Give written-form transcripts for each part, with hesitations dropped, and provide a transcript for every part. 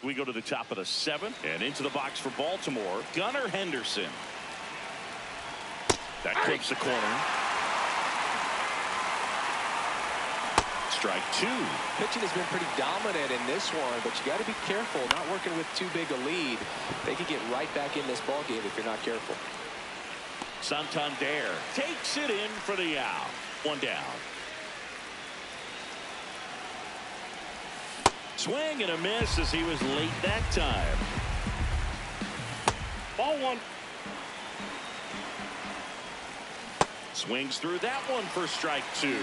We go to the top of the seventh, and into the box for Baltimore, Gunnar Henderson. That clips the corner. Strike two. Pitching has been pretty dominant in this one, but you got to be careful not working with too big a lead. They could get right back in this ball game if you're not careful. Santander takes it in for the out. One down. Swing and a miss as he was late that time. Ball one. Swings through that one for strike two.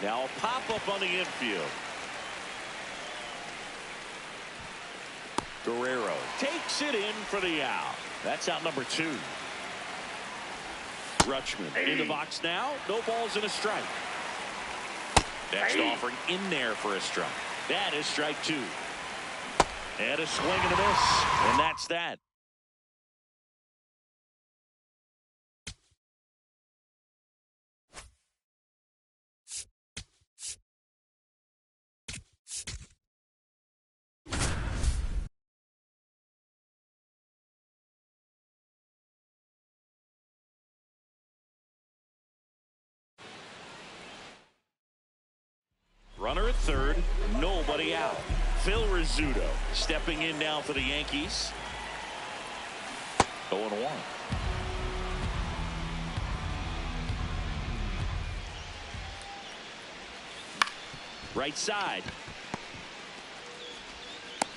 Now a pop-up on the infield. Guerrero takes it in for the out. That's out number two. Rutschman in the box now. No balls and a strike. Next offering in there for a strike. That is strike two. And a swing and a miss. And that's that. Runner at third, nobody out. Phil Rizzuto stepping in now for the Yankees. 0-1. Right side.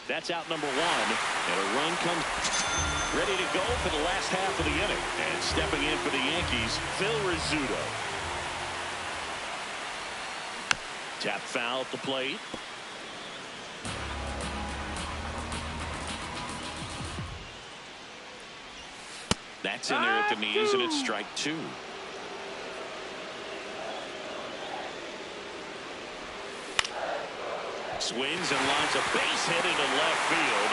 That's out number one. And a run comes ready to go for the last half of the inning. And stepping in for the Yankees, Phil Rizzuto. Tap foul at the plate. That's in there at the knees, and it's strike two. Swings and lines a base hit into left field.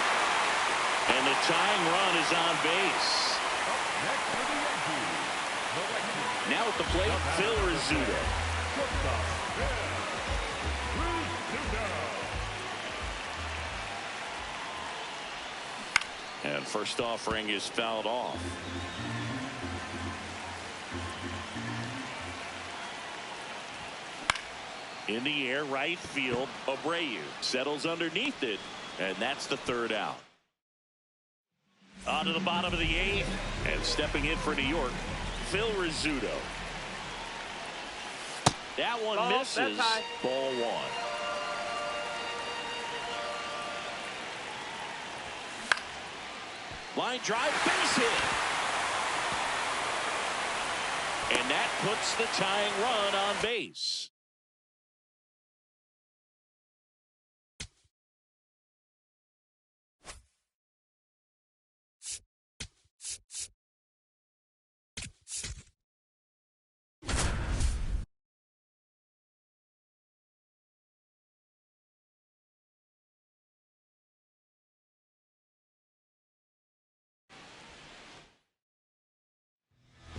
And the tying run is on base. Now at the plate, Phil Rizzuto. And first offering is fouled off. In the air, right field, Abreu settles underneath it, and that's the third out. On to the bottom of the eighth, and stepping in for New York, Phil Rizzuto. That one misses. Ball one. Line drive, base hit. And that puts the tying run on base.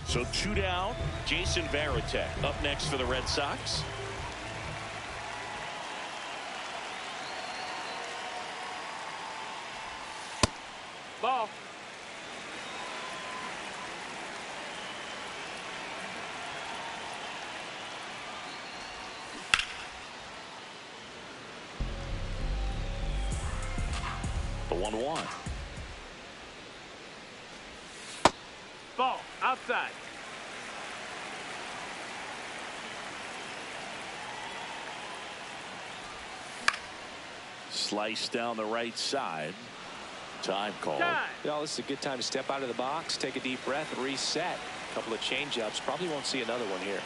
So two down. Jason Varitek up next for the Red Sox. Ball. The 1-1. Ball outside. Slice down the right side. Time call. You know, this is a good time to step out of the box, take a deep breath, and reset. A couple of change-ups. Probably won't see another one here.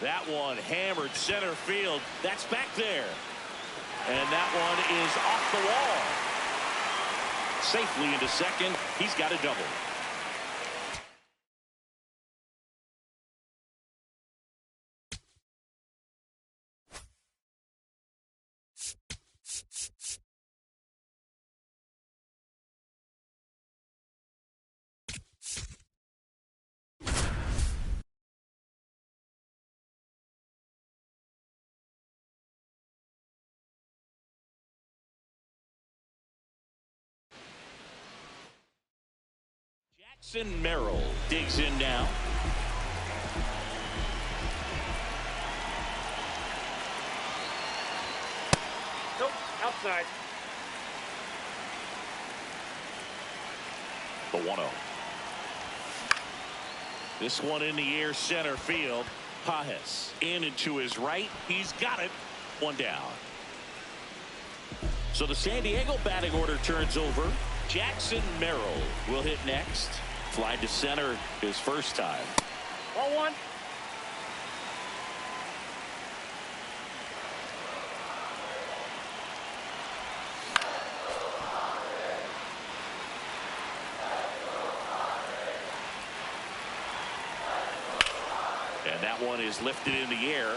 That one hammered center field. That's back there. And that one is off the wall. Safely into second. He's got a double. Jackson Merrill digs in now. Nope, outside. The 1-0. This one in the air center field. Pajes in and to his right. He's got it. One down. So the San Diego batting order turns over. Jackson Merrill will hit next. Fly to center his first time. Ball one. And that one is lifted in the air.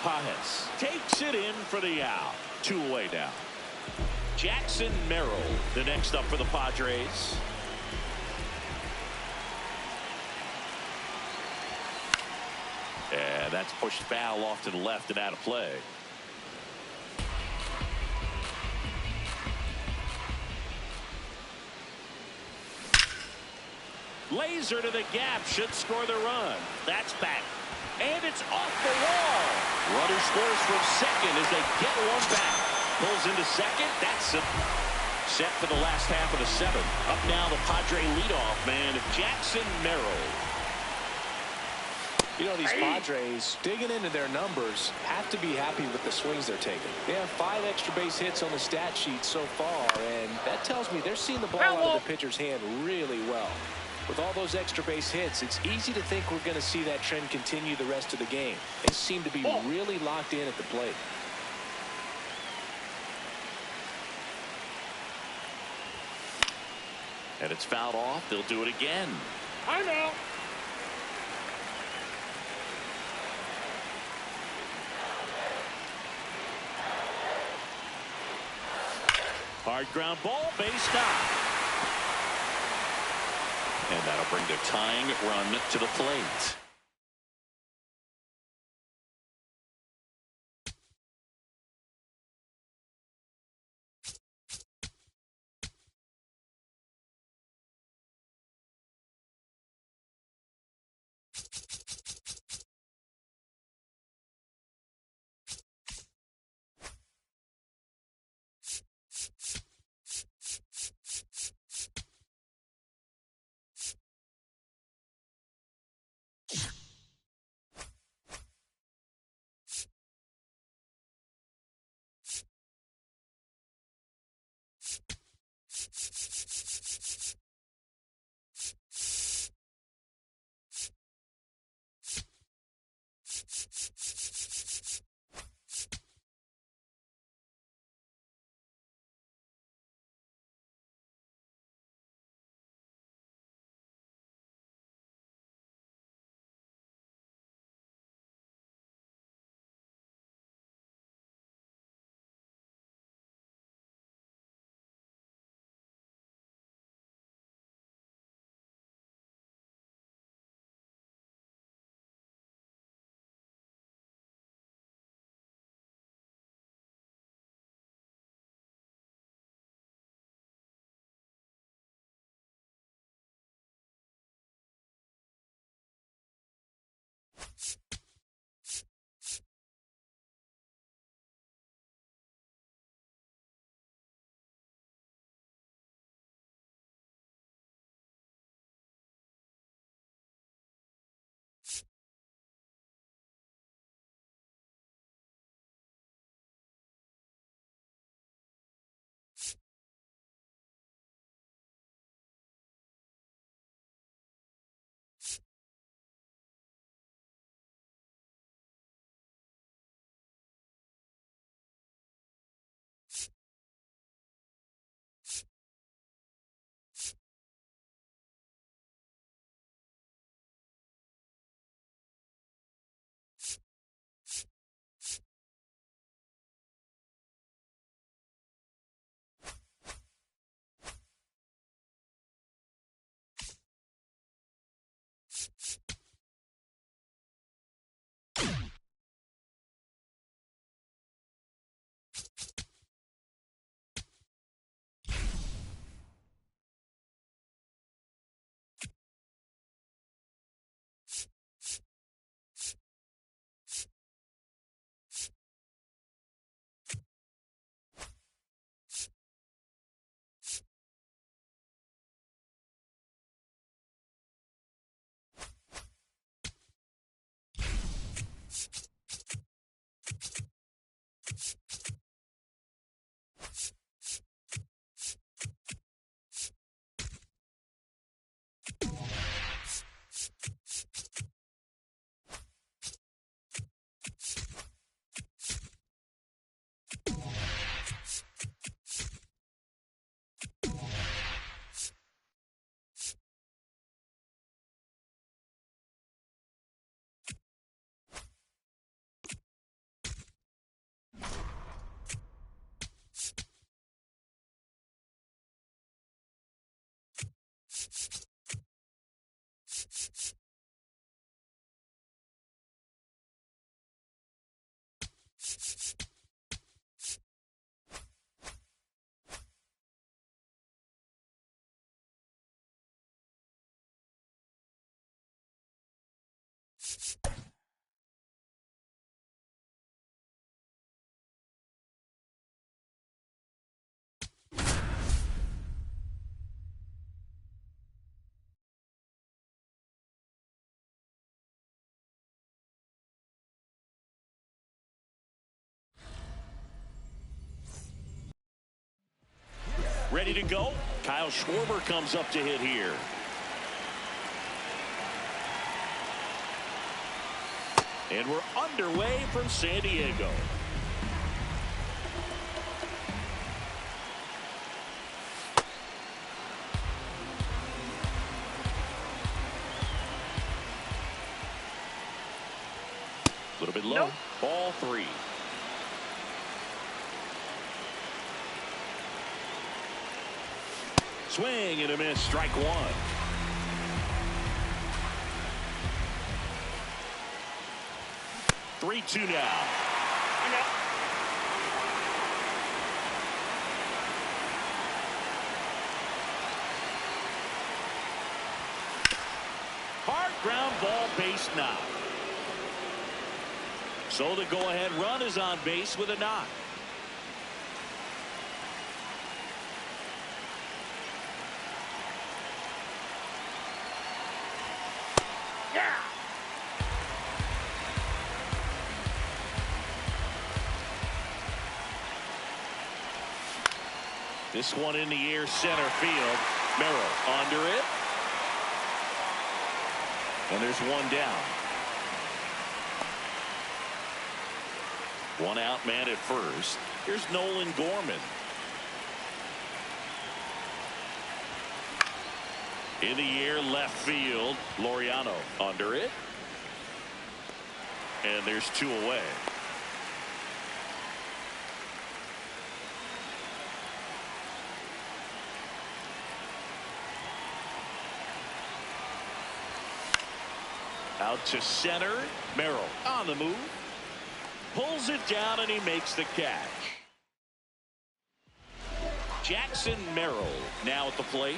Pajes takes it in for the out. 2 away now. Jackson Merrill, the next up for the Padres. And that's pushed foul off to the left and out of play. Laser to the gap, should score the run. That's back. And it's off the wall. Runner scores from second as they get one back. Pulls into second. That's it. Set for the last half of the 7th. Up now the Padre leadoff man, Jackson Merrill. You know, these Padres, digging into their numbers, have to be happy with the swings they're taking. They have 5 extra base hits on the stat sheet so far, and that tells me they're seeing the ball out of the pitcher's hand really well. With all those extra base hits, it's easy to think we're going to see that trend continue the rest of the game. They seem to be really locked in at the plate. And it's fouled off. They'll do it again. I'm out. Hard ground ball, base stop. And that'll bring the tying run to the plate. Ready to go. Kyle Schwarber comes up to hit here. And we're underway from San Diego. A little bit low. Nope. Ball 3. Swing and a miss. Strike 1. Three-two now. Hard ground ball, base knock. So the go-ahead run is on base with a knock. This one in the air, center field. Merrill under it. And there's one down. One out man at first. Here's Nolan Gorman. In the air, left field. Laureano under it. And there's 2 away. Out to center. Merrill on the move. Pulls it down and he makes the catch. Jackson Merrill now at the plate.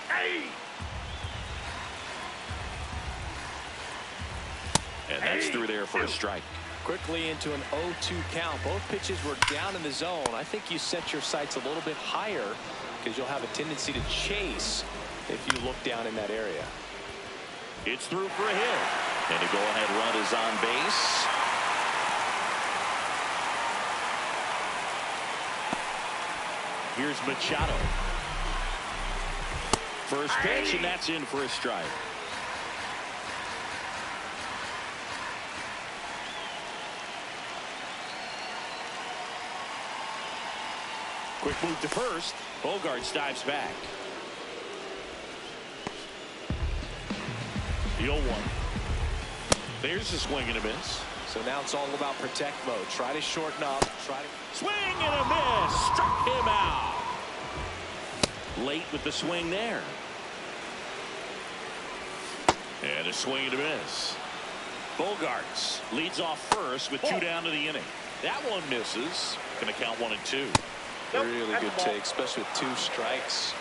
Hey! And that's through there for a strike. Quickly into an 0-2 count. Both pitches were down in the zone. I think you set your sights a little bit higher because you'll have a tendency to chase if you look down in that area. It's through for a hit. And a go-ahead run is on base. Here's Machado. First pitch, and that's in for a strike. Quick move to first. Bogart dives back. The 0-1. There's a swing and a miss. So now it's all about protect mode. Try to shorten up. Swing and a miss. Struck him out. Late with the swing there. And a swing and a miss. Bogarts leads off first with 2 down to the inning. That one misses. Going to count 1 and 2. Nope, Really good take, especially with 2 strikes.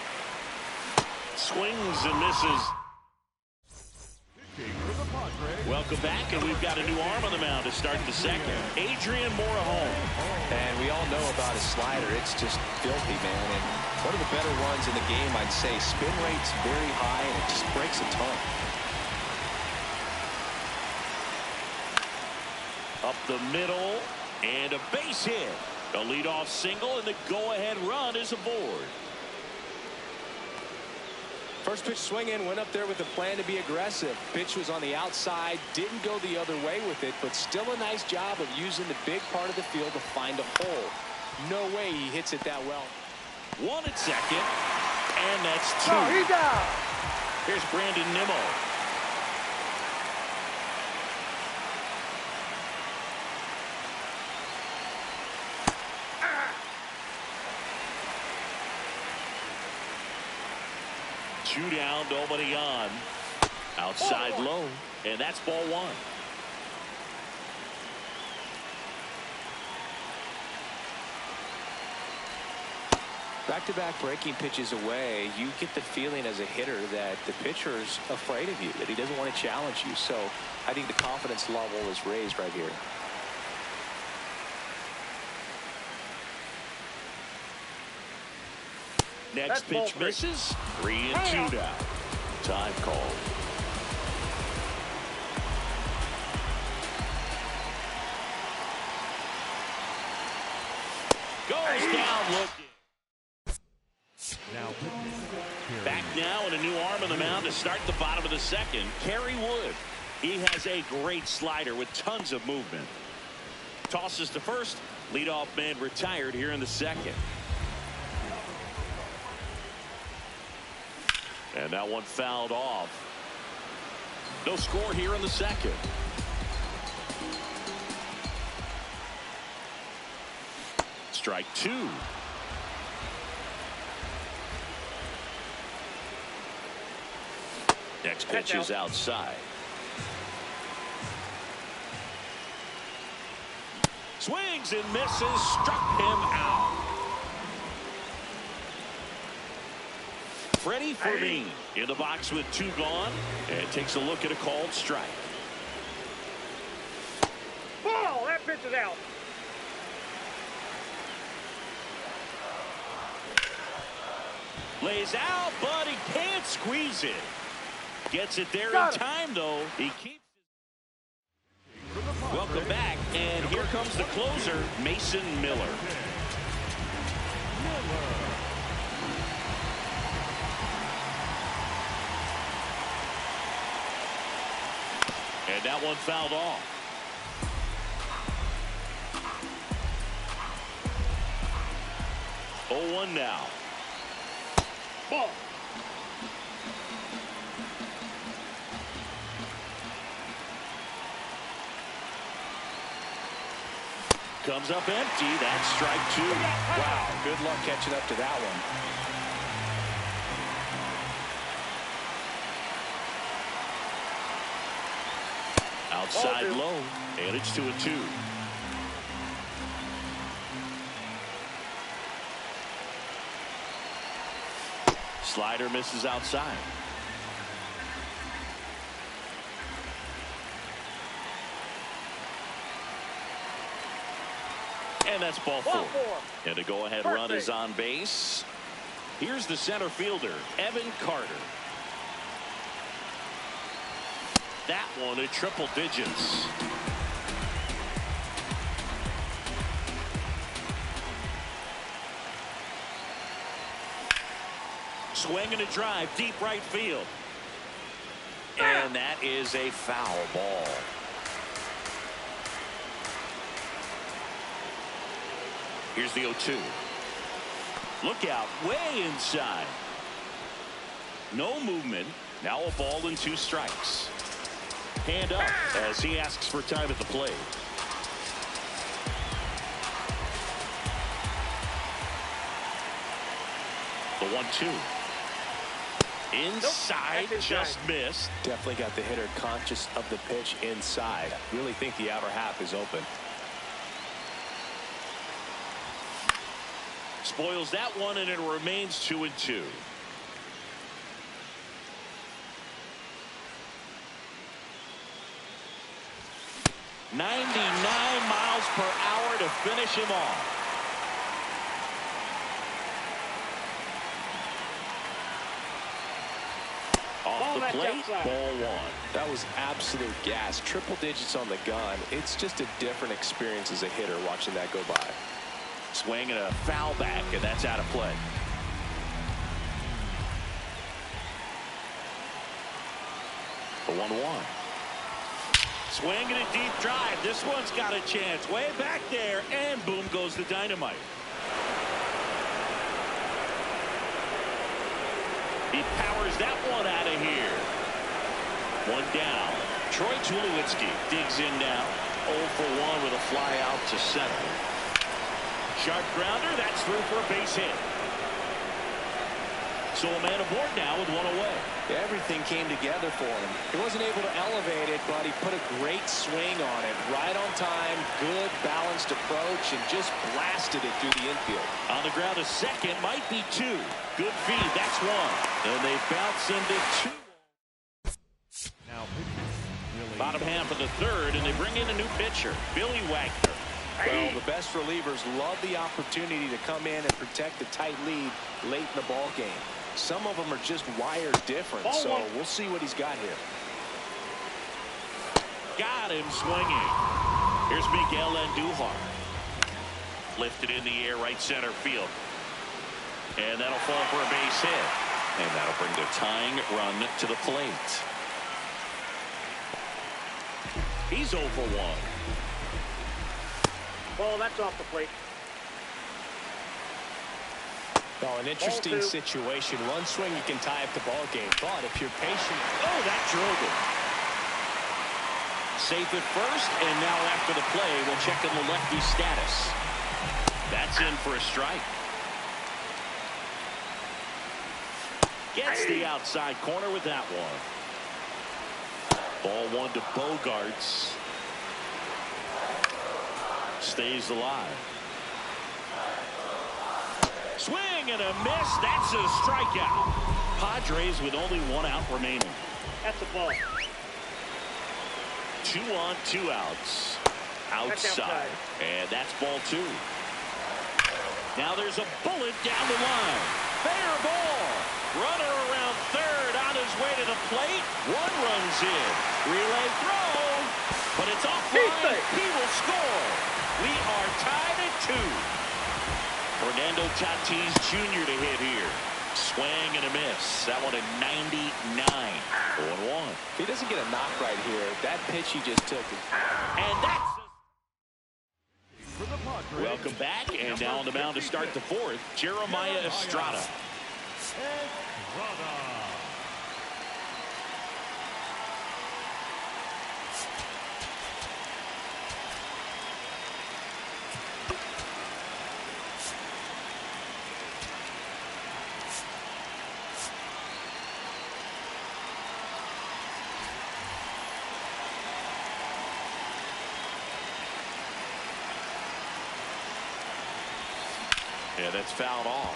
Swings and misses. Welcome back, and we've got a new arm on the mound to start the second. Adrian Morejon. And we all know about his slider. It's just filthy, man. And one of the better ones in the game, I'd say. Spin rate's very high, and it just breaks a ton. Up the middle, and a base hit. A leadoff single, and the go-ahead run is aboard. First pitch swing in, went up there with a plan to be aggressive. Pitch was on the outside, didn't go the other way with it, but still a nice job of using the big part of the field to find a hole. No way he hits it that well. 1 at second, and that's 2. Oh, he's out. Here's Brandon Nimmo. Two down, nobody on. Outside low, and that's ball 1. Back-to-back breaking pitches away, you get the feeling as a hitter that the pitcher's afraid of you, that he doesn't want to challenge you. So I think the confidence level is raised right here. Next pitch misses. 3 and 2 down. Time called. Goes down looking. Back now and a new arm on the mound to start the bottom of the second. Kerry Wood. He has a great slider with tons of movement. Tosses to first. Leadoff man retired here in the second. And that one fouled off. No score here in the second. Strike 2. Next pitch is outside. Swings and misses. Struck him out. Freddie Fermin in the box with 2 gone, and takes a look at a called strike. Ball, that pitch is out. Lays out, but he can't squeeze it. Gets it there Got in time, though. He keeps it. Welcome back, and here comes the closer, Mason Miller. And that one fouled off. Oh, 1 now. Ball. Comes up empty. That's strike 2. Wow, good luck catching up to that one. Outside low, and it's 2 and 2. Slider misses outside. And that's ball 4. And a go-ahead run is on base. Here's the center fielder, Evan Carter. That one at triple digits. Swing and a drive, deep right field. And that is a foul ball. Here's the 0-2. Look out, way inside. No movement. Now a ball and 2 strikes. Hand up as he asks for time at the plate. The 1-2. Inside, Nope, just missed. Definitely got the hitter conscious of the pitch inside. Really think the outer half is open. Spoils that one, and it remains 2-2. mph to finish him off. Off the plate, ball one. That was absolute gas. Triple digits on the gun. It's just a different experience as a hitter watching that go by. Swing and a foul back, and that's out of play. The 1-1. Swing and a deep drive. This one's got a chance. Way back there, and boom goes the dynamite. He powers that one out of here. One down. Troy Tulowitzki digs in now. 0 for 1 with a fly out to center. Sharp grounder. That's through for a base hit. So a man aboard now with one away. Everything came together for him. He wasn't able to elevate it, but he put a great swing on it. Right on time, good balanced approach, and just blasted it through the infield. On the ground, a second, might be two. Good feed, that's one. And they bounce into two. Now, really Bottom half of the third, and they bring in a new pitcher, Billy Wagner. Well, the best relievers love the opportunity to come in and protect a tight lead late in the ball game. Some of them are just wired different, so we'll see what he's got here. Got him swinging. Here's Miguel Andujar. Lifted in the air, right center field. And that'll fall for a base hit. And that'll bring the tying run to the plate. He's 0 for 1. Ball, that's off the plate. Oh, an interesting situation. One swing, you can tie up the ball game. But if you're patient. Oh, that drove it. Safe at first, and now after the play, we'll check on the lefty status. That's in for a strike. Gets the outside corner with that one. Ball one to Bogarts. Stays alive. Swing and a miss. That's a strikeout. Padres with only one out remaining. That's a ball. 2 on, 2 outs. Outside. And that's ball 2. Now there's a bullet down the line. Fair ball. Runner around third on his way to the plate. One runs in. Relay throw. But it's offline. He will score. We are tied at 2. Fernando Tatis Jr. to hit here. Swing and a miss. That one at 99. 0-1. He doesn't get a knock right here. That pitch he just took. And that's welcome back. And now on the mound to start the fourth, Jeremiah Estrada. Yeah, that's fouled off.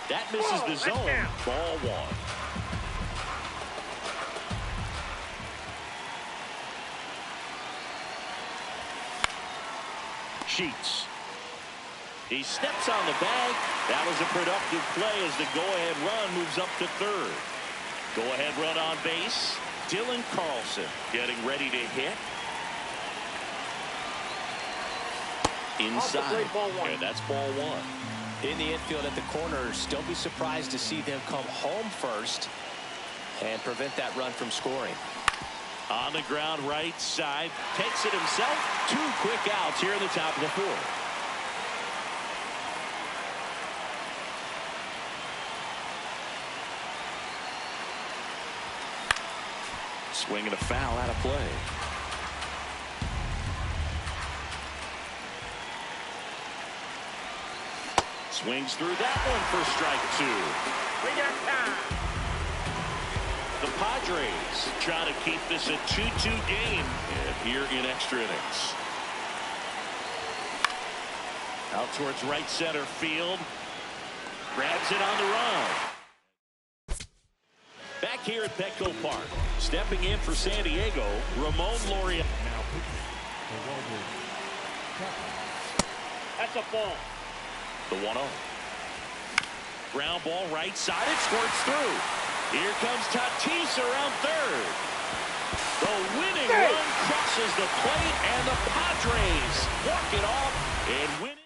That misses the zone. Ball 1. Sheets. He steps on the bag. That was a productive play as the go-ahead run moves up to third. Go-ahead run on base. Dylan Carlson getting ready to hit. Inside. Yeah, that's ball 1. In the infield at the corners, don't be surprised to see them come home first and prevent that run from scoring. On the ground right side. Takes it himself. 2 quick outs here in the top of the 4th. Swing and a foul out of play. Swings through that one for strike two. We got time. The Padres try to keep this a 2-2 game here in extra innings. Out towards right center field. Grabs it on the run. Back here at Petco Park. Stepping in for San Diego, Ramon Laureano. Now pitching the Rover. That's a ball. The 1-0. Ground ball right side. It squirts through. Here comes Tatis around third. The winning run crosses the plate, and the Padres walk it off and win it.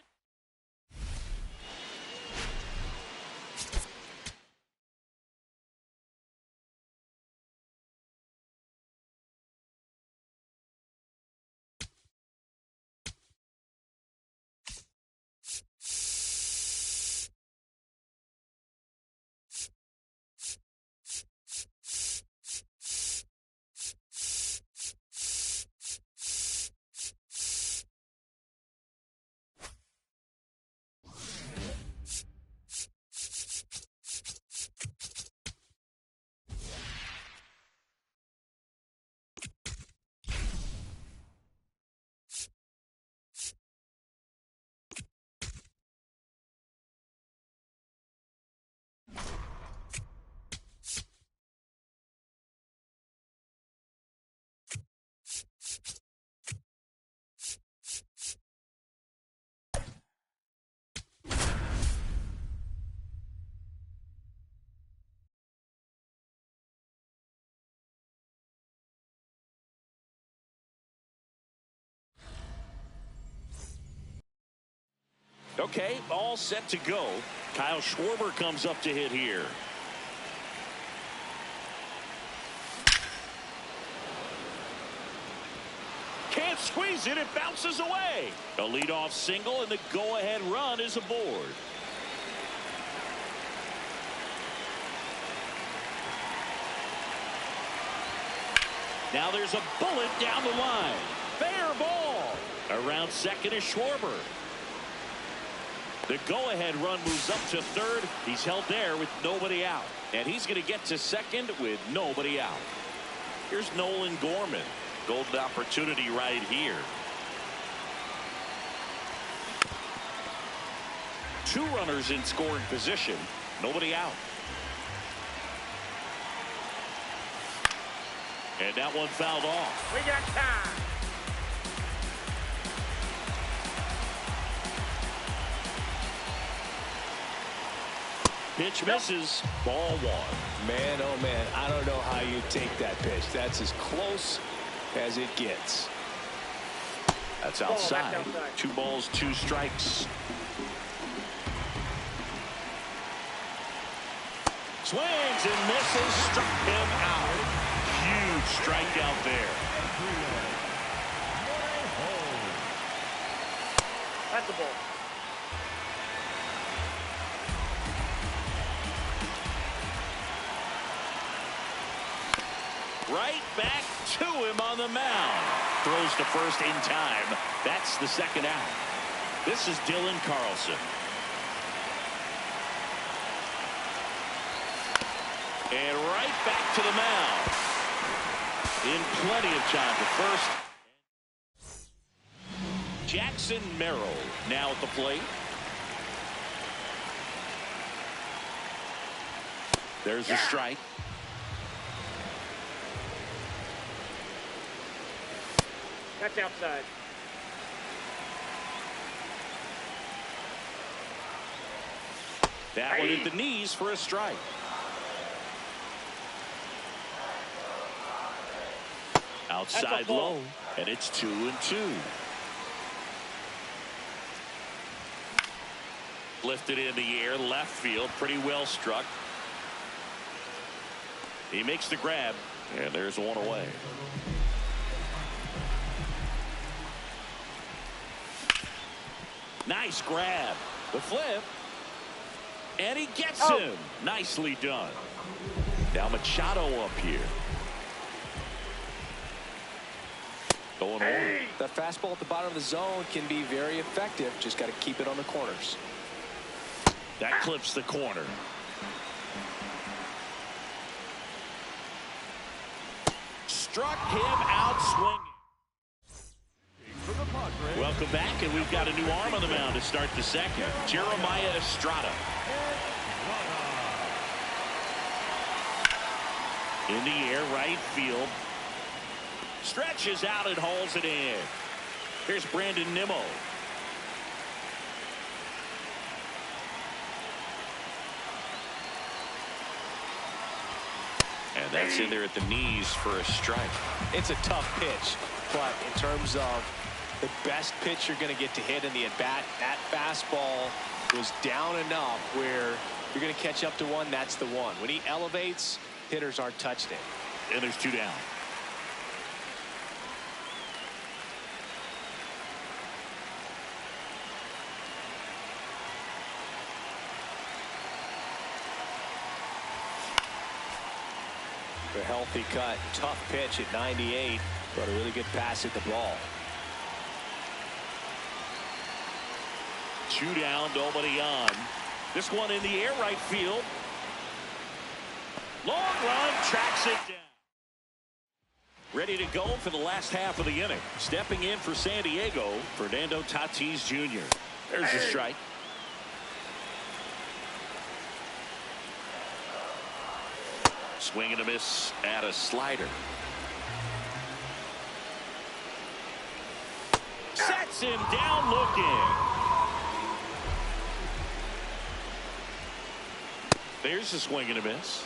Okay, all set to go. Kyle Schwarber comes up to hit here. Can't squeeze it. It bounces away. A leadoff single, and the go-ahead run is aboard. Now there's a bullet down the line. Fair ball. Around second is Schwarber. The go-ahead run moves up to third. He's held there with nobody out. And he's going to get to second with nobody out. Here's Nolan Gorman. Golden opportunity right here. Two runners in scoring position. Nobody out. And that one fouled off. We got time. Pitch misses. Ball one. Man, oh man, I don't know how you take that pitch. That's as close as it gets. That's outside. 2 balls, 2 strikes. Swings and misses. Struck him out. Huge strikeout there. That's a ball. Right back to him on the mound. Throws to first in time. That's the second out. This is Dylan Carlson. And right back to the mound. In plenty of time to first. Jackson Merrill now at the plate. There's the strike. That's outside. That one at the knees for a strike. Outside low, and it's 2-2. Lifted in the air, left field, pretty well struck. He makes the grab, and there's one away. Nice grab. The flip. And he gets him. Nicely done. Now Machado up here. Going on. That fastball at the bottom of the zone can be very effective. Just got to keep it on the corners. That clips the corner. Struck him out swinging. Welcome back, and we've got a new arm on the mound to start the second. Jeremiah Estrada. In the air, right field. Stretches out and hauls it in. Here's Brandon Nimmo. And that's in there at the knees for a strike. It's a tough pitch, but in terms of the best pitch you're going to get to hit in the at-bat, that fastball was down enough where you're going to catch up to one. That's the one. When he elevates, hitters aren't touched it. And there's 2 down. A healthy cut, tough pitch at 98, but a really good pass at the ball. 2 down, nobody on. This one in the air, right field. Long run, tracks it down. Ready to go for the last half of the inning. Stepping in for San Diego, Fernando Tatis Jr. There's a strike. Swing and a miss at a slider. Sets him down looking. There's a swing and a miss.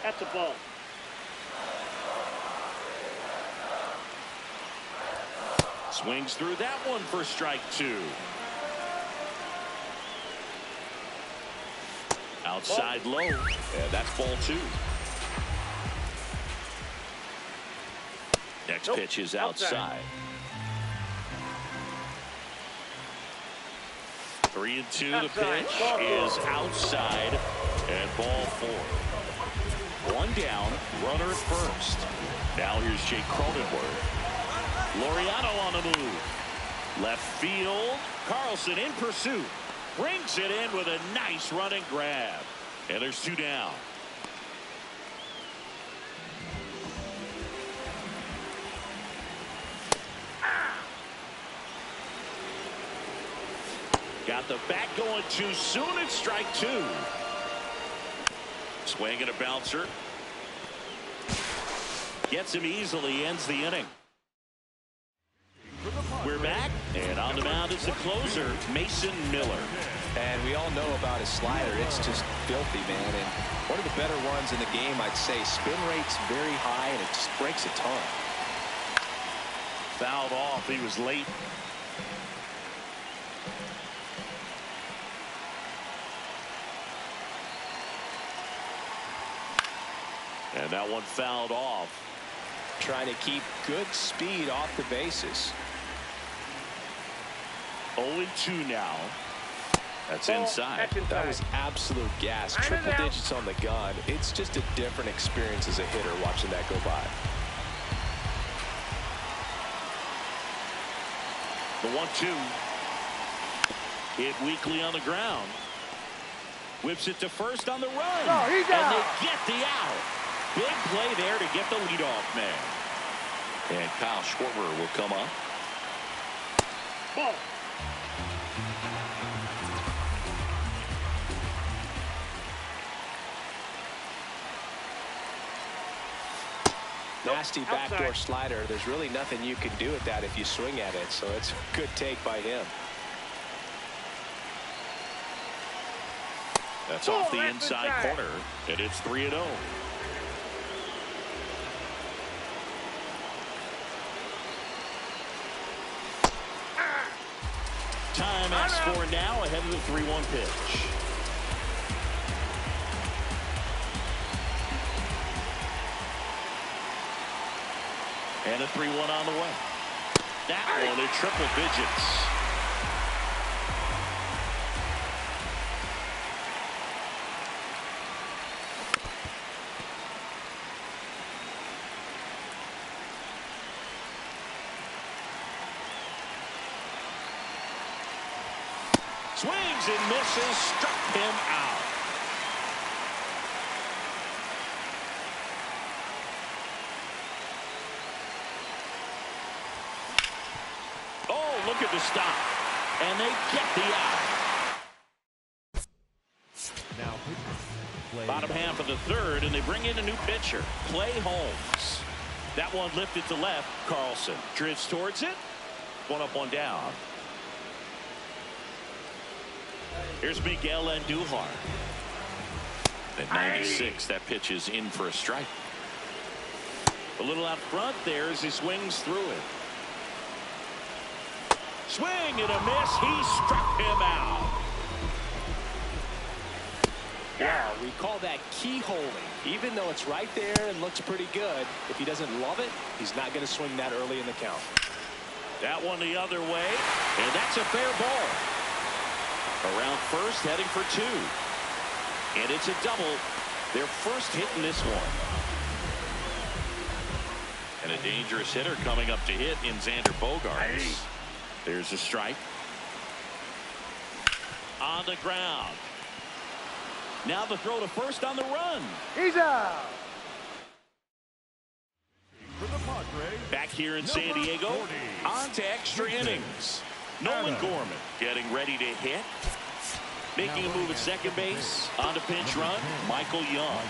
That's a ball. Swings through that one for strike 2. Outside low. And that's ball 2. Next pitch is outside. 3-2. The pitch is outside. And ball 4. 1 down. Runner at first. Now here's Jake Cronenworth. Laureano on the move. Left field. Carlson in pursuit. Brings it in with a nice running grab. And there's 2 down. Got the bat going too soon. It's strike 2. Swing and a bouncer. Gets him easily. Ends the inning. We're back, and on the mound is the closer, Mason Miller. And we all know about his slider. It's just filthy, man. And one of the better ones in the game, I'd say. Spin rate's very high, and it just breaks a ton. Fouled off. He was late. And that one fouled off. Trying to keep good speed off the bases. 0-2 now. That's inside. That was absolute gas. Triple digits on the gun. It's just a different experience as a hitter watching that go by. The 1-2. Hit weakly on the ground. Whips it to first on the run. No, he's out. And they get the out. Big play there to get the leadoff man. And Kyle Schwarber will come up. Ball. Nasty backdoor slider. There's really nothing you can do with that if you swing at it. So it's a good take by him. That's off the inside corner. And it's 3-0. Time asked for now ahead of the 3-1 pitch. And a 3-1 on the way. That one in triple digits. Swings and misses. Struck him out. Oh, look at the stop. And they get the out. Now, Bottom half of the third, and they bring in a new pitcher, Clay Holmes. That one lifted to left. Carlson drifts towards it. One up, one down. Here's Miguel Andujar. At 96, that pitch is in for a strike. A little out front there as he swings through it. Swing and a miss. He struck him out. Yeah, we call that keyholing. Even though it's right there and looks pretty good, if he doesn't love it, he's not going to swing that early in the count. That one the other way, and that's a fair ball. Around first, heading for two. And it's a double. Their first hit in this one. And a dangerous hitter coming up to hit in Xander Bogaerts. There's a strike. On the ground. Now the throw to first on the run. He's out. for the Padres, back here in San Diego, 40, on to extra innings. Nolan Gorman getting ready to hit. Making a move at second base. On to pinch run, Michael Young.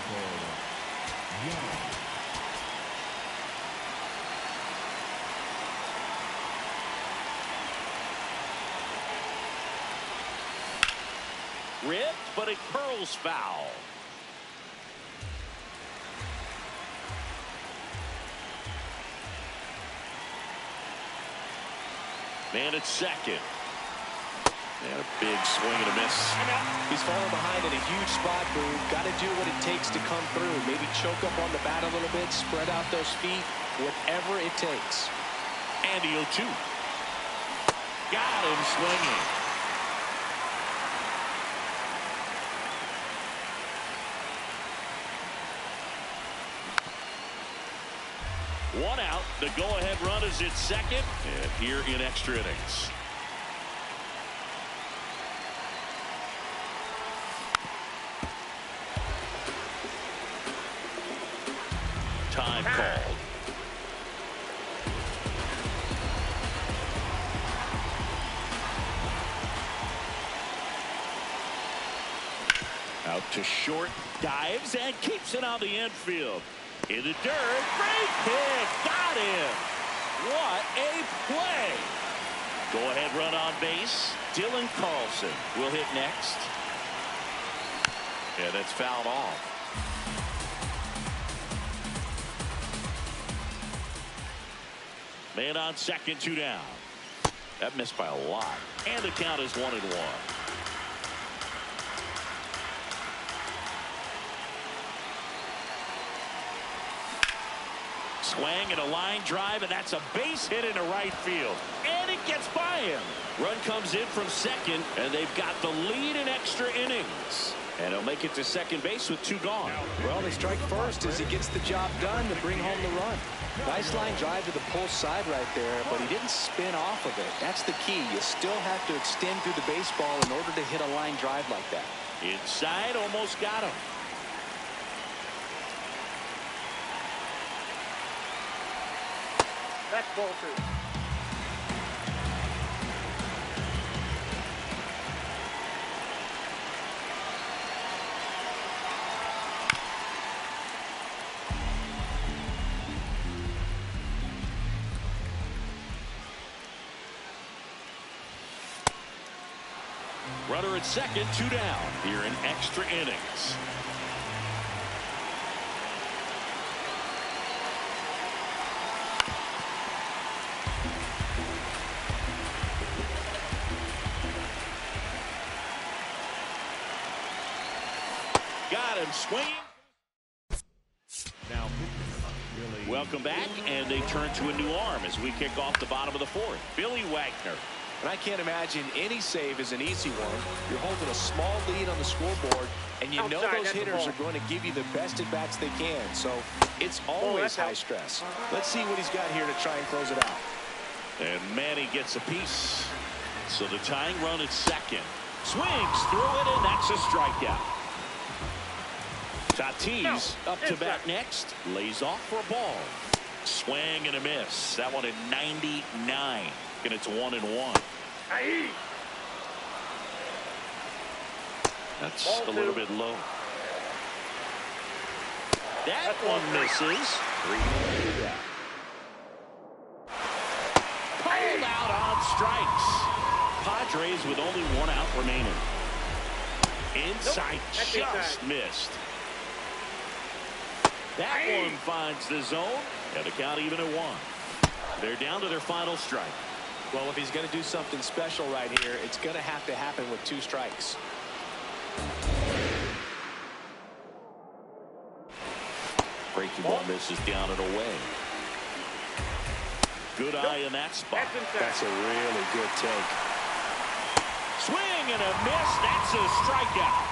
Ripped, but it curls foul. Man at second. And a big swing and a miss. He's falling behind in a huge spot, Boone. Got to do what it takes to come through. Maybe choke up on the bat a little bit, spread out those feet, whatever it takes. And the 0-2. Got him swinging. One out. The go-ahead run is at second. And here in extra innings. Time called. Out to short. Dives and keeps it on the infield. In the dirt, great pick, got him. What a play. Go-ahead run on base. Dylan Carlson will hit next. Yeah, that's fouled off. Man on second, 2 down. That missed by a lot. And the count is 1-1. Swing and a line drive, and that's a base hit into right field. And it gets by him. Run comes in from second, and they've got the lead in extra innings. And he'll make it to second base with 2 gone. Well, they strike first as he gets the job done to bring home the run. Nice line drive to the pull side right there, but he didn't spin off of it. That's the key. You still have to extend through the baseball in order to hit a line drive like that. Inside, almost got him. That's ball 2. Runner at second, 2 down here in extra innings. Got him swinging. now really Welcome back, and they turn to a new arm as we kick off the bottom of the 4th. Billy Wagner. And I can't imagine any save is an easy one. You're holding a small lead on the scoreboard, and you know those hitters are going to give you the best at-bats they can. So it's always high stress. Let's see what he's got here to try and close it out. And Manny gets a piece. So the tying run at second. Swings through it, and that's a strikeout. Tatis up to bat next. Lays off for a ball. Swing and a miss. That one at 99. And it's 1-1. That's a little bit low. That one misses. 3 down. Pulled out on strikes. Padres with only 1 out remaining. Inside, just missed. That one finds the zone, and the count even at 1. They're down to their final strike. Well, if he's going to do something special right here, it's going to have to happen with 2 strikes. Breaking ball misses down and away. Good eye in that spot. That's a really good take. Swing and a miss. That's a strikeout.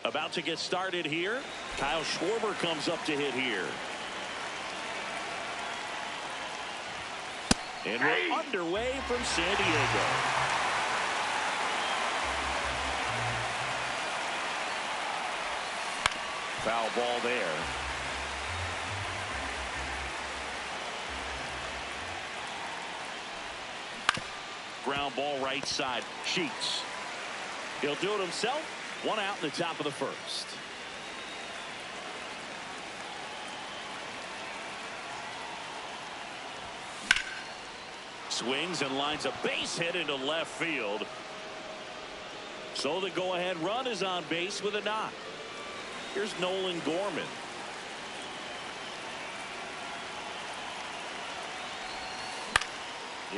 About to get started here. Kyle Schwarber comes up to hit here. And we're underway from San Diego. Foul ball there. Ground ball right side. Sheets. He'll do it himself. One out in the top of the first. Swings and lines a base hit into left field. So the go-ahead run is on base with a knock. Here's Nolan Gorman.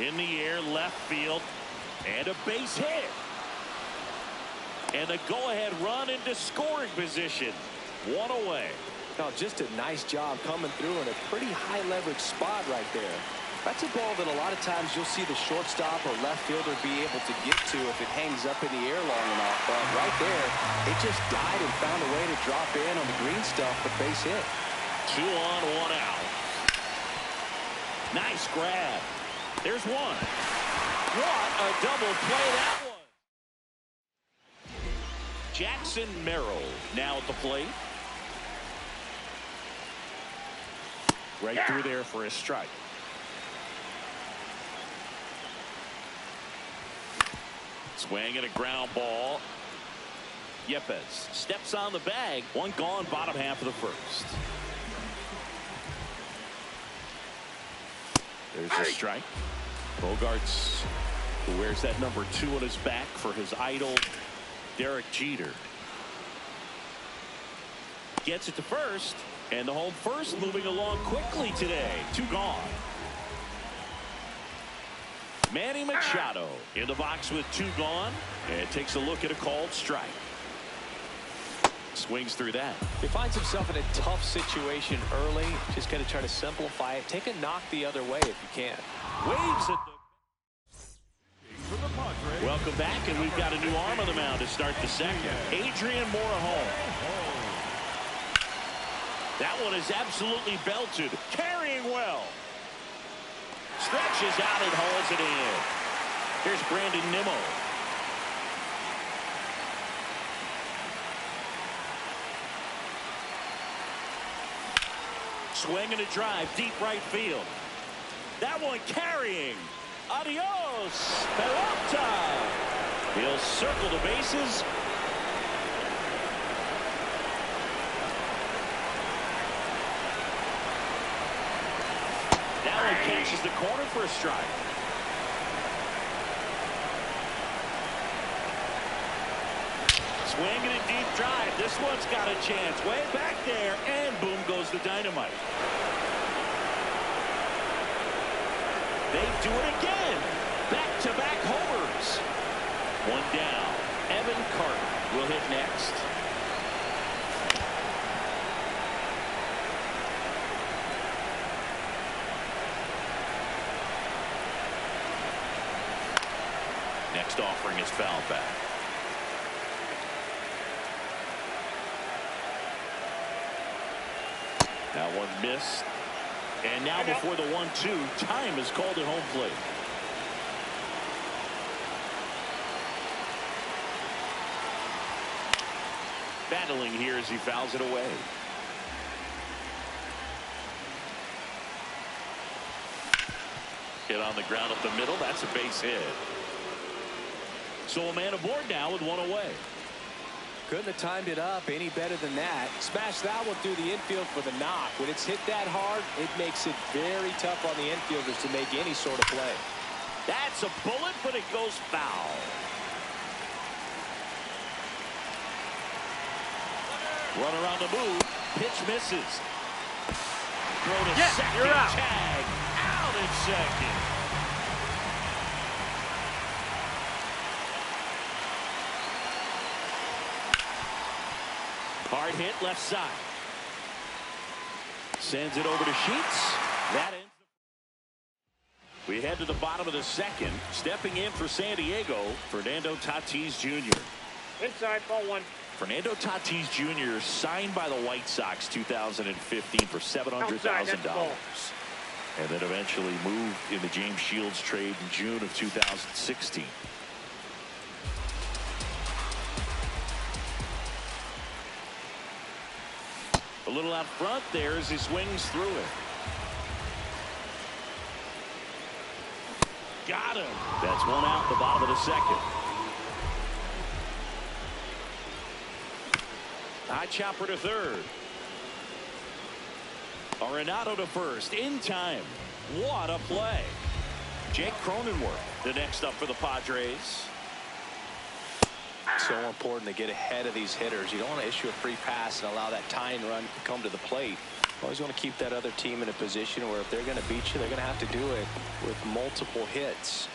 In the air, left field, and a base hit. And a go-ahead run into scoring position. One away. Now, just a nice job coming through in a pretty high-leverage spot right there. That's a ball that a lot of times you'll see the shortstop or left fielder be able to get to if it hangs up in the air long enough. But right there, it just died and found a way to drop in on the green stuff for base hit. 2 on, 1 out. Nice grab. There's one. What a double play that was. Jackson Merrill now at the plate. Right through there for a strike. Swing and a ground ball. Yepes steps on the bag. One gone, bottom half of the first. There's a strike. Bogarts, who wears that number 2 on his back for his idol, Derek Jeter. Gets it to first, and the home first moving along quickly today. 2 gone. Manny Machado in the box with 2 gone, and takes a look at a called strike. Swings through that. He finds himself in a tough situation early. Just going to try to simplify it. Take a knock the other way if you can. Waves at the... Welcome back, and we've got a new arm on the mound to start the second. Adrian Morejon. That one is absolutely belted. Carrying well. Stretches out and hauls it in. Here's Brandon Nimmo. Swing and a drive, deep right field. That one carrying. Adios, Peralta. He'll circle the bases. That one catches the corner for a strike. Swing and a deep drive. This one's got a chance. Way back there, and boom goes the dynamite. They do it again. Back-to-back homers. One down. Evan Carter will hit next. Next offering is foul back. That one missed. And now before the 1-2, time is called at home plate. Battling here as he fouls it away. Hit on the ground up the middle. That's a base hit. So a man aboard now with 1 away. Couldn't have timed it up any better than that. Smash that one through the infield for the knock. When it's hit that hard, it makes it very tough on the infielders to make any sort of play. That's a bullet, but it goes foul. Runner on the move. Pitch misses. Throw to second. You're out. Tag. Out at second. Hard hit left side. Sends it over to Sheets. That ends. We head to the bottom of the second. Stepping in for San Diego, Fernando Tatis Jr. Inside, ball 1. Fernando Tatis Jr. signed by the White Sox 2015 for $700,000. And then eventually moved in the James Shields trade in June of 2016. A little out front there as he swings through it. Got him. That's one out the bottom of the second. High chopper to third. Arenado to first in time. What a play. Jake Cronenworth the next up for the Padres. So important to get ahead of these hitters. You don't want to issue a free pass and allow that tying run to come to the plate. Always want to keep that other team in a position where if they're going to beat you, they're going to have to do it with multiple hits.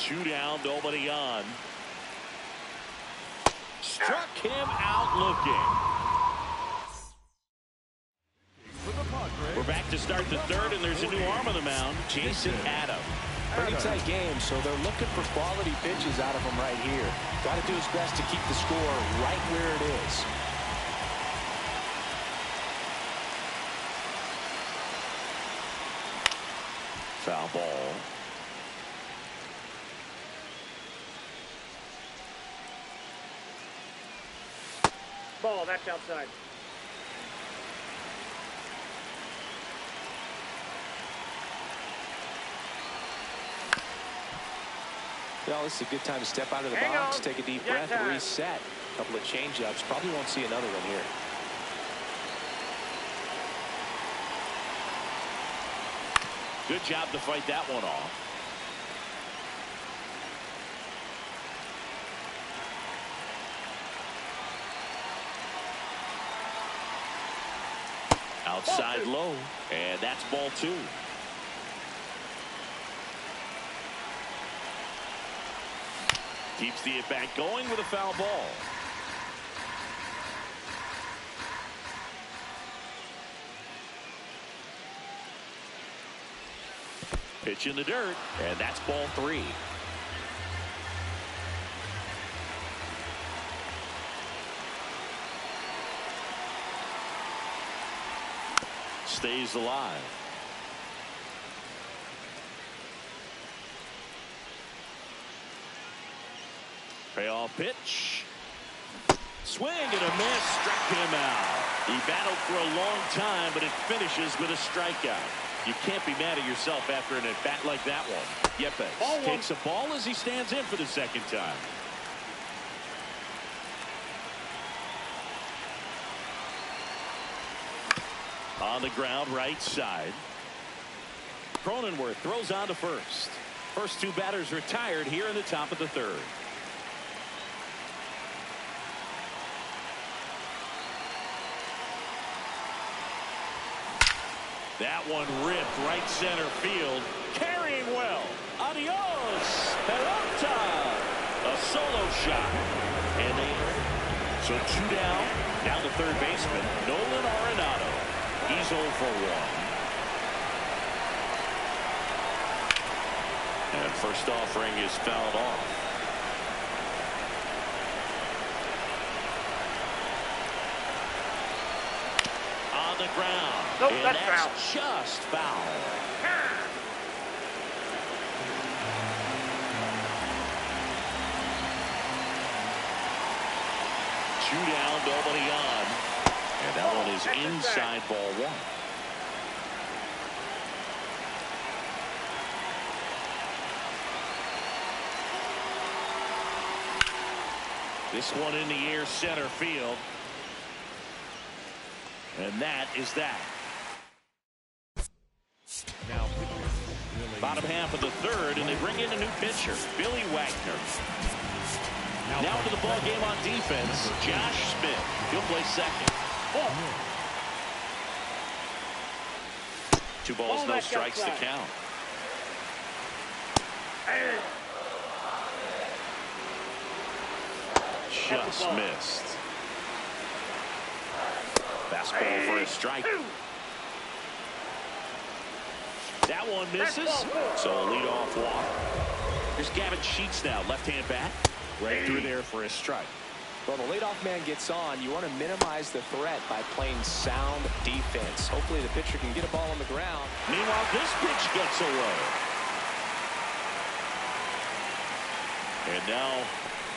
2 down, nobody on. Struck him out looking. We're back to start the third, and there's a new arm on the mound, Jason Adam. Pretty tight game, so they're looking for quality pitches out of him right here. Got to do his best to keep the score right where it is. Foul ball. Ball, that's outside. Well, this is a good time to step out of the box, take a deep breath, and reset. A couple of change-ups. Probably won't see another one here. Good job to fight that one off. Outside low, and that's ball 2. Keeps the at-bat going with a foul ball. Pitch in the dirt, and that's ball 3. Stays alive. Payoff pitch. Swing and a miss. Struck him out. He battled for a long time, but it finishes with a strikeout. You can't be mad at yourself after an at-bat like that one. Yepes takes a ball as he stands in for the second time. On the ground, right side. Cronenworth throws on to first. First 2 batters retired here in the top of the third. That one ripped right center field. Carrying well. Adios. Pelota. A solo shot. And so 2 down. Down to third baseman, Nolan Arenado. He's 0 for 1. And first offering is fouled off. On the ground. Nope, and that's foul. Just foul. 2 down, nobody on. And that one is inside ball 1. This one in the air center field. And that is that. Now, Bottom half of the third, and they bring in a new pitcher, Billy Wagner. Now to the ball game on defense, Josh Smith. He'll play second. 2 balls, no strikes to count. Just missed. Fastball for a strike. That one misses. So a leadoff walk. Here's Gavin Sheets now, left-hand bat. Right through there for a strike. Well, the leadoff man gets on. You want to minimize the threat by playing sound defense. Hopefully the pitcher can get a ball on the ground. Meanwhile, this pitch gets away. And now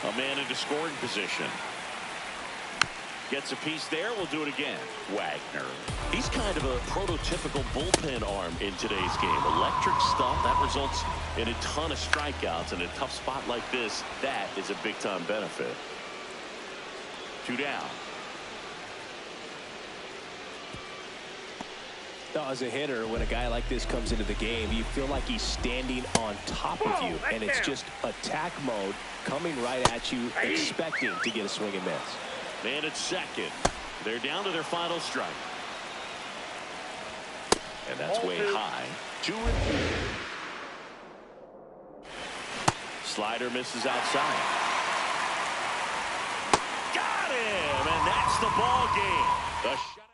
a man into scoring position. Gets a piece there. We'll do it again. Wagner. He's kind of a prototypical bullpen arm in today's game. Electric stuff that results in a ton of strikeouts. In a tough spot like this, that is a big-time benefit. 2 down. Now, as a hitter, when a guy like this comes into the game, you feel like he's standing on top of you, and it's just attack mode coming right at you, expecting to get a swing and miss. Man at second. They're down to their final strike. And that's way high. 2-2. Slider misses outside. Got him, and that's the ball game. The shutout.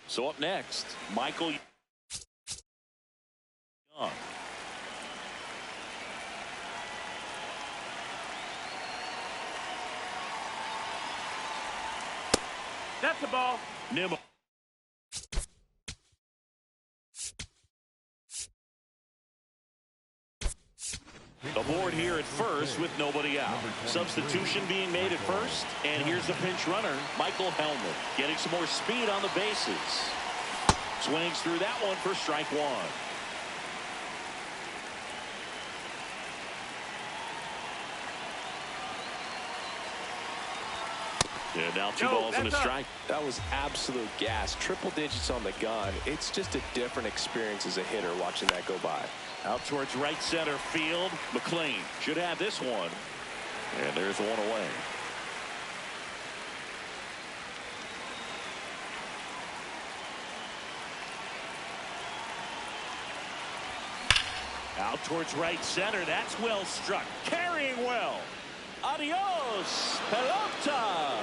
So up next, Michael Young. That's the ball. Nimmo. The board here at first with nobody out. Substitution being made at first. And here's the pinch runner, Michael Helmet, getting some more speed on the bases. Swings through that one for strike one. And now two balls and a strike. That was absolute gas. Triple digits on the gun. It's just a different experience as a hitter watching that go by. Out towards right center field. McLean should have this one. And there's one away. Out towards right center. That's well struck. Carrying well. Adios, pelota.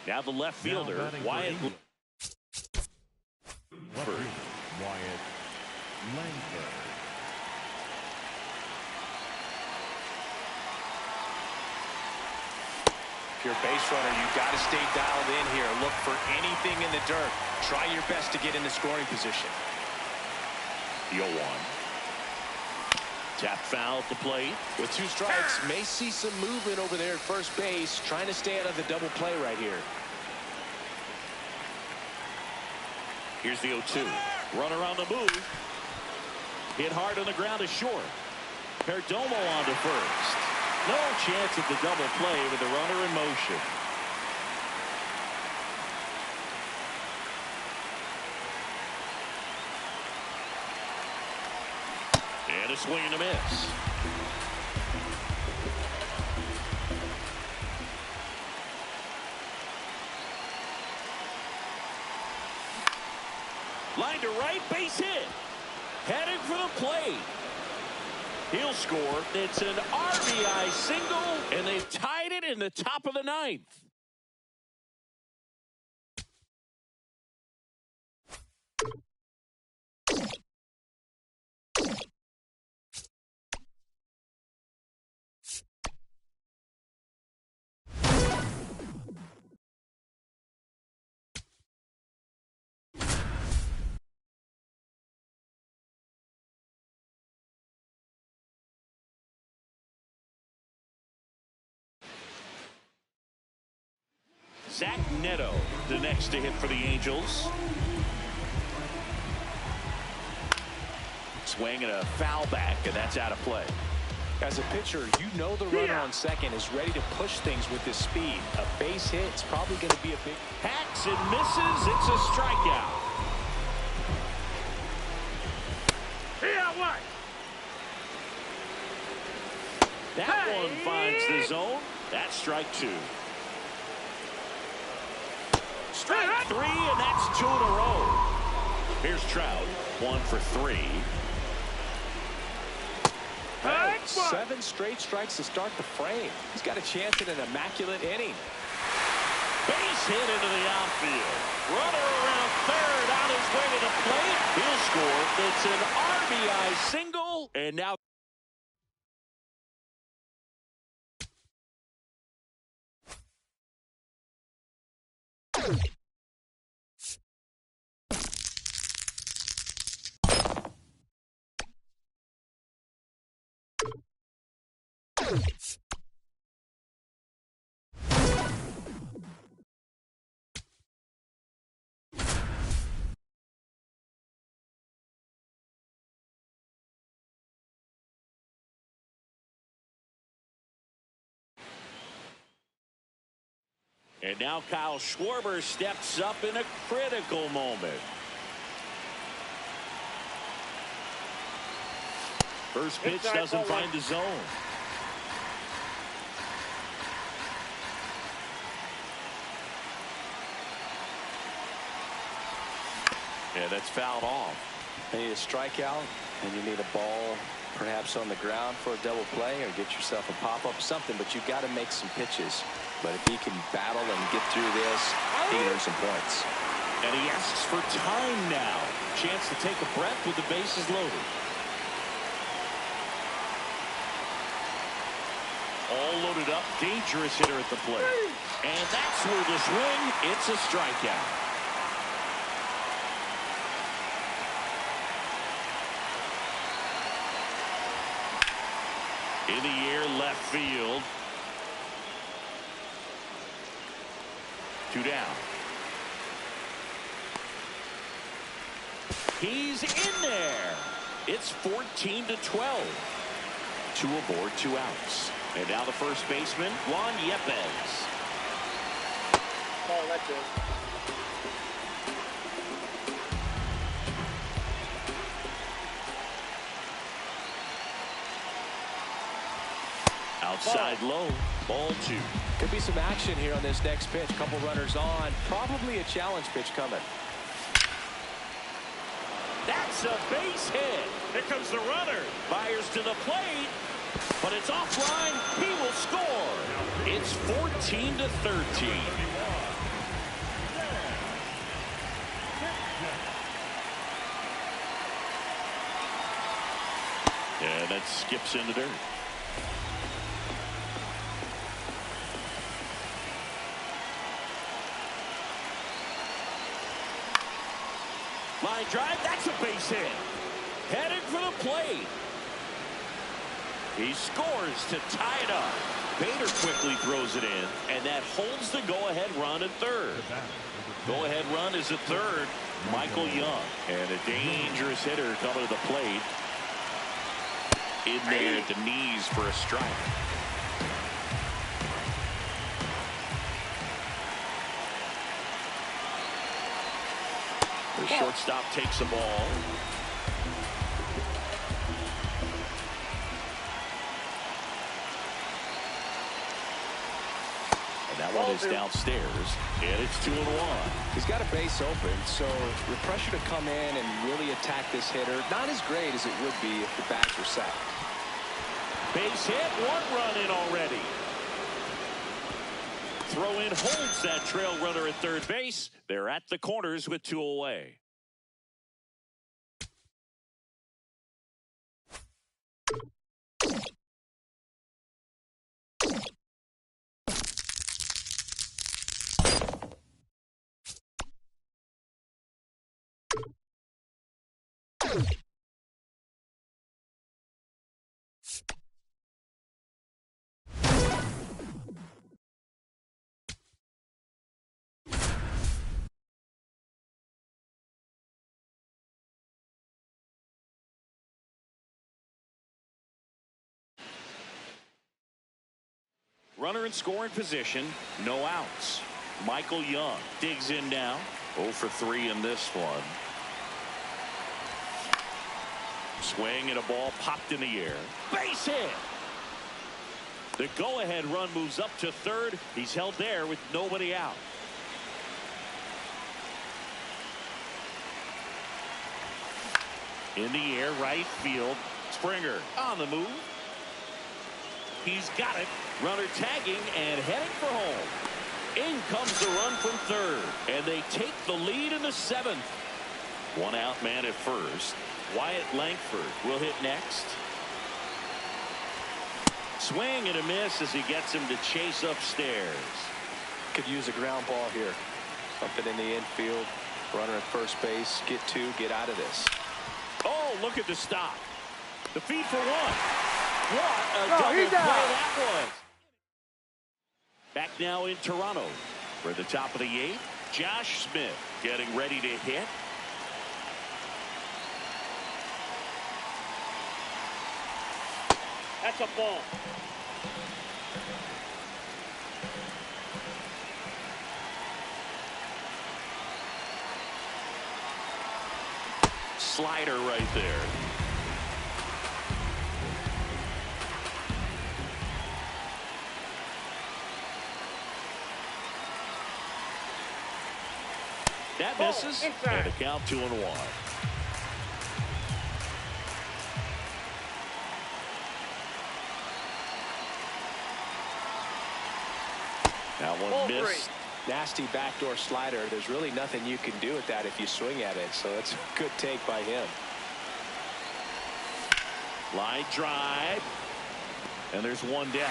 Now the left fielder, Wyatt Langford. Wyatt Langford. If you're a base runner, you've got to stay dialed in here. Look for anything in the dirt. Try your best to get in the scoring position. The 0-1. Tap foul at the plate. With 2 strikes, may see some movement over there at first base, trying to stay out of the double play right here. Here's the 0-2. Runner on the move. Hit hard on the ground to short. Perdomo on to first. No chance at the double play with the runner in motion. And a swing and a miss. Line to right, base hit. Heading for the plate. He'll score. It's an RBI single, and they've tied it in the top of the 9th. Zach Neto, the next to hit for the Angels. Swing and a foul back, and that's out of play. As a pitcher, you know the runner on second is ready to push things with his speed. A base hit is probably going to be a big... Hacks and misses. It's a strikeout. That one finds the zone. That's strike 2. Strike 3, and that's 2 in a row. Here's Trout, 1 for 3. 7 straight strikes to start the frame. He's got a chance at an immaculate inning. Base hit into the outfield. Runner around third on his way to the plate. He'll score. It's an RBI single, and now and now Kyle Schwarber steps up in a critical moment. First pitch doesn't find the zone. Yeah, that's fouled off. You need a strikeout, and you need a ball perhaps on the ground for a double play, or get yourself a pop-up, something, but you've got to make some pitches. But if he can battle and get through this, he can earn some points. And he asks for time now. Chance to take a breath with the bases loaded. All loaded up, dangerous hitter at the plate. And that's where the swing, it's a strikeout. In the air, left field. 2 down. He's in there. It's 14-12. 2 aboard, 2 outs. And now the first baseman, Juan Yepez. Oh, that's it. Outside low, ball 2. Could be some action here on this next pitch. Couple runners on. Probably a challenge pitch coming. That's a base hit. Here comes the runner. Fires to the plate, but it's offline. He will score. It's 14-13. Yeah, that skips in the dirt. Line drive, that's a base hit. Headed for the plate. He scores to tie it up. Bader quickly throws it in, and that holds the go-ahead run at third. Go-ahead run is at third. Michael Young, and a dangerous hitter coming to the plate. In there at the knees for a strike. The shortstop takes the ball. That one is downstairs, and it's 2-1. He's got a base open, so the pressure to come in and really attack this hitter, not as great as it would be if the bats were sacked. Base hit, 1 run in already. Throw in holds that trail runner at third base. They're at the corners with 2 away. Runner in scoring position, no outs. Michael Young digs in now. 0 for 3 in this one. Swing and a ball popped in the air. Base hit. The go-ahead run moves up to third. He's held there with nobody out. In the air, right field. Springer on the move. He's got it. Runner tagging and heading for home. In comes the run from third, and they take the lead in the 7th. 1 out man at first. Wyatt Langford will hit next. Swing and a miss as he gets him to chase upstairs. Could use a ground ball here. Something in the infield. Runner at first base. Get 2. Get out of this. Oh, look at the stop. The feed for 1. What a double play that was. Back now in Toronto for the top of the 8th. Josh Smith getting ready to hit. That's a ball. Slider right there. That misses, and a count 2-1. That one missed. Nasty backdoor slider. There's really nothing you can do with that if you swing at it, so it's a good take by him. Line drive, and there's 1 down.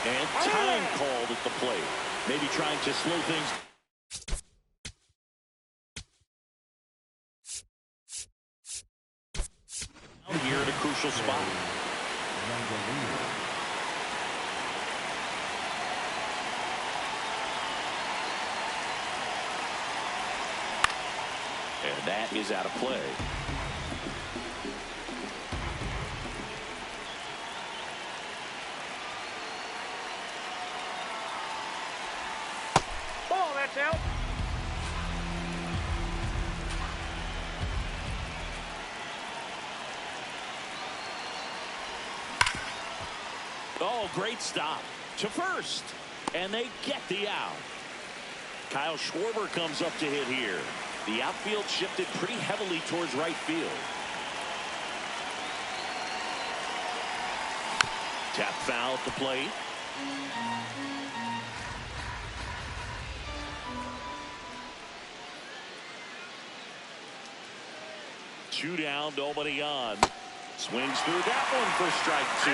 And time called at the plate. Maybe trying to slow things. Here at a crucial spot. And that is out of play. Ball, that's out. Oh, great stop to first. And they get the out. Kyle Schwarber comes up to hit here. The outfield shifted pretty heavily towards right field. Tap foul at the plate. Two down, nobody on. Swings through that one for strike 2.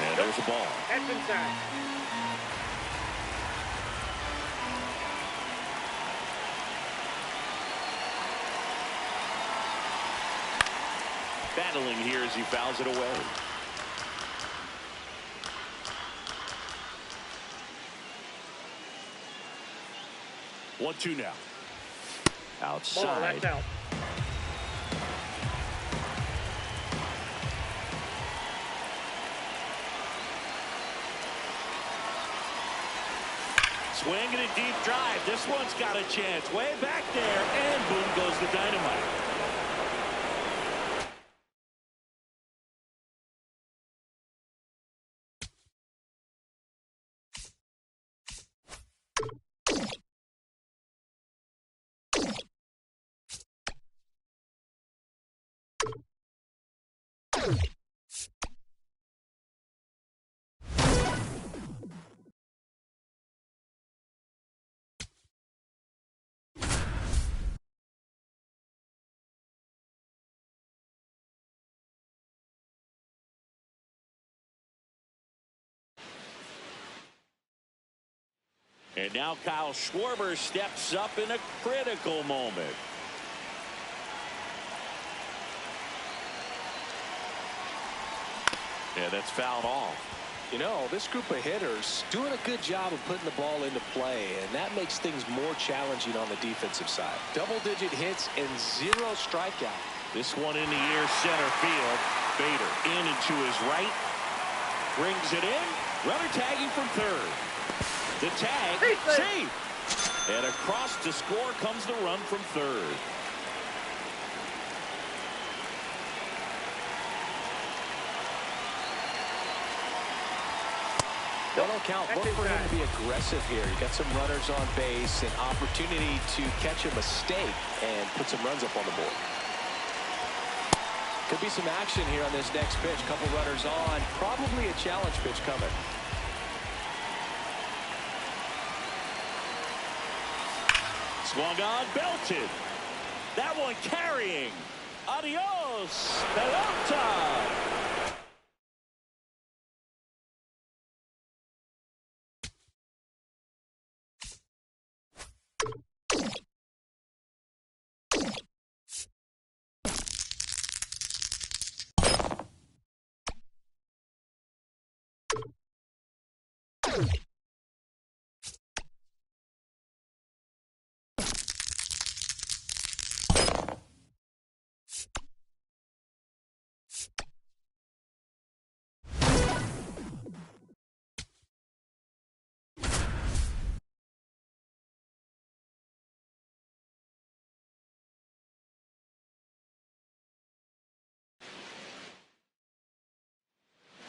And there's a ball. That's inside. battling here as he fouls it away. One, two now. Outside. Ball, that's out. Swinging a deep drive. This one's got a chance. Way back there, and boom goes the dynamite. And now Kyle Schwarber steps up in a critical moment. Yeah, that's fouled off. You know, this group of hitters doing a good job of putting the ball into play, and that makes things more challenging on the defensive side. Double-digit hits and 0 strikeout. This one in the air, center field. Bader in and to his right. Brings it in. Runner tagging from third. The tag, safe. And across to score comes the run from third. Don't count. Look for him to be aggressive here. You got some runners on base, an opportunity to catch a mistake and put some runs up on the board. Could be some action here on this next pitch. Couple runners on. Probably a challenge pitch coming. Swung on, belted. That one carrying. Adios, pelota.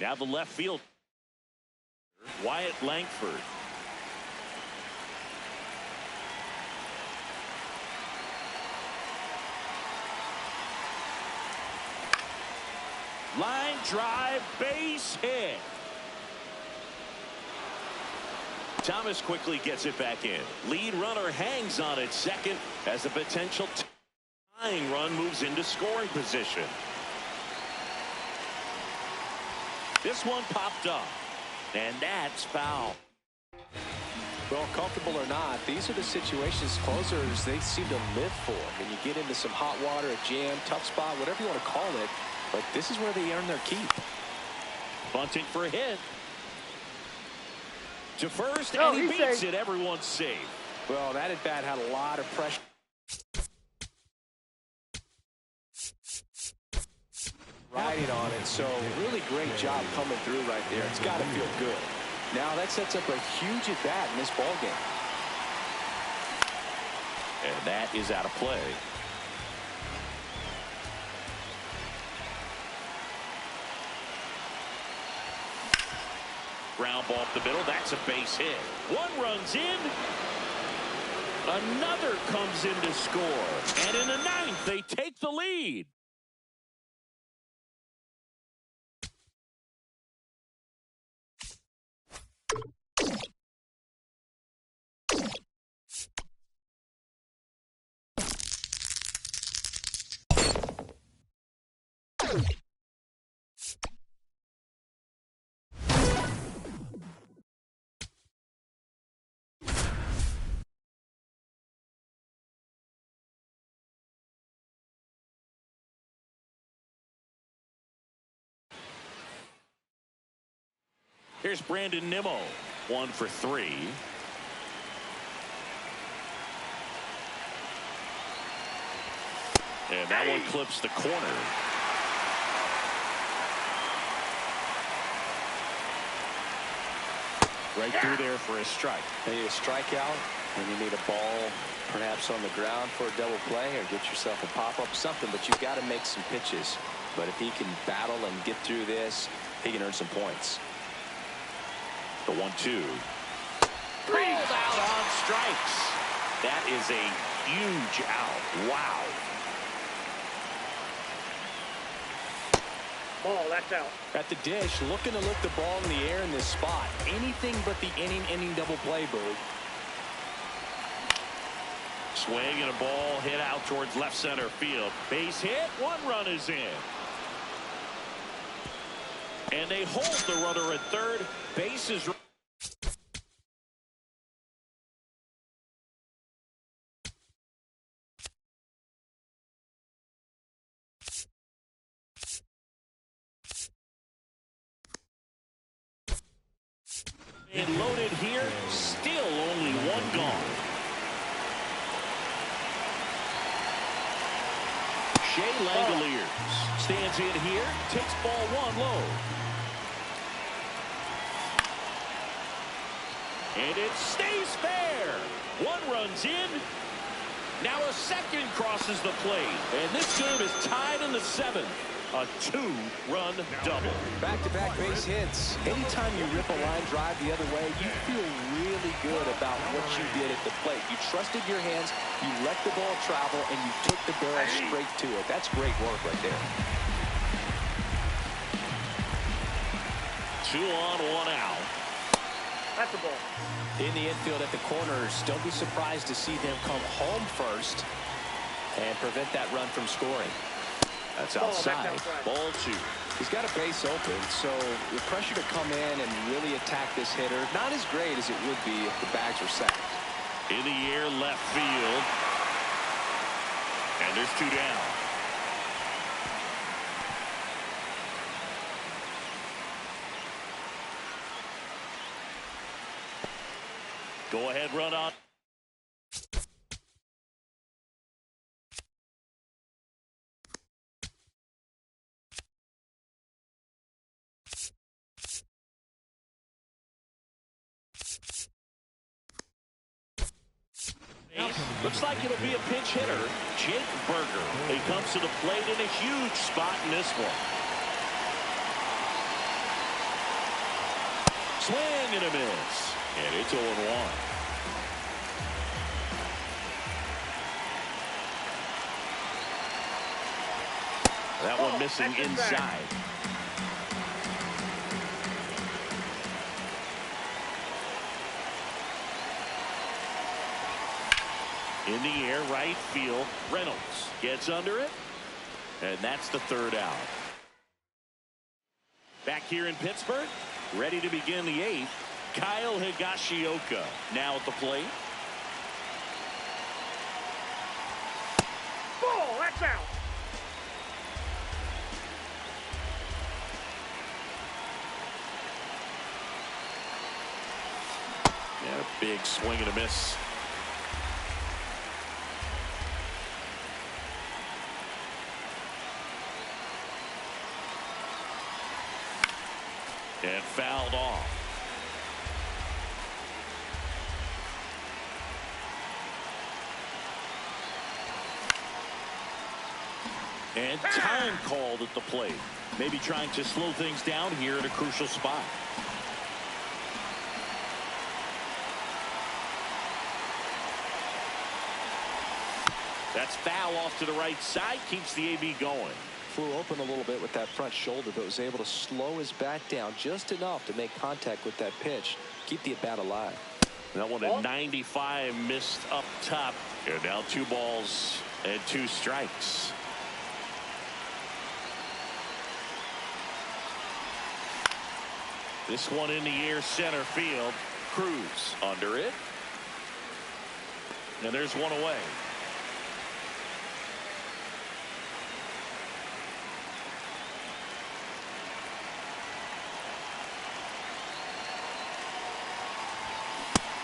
Now the left field. Wyatt Langford. Line drive, base hit. Thomas quickly gets it back in. Lead runner hangs on at second as the potential tying run moves into scoring position. This one popped up, and that's foul. Well, comfortable or not, these are the situations closers they seem to live for. When you get into some hot water, a jam, tough spot, whatever you want to call it, but this is where they earn their keep. Bunting for a hit. To first, and he beats it. Everyone's safe. Well, that at bat had a lot of pressure. Riding on it, so really great job coming through right there. It's got to feel good. Now that sets up a huge at bat in this ball game. And that is out of play. Ground ball up the middle. That's a base hit. One runs in. Another comes in to score. And in the ninth, they take the lead. Here's Brandon Nimmo. 1 for 3. And that one clips the corner. Right through there for a strike. You need a strikeout, and you need a ball perhaps on the ground for a double play, or get yourself a pop-up, something, but you've got to make some pitches. But if he can battle and get through this, he can earn some points. The 1-2. Pulled out on strikes. That is a huge out. Wow. Ball, that's out. At the dish, looking to lift the ball in the air in this spot. Anything but the inning double play, Bird. Swing and a ball hit out towards left center field. Base hit. 1 run is in. And they hold the runner at third. Bases. And loaded here. Still only 1 gone. Shea Langoliers stands in here. Takes ball 1 low. And it stays fair. 1 runs in. Now a second crosses the plate. And this game is tied in the 7th. A 2-run double. Back-to-back base hits. Anytime you rip a line drive the other way, you feel really good about what you did at the plate. You trusted your hands, you let the ball travel, and you took the barrel straight to it. That's great work right there. 2 on, 1 out. That's a ball. In the infield at the corners, don't be surprised to see them come home first and prevent that run from scoring. That's outside. Ball 2. He's got a base open, so the pressure to come in and really attack this hitter, not as great as it would be if the bags were sacked. In the air, left field. And there's 2 down. Go ahead, run on. Looks like it'll be a pinch hitter. Jake Berger. He comes to the plate in a huge spot in this one. Swing and a miss. And it's 0-1. That one missing inside. In the air, right field. Reynolds gets under it. And that's the 3rd out. Back here in Pittsburgh, ready to begin the 8th. Kyle Higashioka now at the plate. Ball, that's out. Yeah, a big swing and a miss. And fouled off. And time called at the plate. Maybe trying to slow things down here at a crucial spot. That's foul off to the right side. Keeps the AB going. Flew open a little bit with that front shoulder, but was able to slow his bat down just enough to make contact with that pitch. Keep the at-bat alive. That one at 95 missed up top. And now 2 balls and 2 strikes. This one in the air, center field. Cruz under it. And there's 1 away.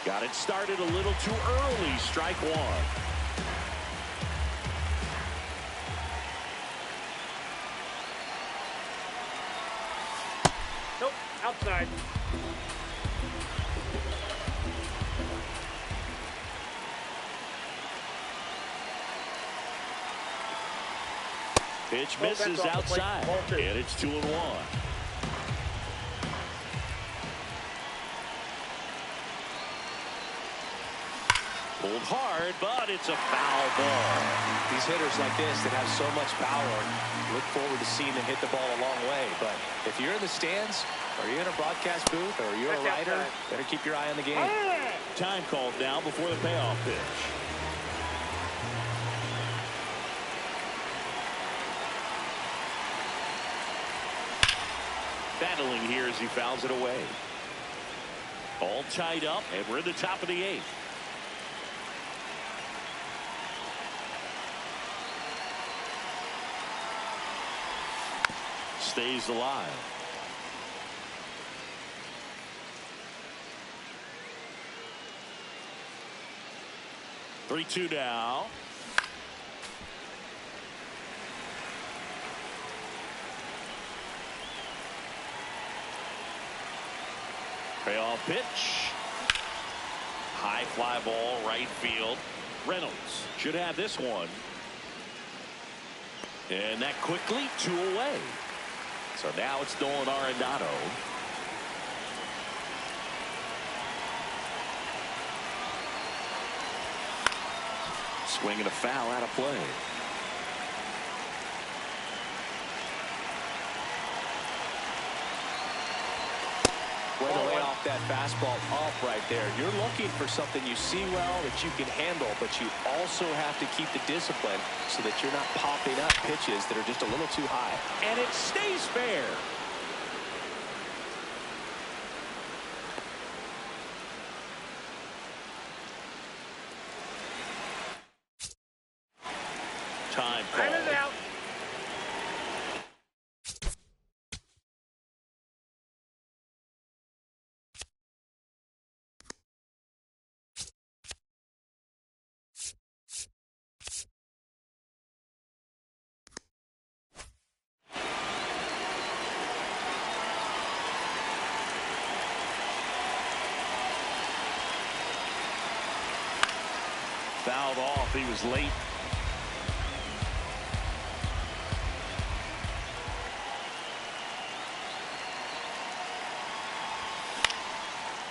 Got it started a little too early. Strike one. Nope, outside. Pitch misses outside, and it's 2-1. Pulled hard, but it's a foul ball. These hitters like this that have so much power, look forward to seeing them hit the ball a long way. But if you're in the stands, or you're in a broadcast booth, or you're a writer, better keep your eye on the game. Time called now before the payoff pitch. Battling here as he fouls it away. All tied up, and we're in the top of the 8th. Stays alive. Three-two now. Payoff pitch. High fly ball, right field. Reynolds should have this one. And that quickly, 2 away. So now it's Nolan Arenado. Swinging a foul out of play. Way to lay off that fastball up right there. You're looking for something you see well that you can handle, but you also have to keep the discipline so that you're not popping up pitches that are just a little too high. And it stays fair. Time call. Time is out. Fouled off. He was late.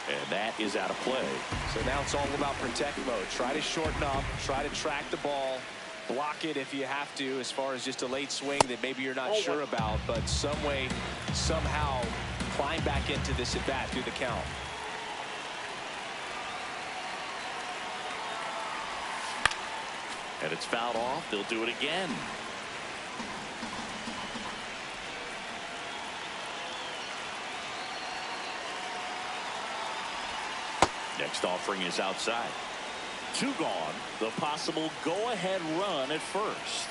And that is out of play. So now it's all about protect mode. Try to shorten up, try to track the ball, block it if you have to, as far as just a late swing that maybe you're not sure about, but some way, somehow climb back into this at bat through the count. And it's fouled off. They'll do it again. Next offering is outside. 2 gone. The possible go-ahead run at first.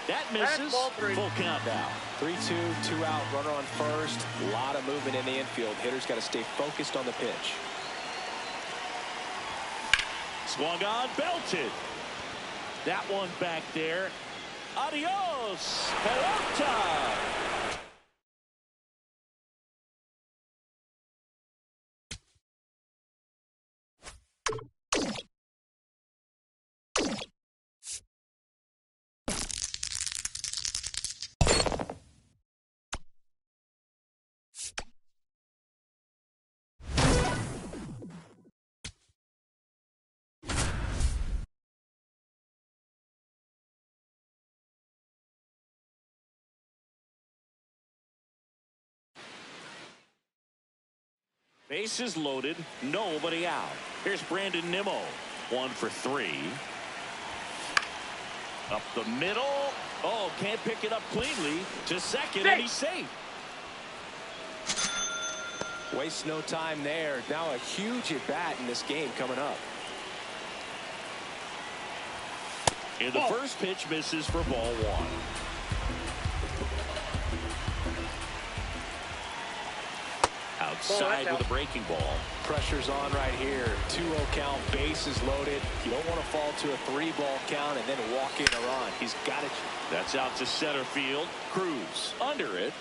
That misses. Full count now. 3-2, 2 out, runner on first. A lot of movement in the infield. Hitters got to stay focused on the pitch. Swung on, belted. That one back there. Adios, pelota. Bases loaded, nobody out. Here's Brandon Nimmo, 1 for 3. Up the middle. Oh, can't pick it up cleanly. To second, and he's safe. Waste no time there. Now a huge at bat in this game coming up. And the first pitch misses for ball 1. side with a breaking ball. Pressure's on right here. 2-0 count, bases loaded. You don't want to fall to a 3-ball count and then walk in a run. He's got it. That's out to center field. Cruz under it.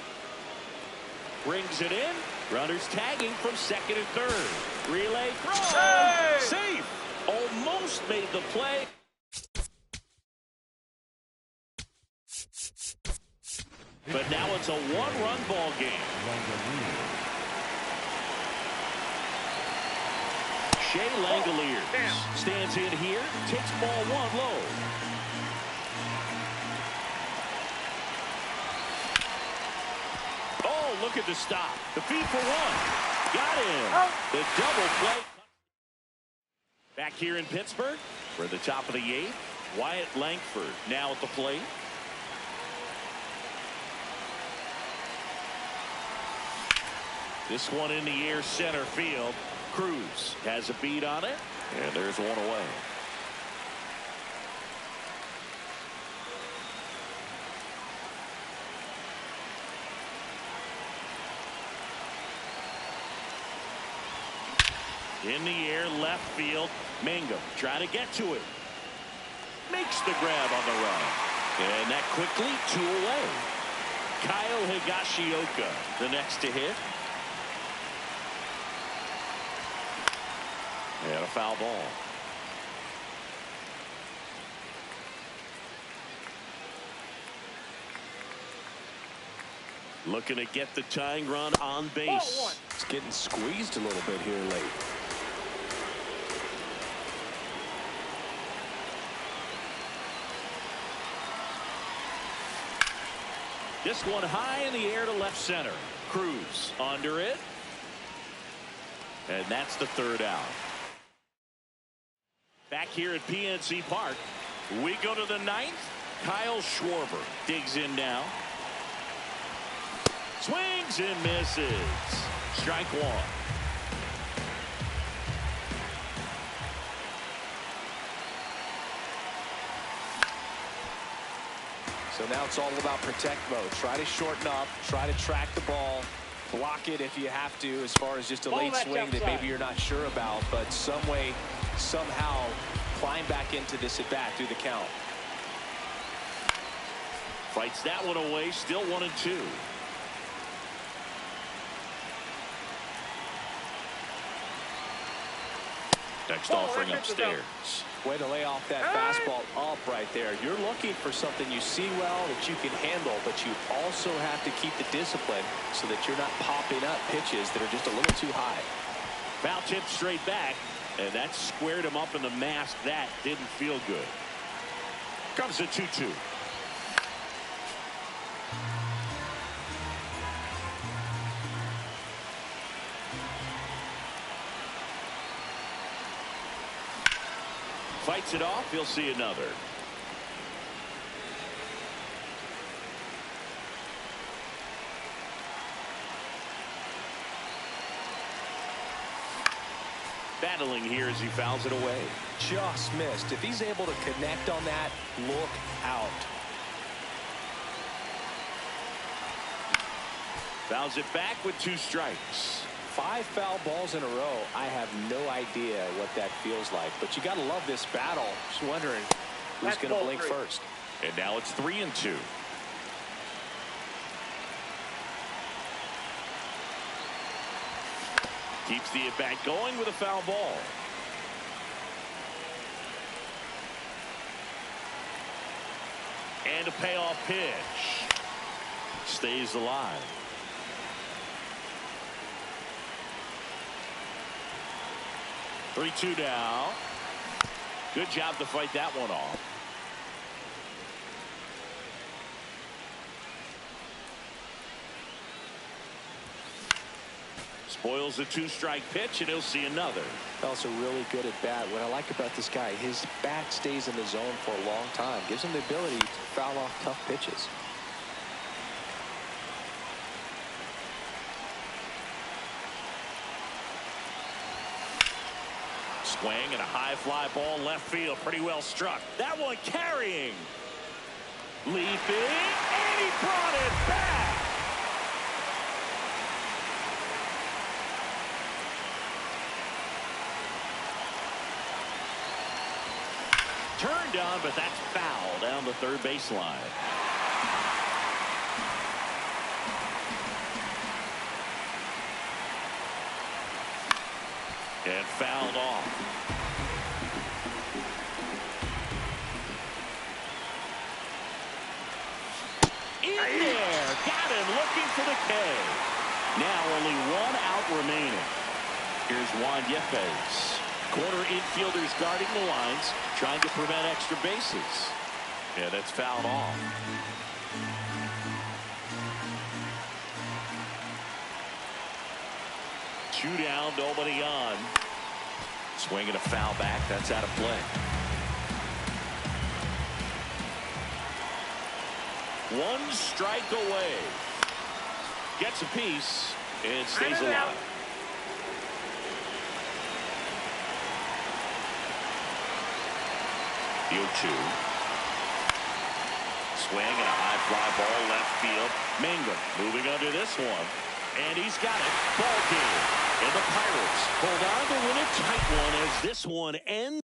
Brings it in. Runners tagging from second and third. Relay throw. Hey! Safe. Almost made the play. But now it's a one-run ball game. Shea Langoliers stands in here, takes ball one low. Oh, look at the stop. The feed for one. Got him. The double play. Back here in Pittsburgh, we're at the top of the 8th. Wyatt Langford now at the plate. This one in the air, center field. Cruz has a beat on it, and there's one away. In the air, left field. Mangum trying to get to it. Makes the grab on the run. And that quickly 2 away. Kyle Higashioka, the next to hit. And a foul ball. Looking to get the tying run on base. It's getting squeezed a little bit here late. This one high in the air to left center. Cruz under it. And that's the third out. Back here at PNC Park, we go to the 9th. Kyle Schwarber digs in now. Swings and misses. Strike one. So now it's all about protect mode. Try to shorten up, try to track the ball, block it if you have to, as far as just a late swing that maybe you're not sure about, but some way, somehow climb back into this at bat through the count. Fights that one away, still 1-2. Next offering upstairs. Way to lay off that fastball up right there. You're looking for something you see well that you can handle, but you also have to keep the discipline so that you're not popping up pitches that are just a little too high. Foul tip straight back, and that squared him up in the mask. That didn't feel good. Comes a 2-2. Fights it off. He'll see another. Battling here as he fouls it away. Just missed. If he's able to connect on that, look out. Fouls it back with 2 strikes. 5 foul balls in a row. I have no idea what that feels like, but you got to love this battle. Just wondering who's going to blink first. And now it's 3-2. Keeps the at-bat going with a foul ball. And a payoff pitch. Stays alive. Three-two now. Good job to fight that one off. Spoils the 2-strike pitch, and he'll see another. Also really good at bat. What I like about this guy, his bat stays in the zone for a long time. Gives him the ability to foul off tough pitches. Swing and a high fly ball left field. Pretty well struck. That one carrying. Leaping, and he brought it back. Turned on, but that's foul down the third baseline. And fouled off. In there. Got him looking for the K. Now only one out remaining. Here's Juan Yepes. Corner infielders guarding the lines, trying to prevent extra bases. Yeah, that's fouled off. Two down, nobody on. Swinging a foul back. That's out of play. One strike away. Gets a piece and stays alive. The 0-2. Swing and a high fly ball left field. Mangum moving under this one. And he's got it. Ball game. And the Pirates hold on to win a tight one as this one ends.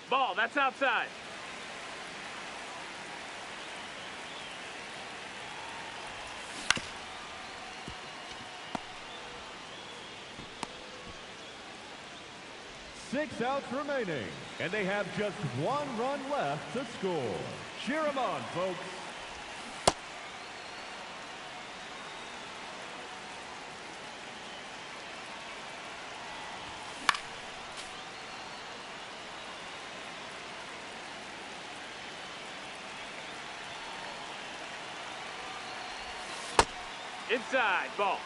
Ball, that's outside. Six outs remaining, and they have just one run left to score. Cheer them on, folks. Inside, ball.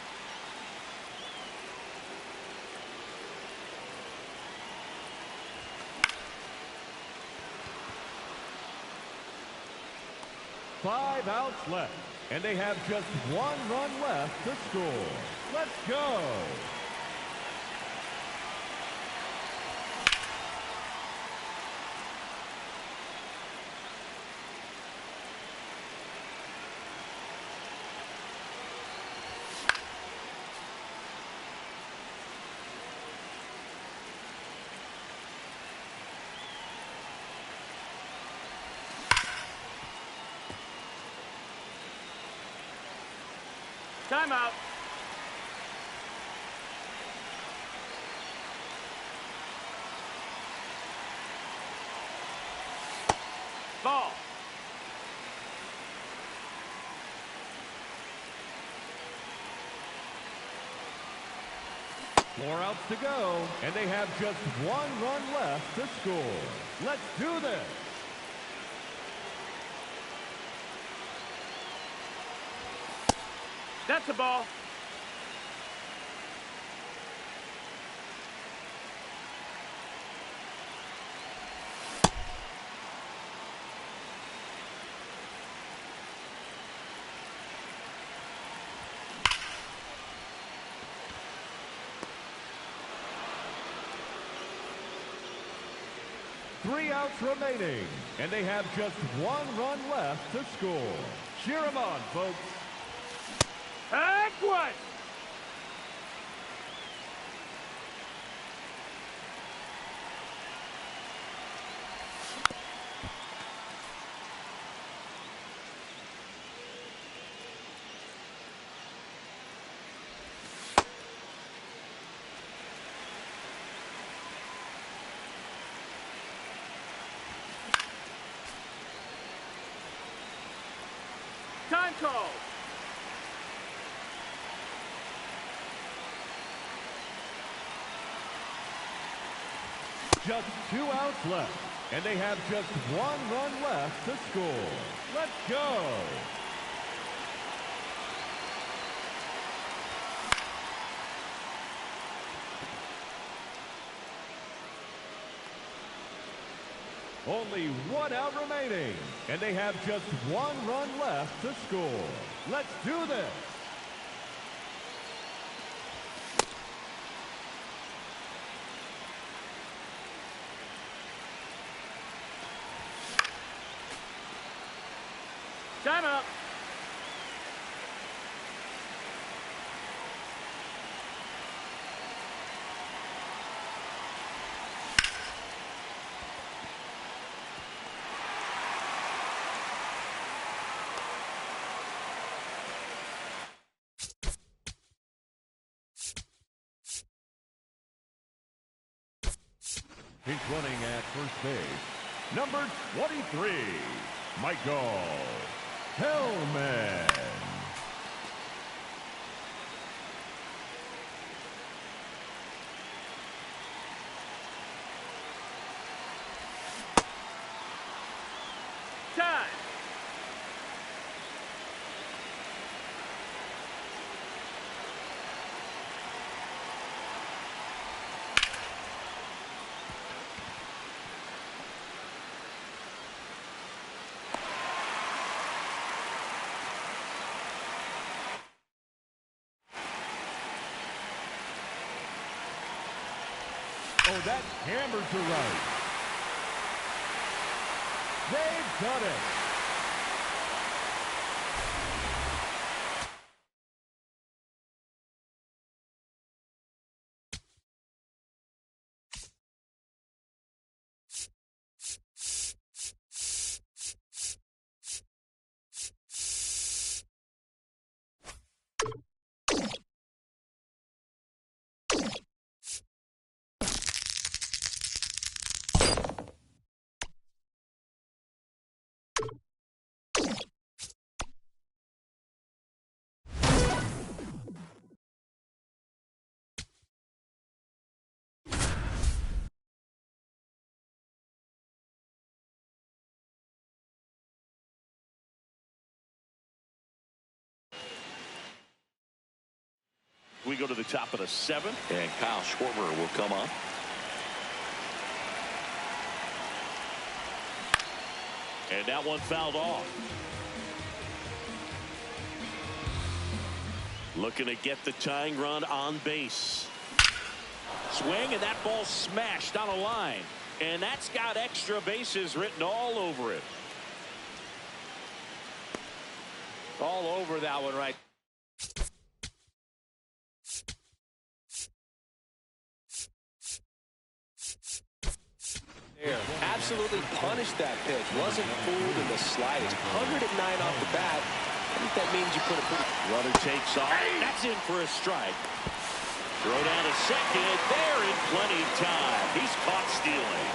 Five outs left, and they have just one run left to score. Let's go. Timeout. Ball. Four outs to go, and they have just one run left to score. Let's do this. That's a ball. Three outs remaining, and they have just one run left to score. Cheer them on, folks. Heck what? Strike call. Just 2 outs left, and they have just 1 run left to score. Let's go. Only 1 out remaining, and they have just 1 run left to score. Let's do this. Time up. He's running at first base. Number 23, Michael Hellman. Time. Oh, that hammers to right. They've done it. We go to the top of the 7th, and Kyle Schwarber will come up. And that one fouled off. Looking to get the tying run on base. Swing, and that ball smashed on a line. And that's got extra bases written all over it. All over that one right. Absolutely punished that pitch. Wasn't fooled in the slightest. 109 off the bat. I think that means you put a pretty... Runner takes off. That's in for a strike. Throw down to second. They're in plenty of time. He's caught stealing.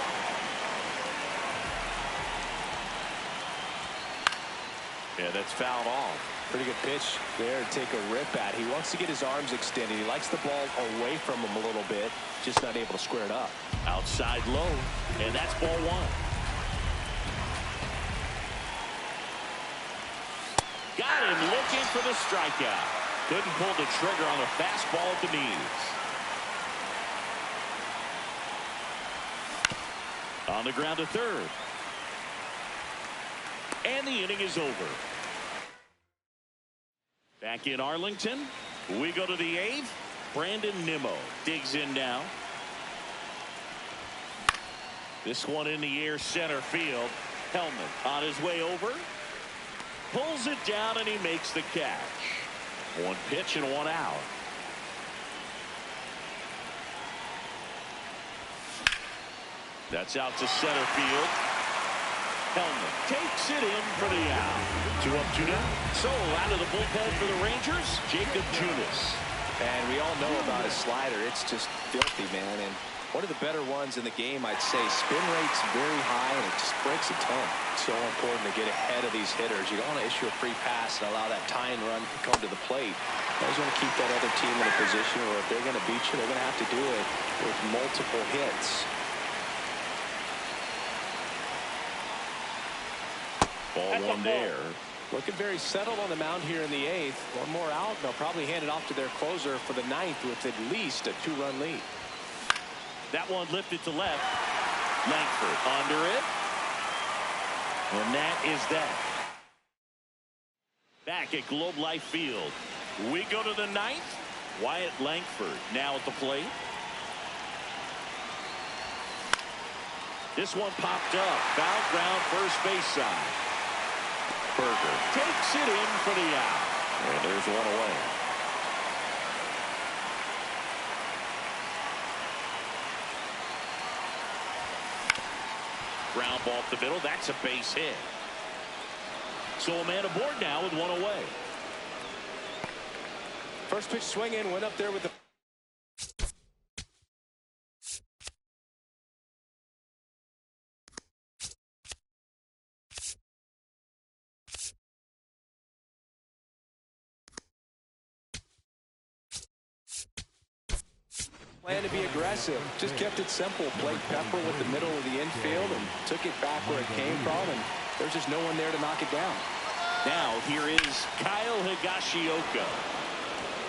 Yeah, that's fouled off. Pretty good pitch there to take a rip at. He wants to get his arms extended. He likes the ball away from him a little bit. Just not able to square it up. Outside low. And that's ball 1. Got him looking for the strikeout. Couldn't pull the trigger on the fastball at the knees. On the ground to third. And the inning is over. Back in Arlington, we go to the 8th. Brandon Nimmo digs in now. This one in the air center field. Hellman on his way over. Pulls it down and he makes the catch. 1 pitch and 1 out. That's out to center field. Hellman takes it in for the out. 2 up, 2 down. So out of the bullpen for the Rangers, Jacob Junis. And we all know about his slider. It's just filthy, man. And One of the better ones in the game, I'd say. Spin rate's very high, and it just breaks a ton. So important to get ahead of these hitters. You don't want to issue a free pass and allow that tying run to come to the plate. You always want to keep that other team in a position where if they're going to beat you, they're going to have to do it with multiple hits. Ball one there. Looking very settled on the mound here in the 8th. One more out, and they'll probably hand it off to their closer for the 9th with at least a 2-run lead. That one lifted to left. Langford under it. And that is that. Back at Globe Life Field. We go to the 9th. Wyatt Langford now at the plate. This one popped up. Foul ground first base side. Berger takes it in for the out. And there's one away. Ground ball up the middle. That's a base hit. So a man aboard now with one away. First pitch swing in, went up there with the plan to be aggressive. Just kept it simple. Played pepper with the middle of the infield and took it back where it came from, and there's just no one there to knock it down. Now here is Kyle Higashioka.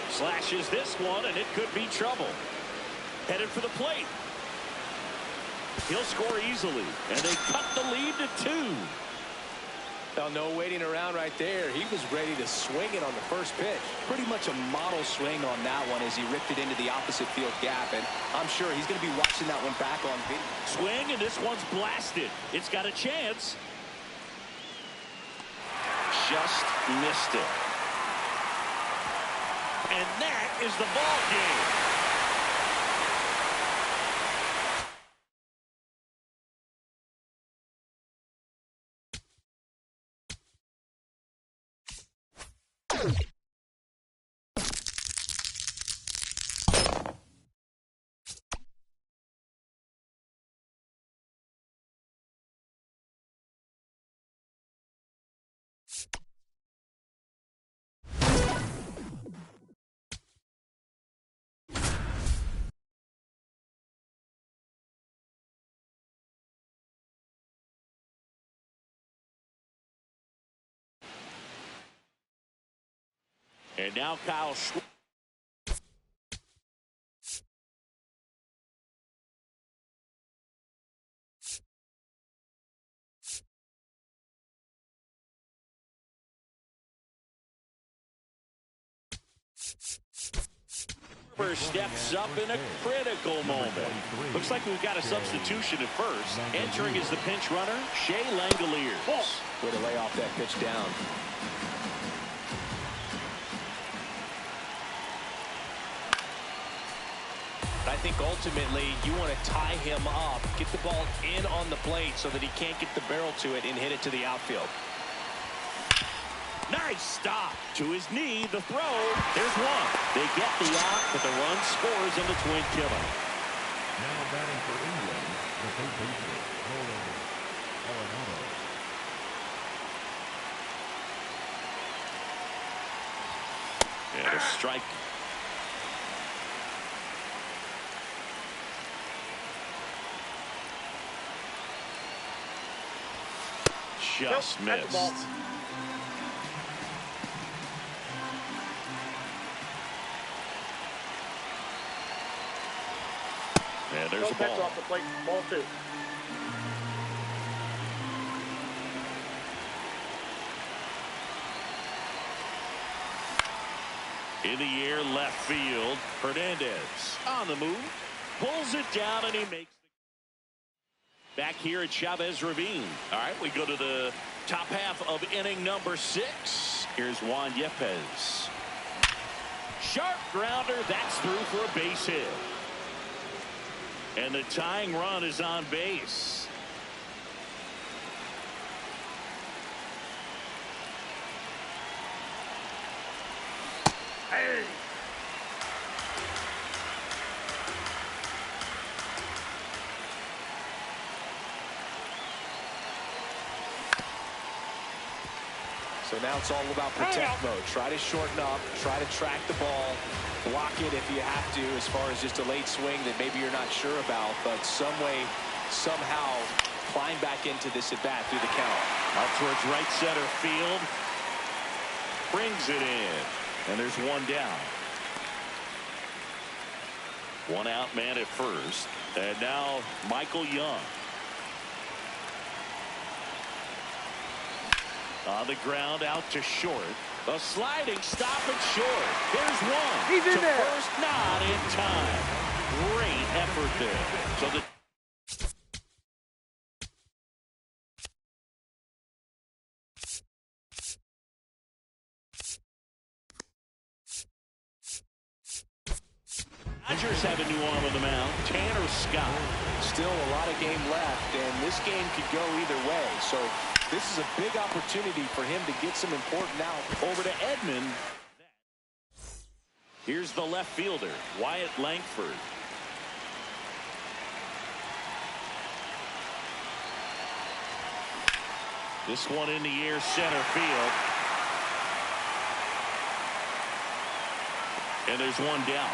Slashes this one, and it could be trouble. Headed for the plate. He'll score easily, and they cut the lead to 2. Well, no waiting around right there. He was ready to swing it on the first pitch. Pretty much a model swing on that one as he ripped it into the opposite field gap, and I'm sure he's going to be watching that one back on video. Swing, and this one's blasted. It's got a chance. Just missed it. And that is the ball game. And now Kyle Schwarber. Steps up in a critical moment. Looks like we've got a substitution at first. Entering is the pinch runner, Shea Langoliers. Way to lay off that pitch down. I think ultimately you want to tie him up, get the ball in on the plate so that he can't get the barrel to it and hit it to the outfield. Nice stop. To his knee, the throw. There's one. They get the out, but the run scores in the twin killer. Now batting for England, the third baseman, Nolan Arenado. And a strike. Just missed. And there's a ball. Off the plate. Ball 2. In the air, left field. Hernandez on the move. Pulls it down, and he makes it. Back here at Chavez Ravine. All right, we go to the top half of inning number 6. Here's Juan Yepez. Sharp grounder. That's through for a base hit. And the tying run is on base. Hey. So now it's all about protect mode. Try to shorten up, try to track the ball, block it if you have to, as far as just a late swing that maybe you're not sure about, but some way, somehow climb back into this at bat through the count. Out towards right center field. Brings it in. And there's one down. One out man at first. And now Michael Young. On the ground out to short. A sliding stop at short. There's one. He's in there. First, not in time. Great effort there. So the Dodgers have a new arm on the mound. Tanner Scott. Still a lot of game left, and this game could go either way. So this is a big opportunity for him to get some important out. Over to Edman. Here's the left fielder, Wyatt Langford. This one in the air, center field. And there's one down.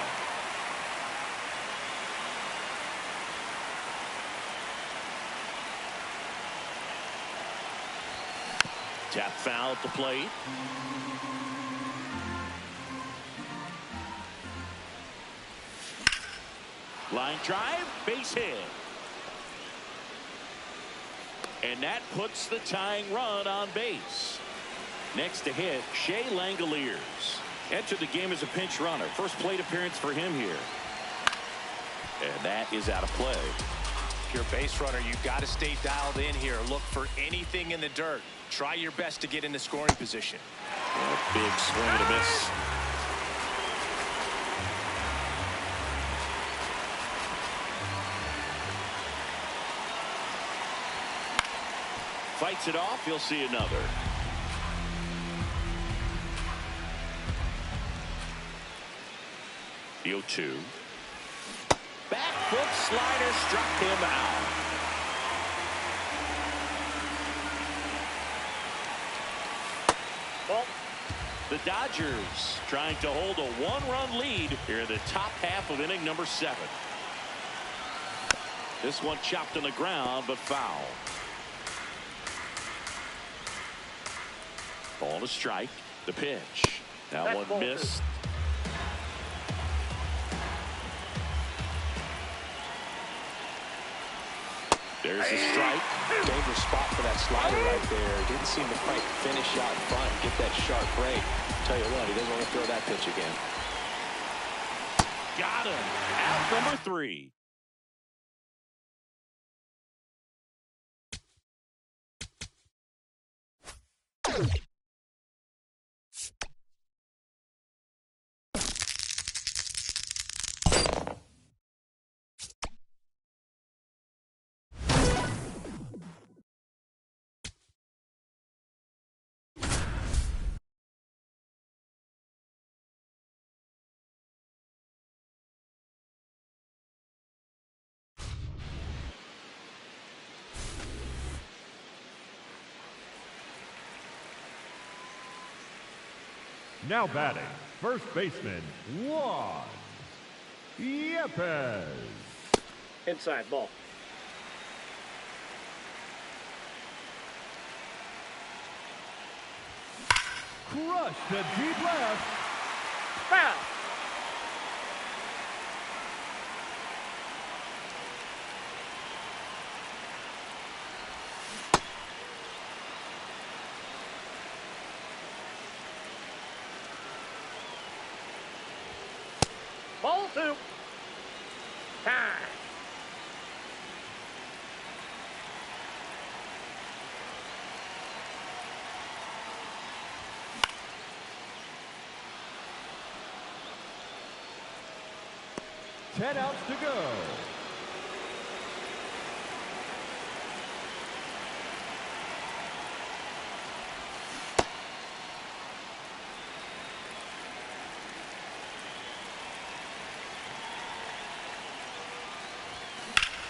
Tap foul at the plate. Line drive, base hit. And that puts the tying run on base. Next to hit, Shea Langoliers. Entered the game as a pinch runner. First plate appearance for him here. And that is out of play. If you're a base runner, you've got to stay dialed in here. Look for anything in the dirt. Try your best to get in the scoring position. A big swing and a miss. Fights it off. You'll see another. The 0-2. Back foot slider struck him out. Well, the Dodgers trying to hold a one-run lead here in the top half of inning number 7. This one chopped on the ground, but foul. Ball to strike. The pitch. That one missed. There's a strike. Dangerous spot for that slider right there. Didn't seem to quite finish out front, get that sharp break. Tell you what, he doesn't want to throw that pitch again. Got him. Out number 3. Now batting, first baseman, Juan Yepes. Inside ball. Crushed to deep left. Foul. Ball 2. Time. Ten outs to go.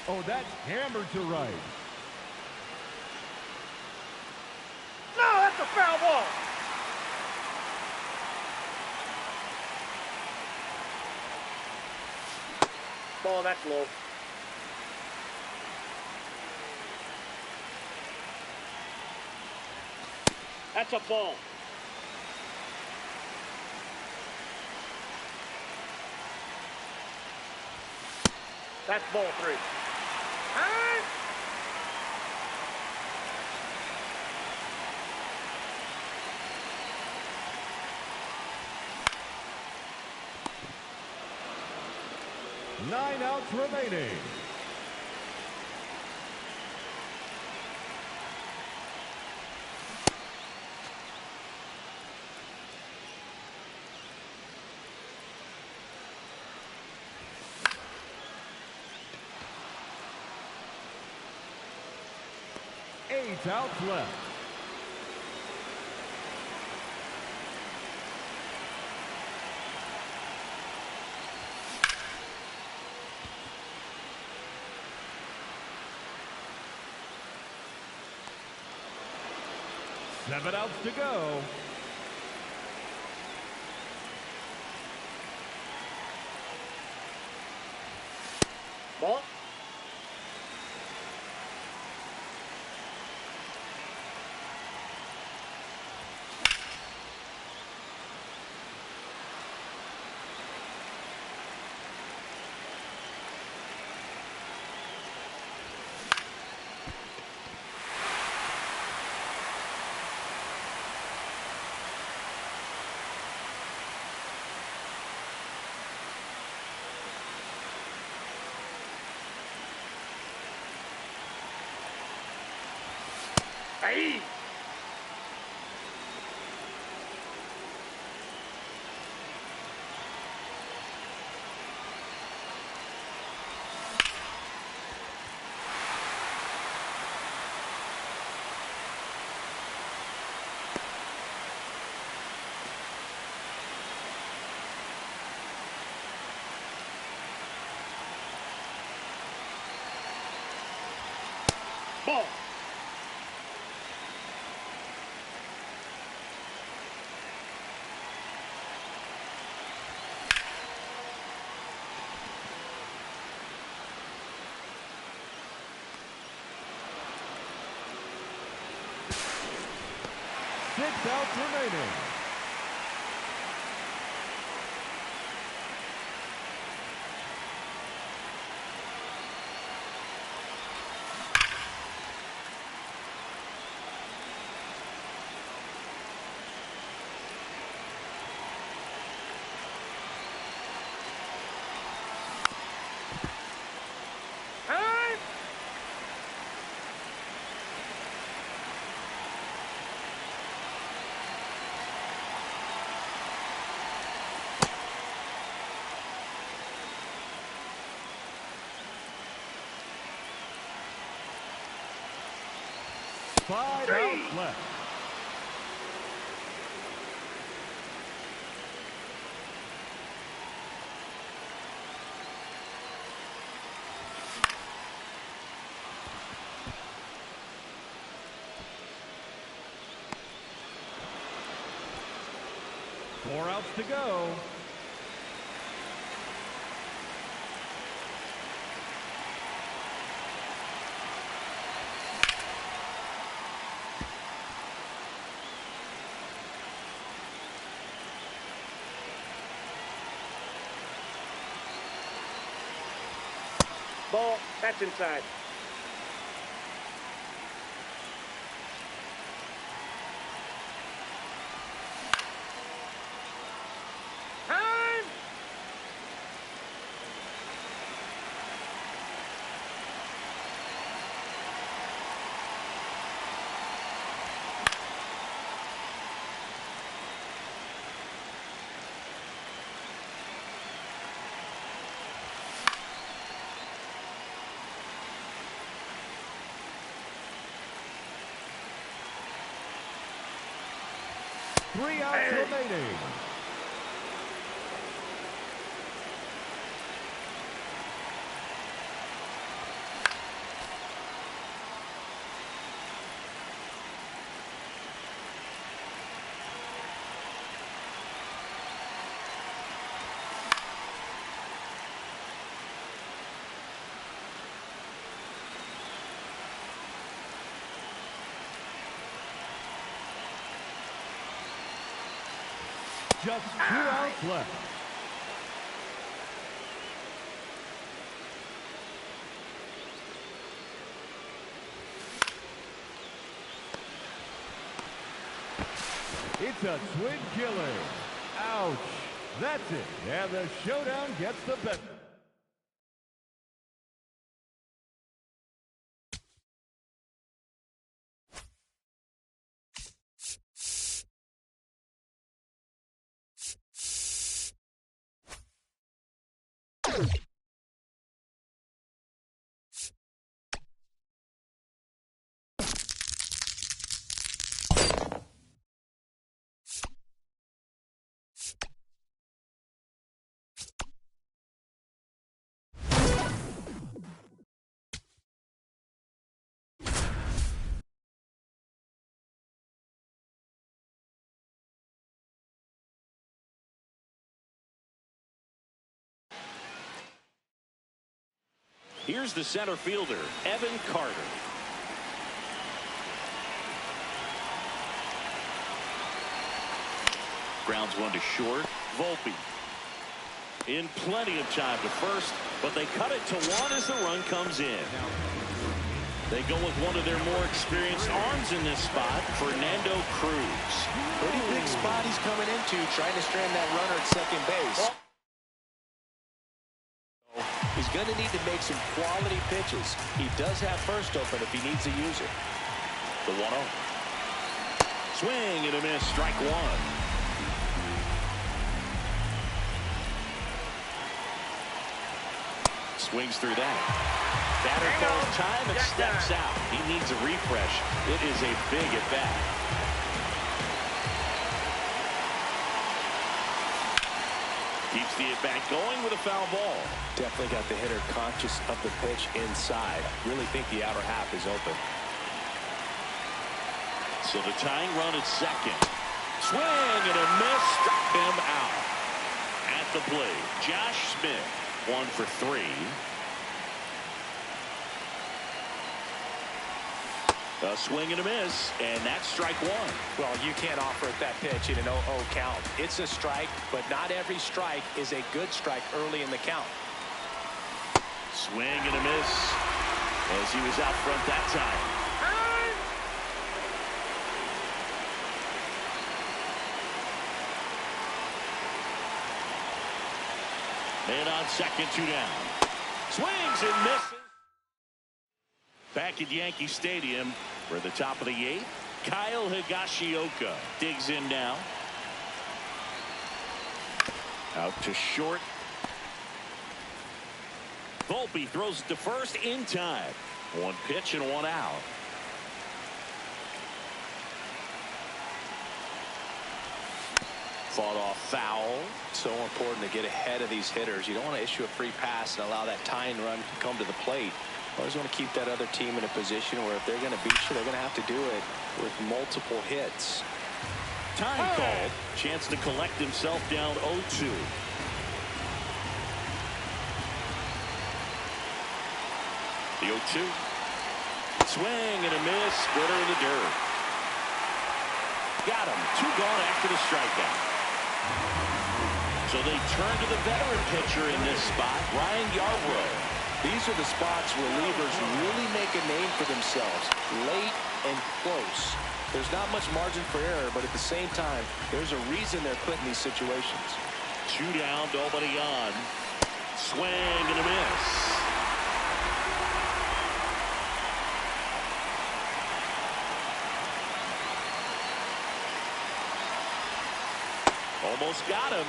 Oh, that's hammered to right. No, that's a foul ball. ball. That's low. That's a ball. That's ball 3. Time. Nine outs remaining. Eight outs left. Seven outs to go. Ball. Hey. Ball. Six outs remaining. Time. 5 outs left. Four outs to go. Ball. That's inside. Time. Three outs remaining. Just 2 outs left. It's a swing killer. Ouch. That's it. And the showdown gets the best. Here's the center fielder, Evan Carter. Grounds one to short. Volpe in plenty of time to first, but they cut it to one as the run comes in. They go with one of their more experienced arms in this spot, Fernando Cruz. Pretty big spot he's coming into, trying to strand that runner at second base. He's going to need to make some quality pitches. He does have first open if he needs to use it. The 1-0. Swing and a miss, strike one. Swings through that. Batter calls time and steps out. He needs a refresh. It is a big at bat. Keeps the at bat going with a foul ball. Definitely got the hitter conscious of the pitch inside. Really think the outer half is open. So the tying run at second. Swing and a miss, struck him out. At the plate, Josh Smith, 1 for 3. A swing and a miss, and that's strike one. Well, you can't offer it that pitch in an 0-0 count. It's a strike, but not every strike is a good strike early in the count. Swing and a miss as he was out front that time. And on second, 2 down. Swings and misses. Back at Yankee Stadium, we're at the top of the 8th. Kyle Higashioka digs in now. Out to short. Volpe throws it to first in time. 1 pitch and 1 out. Fought off foul. So important to get ahead of these hitters. You don't want to issue a free pass and allow that tying run to come to the plate. Always want to keep that other team in a position where if they're going to beat you, they're going to have to do it with multiple hits. Time called. Chance to collect himself down 0-2. The 0-2. Swing and a miss. Splitter in the dirt. Got him. 2 gone after the strikeout. So they turn to the veteran pitcher in this spot, Ryan Yarbrough. These are the spots relievers really make a name for themselves, late and close. There's not much margin for error, but at the same time, there's a reason they're put in these situations. 2 down, nobody on. Swing and a miss. Almost got him.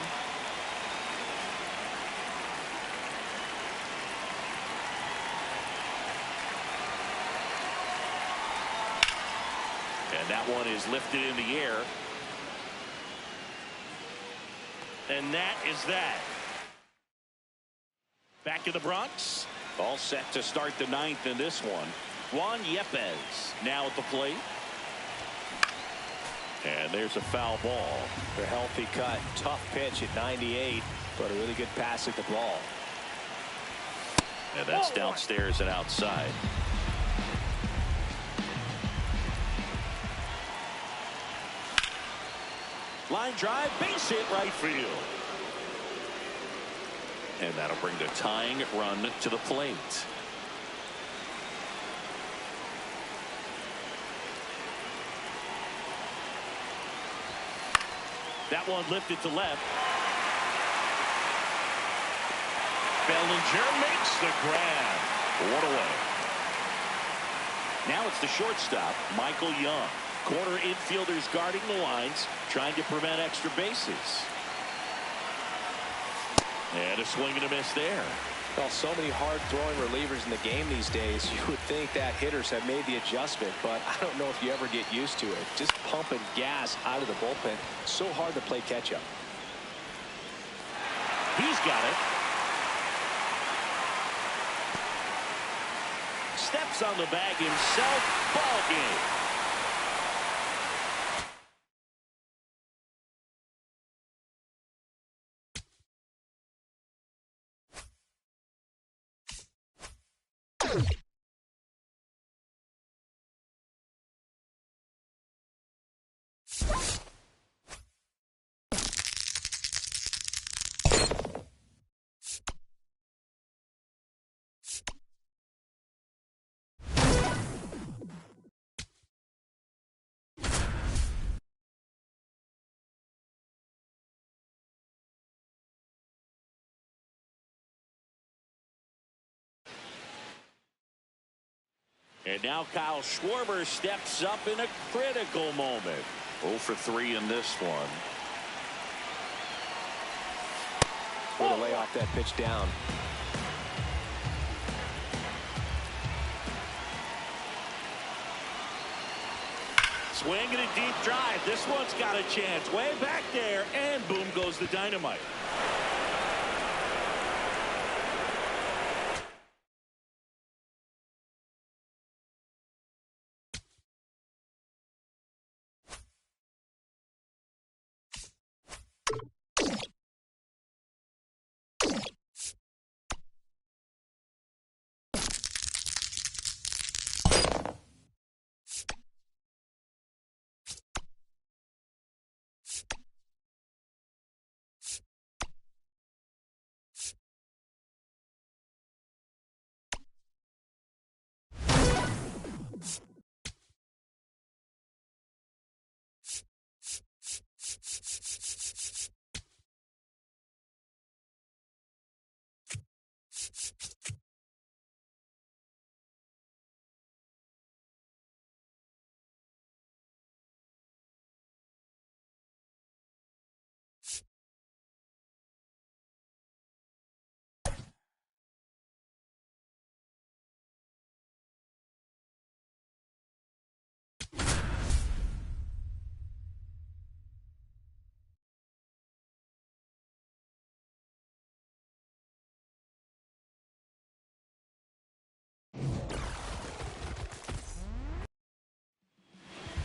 And that one is lifted in the air. And that is that. Back in the Bronx. All set to start the 9th in this one. Juan Yepez now at the plate. And there's a foul ball. A healthy cut. Tough pitch at 98, but a really good pass at the ball. And that's downstairs and outside. Line drive, base hit right field. And that'll bring the tying run to the plate. That one lifted to left. Bellinger makes the grab. One away. Now it's the shortstop, Michael Young. Corner infielders guarding the lines, trying to prevent extra bases. And a swing and a miss there. Well, so many hard-throwing relievers in the game these days. You would think that hitters have made the adjustment, but I don't know if you ever get used to it. Just pumping gas out of the bullpen. So hard to play catch-up. He's got it. Steps on the bag himself. Ball game. And now Kyle Schwarber steps up in a critical moment. 0 for 3 in this one. Way to lay off that pitch down. Swing and a deep drive. This one's got a chance. Way back there. And boom goes the dynamite.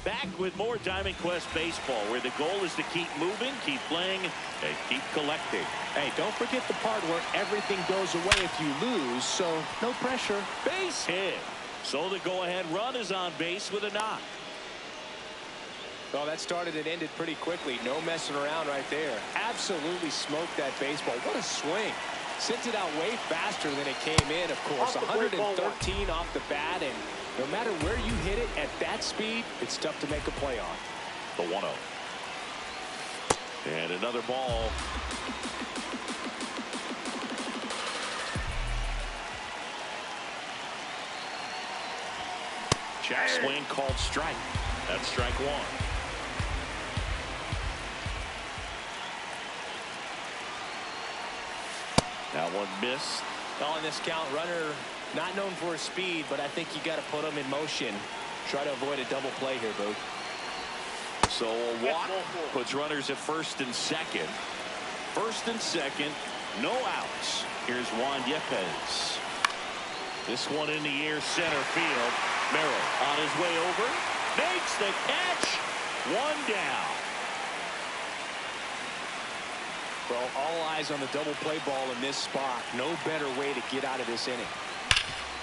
Back with more Diamond Quest Baseball, where the goal is to keep moving, keep playing, and keep collecting. Hey, don't forget the part where everything goes away if you lose, so no pressure. Base hit. So the go-ahead run is on base with a knock. Well, that started and ended pretty quickly. No messing around right there. Absolutely smoked that baseball. What a swing. Sent it out way faster than it came in, of course. 113 off the bat, and no matter where you hit it at that speed, it's tough to make a play on. The 1-0. And another ball. Check swing called strike. That's strike one. That one missed. On this count, runner not known for his speed, but I think you got to put him in motion. Try to avoid a double play here, Booth. So a walk puts runners at first and second. First and second, no outs. Here's Juan Yepes. This one in the air, center field. Merrill on his way over. Makes the catch. One down. Well, all eyes on the double play ball in this spot. No better way to get out of this inning.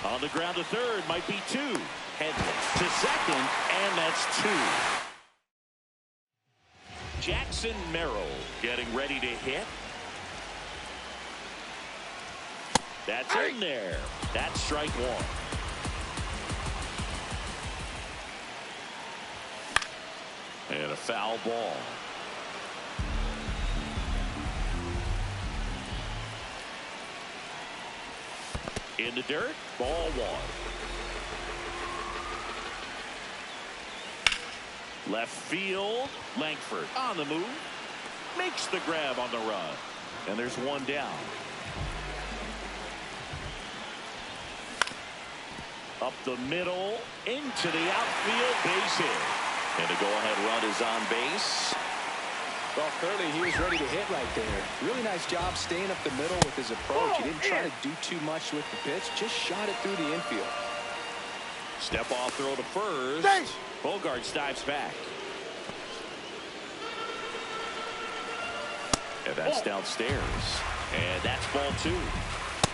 On the ground to third, might be two. Headley to second, and that's two. Jackson Merrill getting ready to hit. That's in there. That's strike one. And a foul ball. In the dirt, ball one. Left field, Langford on the move. Makes the grab on the run. And there's one down. Up the middle, into the outfield, base hit. And the go-ahead run is on base. Well, clearly he was ready to hit right there. Really nice job staying up the middle with his approach. He didn't try to do too much with the pitch, just shot it through the infield. Step off throw to first. Bogaerts dives back. And that's downstairs. And that's ball two.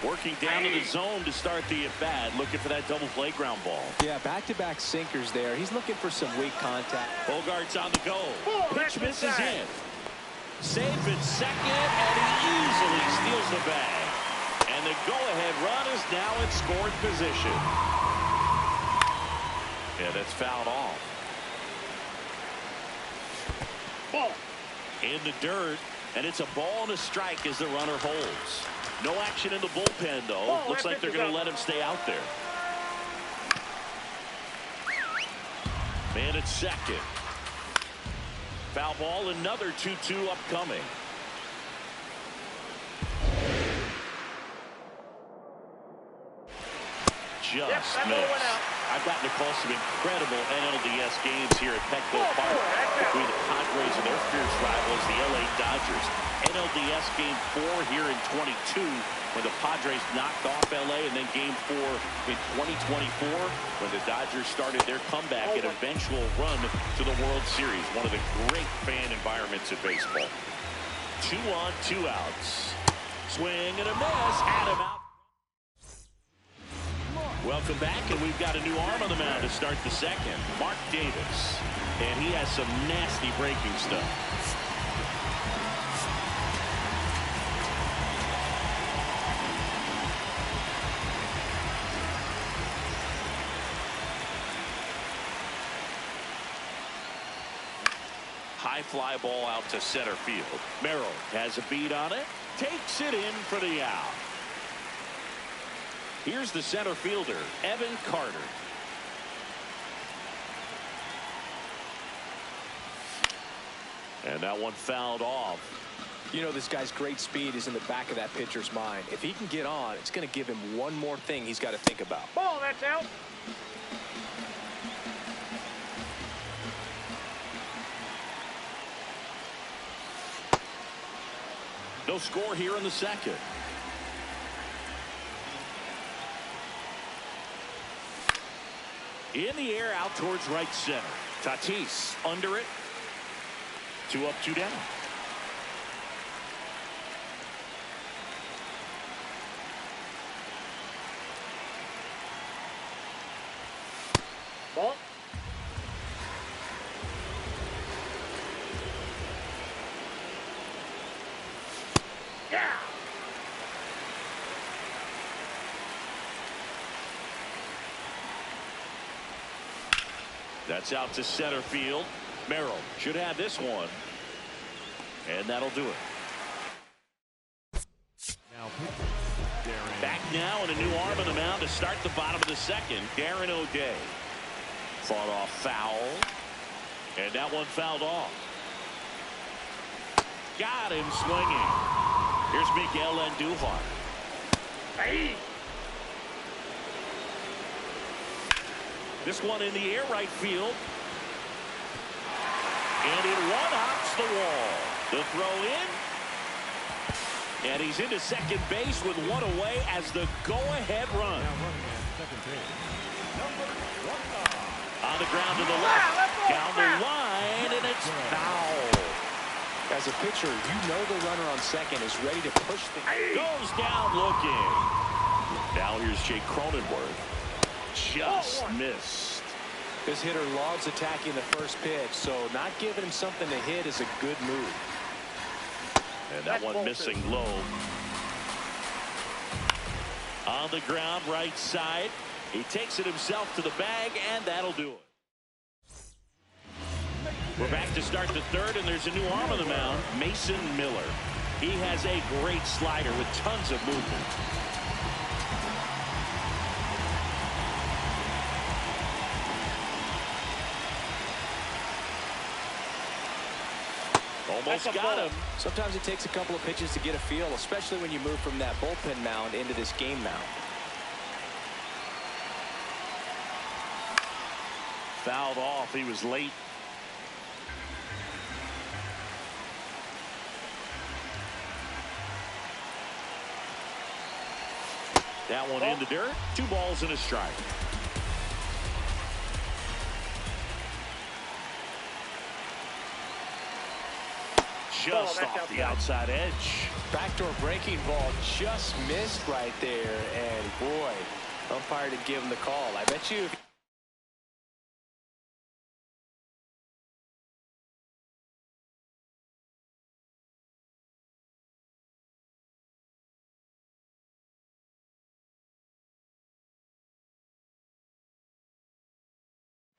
Working down to the zone to start the at-bat, looking for that double play ground ball. Yeah, back-to-back sinkers there. He's looking for some weak contact. Bogaerts on the go. Pitch misses in. Safe at second, and he easily steals the bag. And the go-ahead run is now in scoring position. Yeah, that's fouled off. Ball. In the dirt, and it's a ball and a strike as the runner holds. No action in the bullpen, though. Looks like they're going to let him stay out there. Man at second. Foul ball, another 2-2 upcoming. Just missed. I've gotten to call some incredible NLDS games here at Petco Park between the Padres and their fierce rivals, the LA Dodgers. NLDS Game 4 here in 22 when the Padres knocked off LA, and then Game 4 in 2024 when the Dodgers started their comeback and eventual run to the World Series. One of the great fan environments in baseball. 2 on, 2 outs. Swing and a miss. Had him out. Welcome back, and we've got a new arm on the mound to start the second. Mark Davis. And he has some nasty breaking stuff. High fly ball out to center field. Merrill has a beat on it. Takes it in for the out. Here's the center fielder, Evan Carter. And that one fouled off. You know, this guy's great speed is in the back of that pitcher's mind. If he can get on, it's going to give him one more thing he's got to think about. Ball, that's out. No score here in the second. In the air, out towards right center. Tatis under it. 2 up, 2 down. Ball. Yeah. That's out to center field. Merrill should have this one. And that'll do it. Back now and a new arm on the mound to start the bottom of the second. Darren O'Day. Fought off foul. And that one fouled off. Got him swinging. Here's Miguel Andujar. Hey. This one in the air, right field. And it one-hops the wall. The throw in. And he's into second base with one away as the go-ahead run. On the ground to the left. Down the line, and it's foul. As a pitcher, you know the runner on second is ready to push the... Goes down looking. Now here's Jake Cronenworth. Just missed. This hitter loves attacking the first pitch, so not giving him something to hit is a good move. And that one missing low. On the ground, right side. He takes it himself to the bag, and that'll do it. We're back to start the third, and there's a new arm on the mound, Mason Miller. He has a great slider with tons of movement. Almost got him. Sometimes it takes a couple of pitches to get a feel, especially when you move from that bullpen mound into this game mound. Fouled off. He was late. That one in the dirt. 2 balls and a strike. Just off the outside edge. Backdoor breaking ball just missed right there, and boy, umpire did give him the call. I bet you.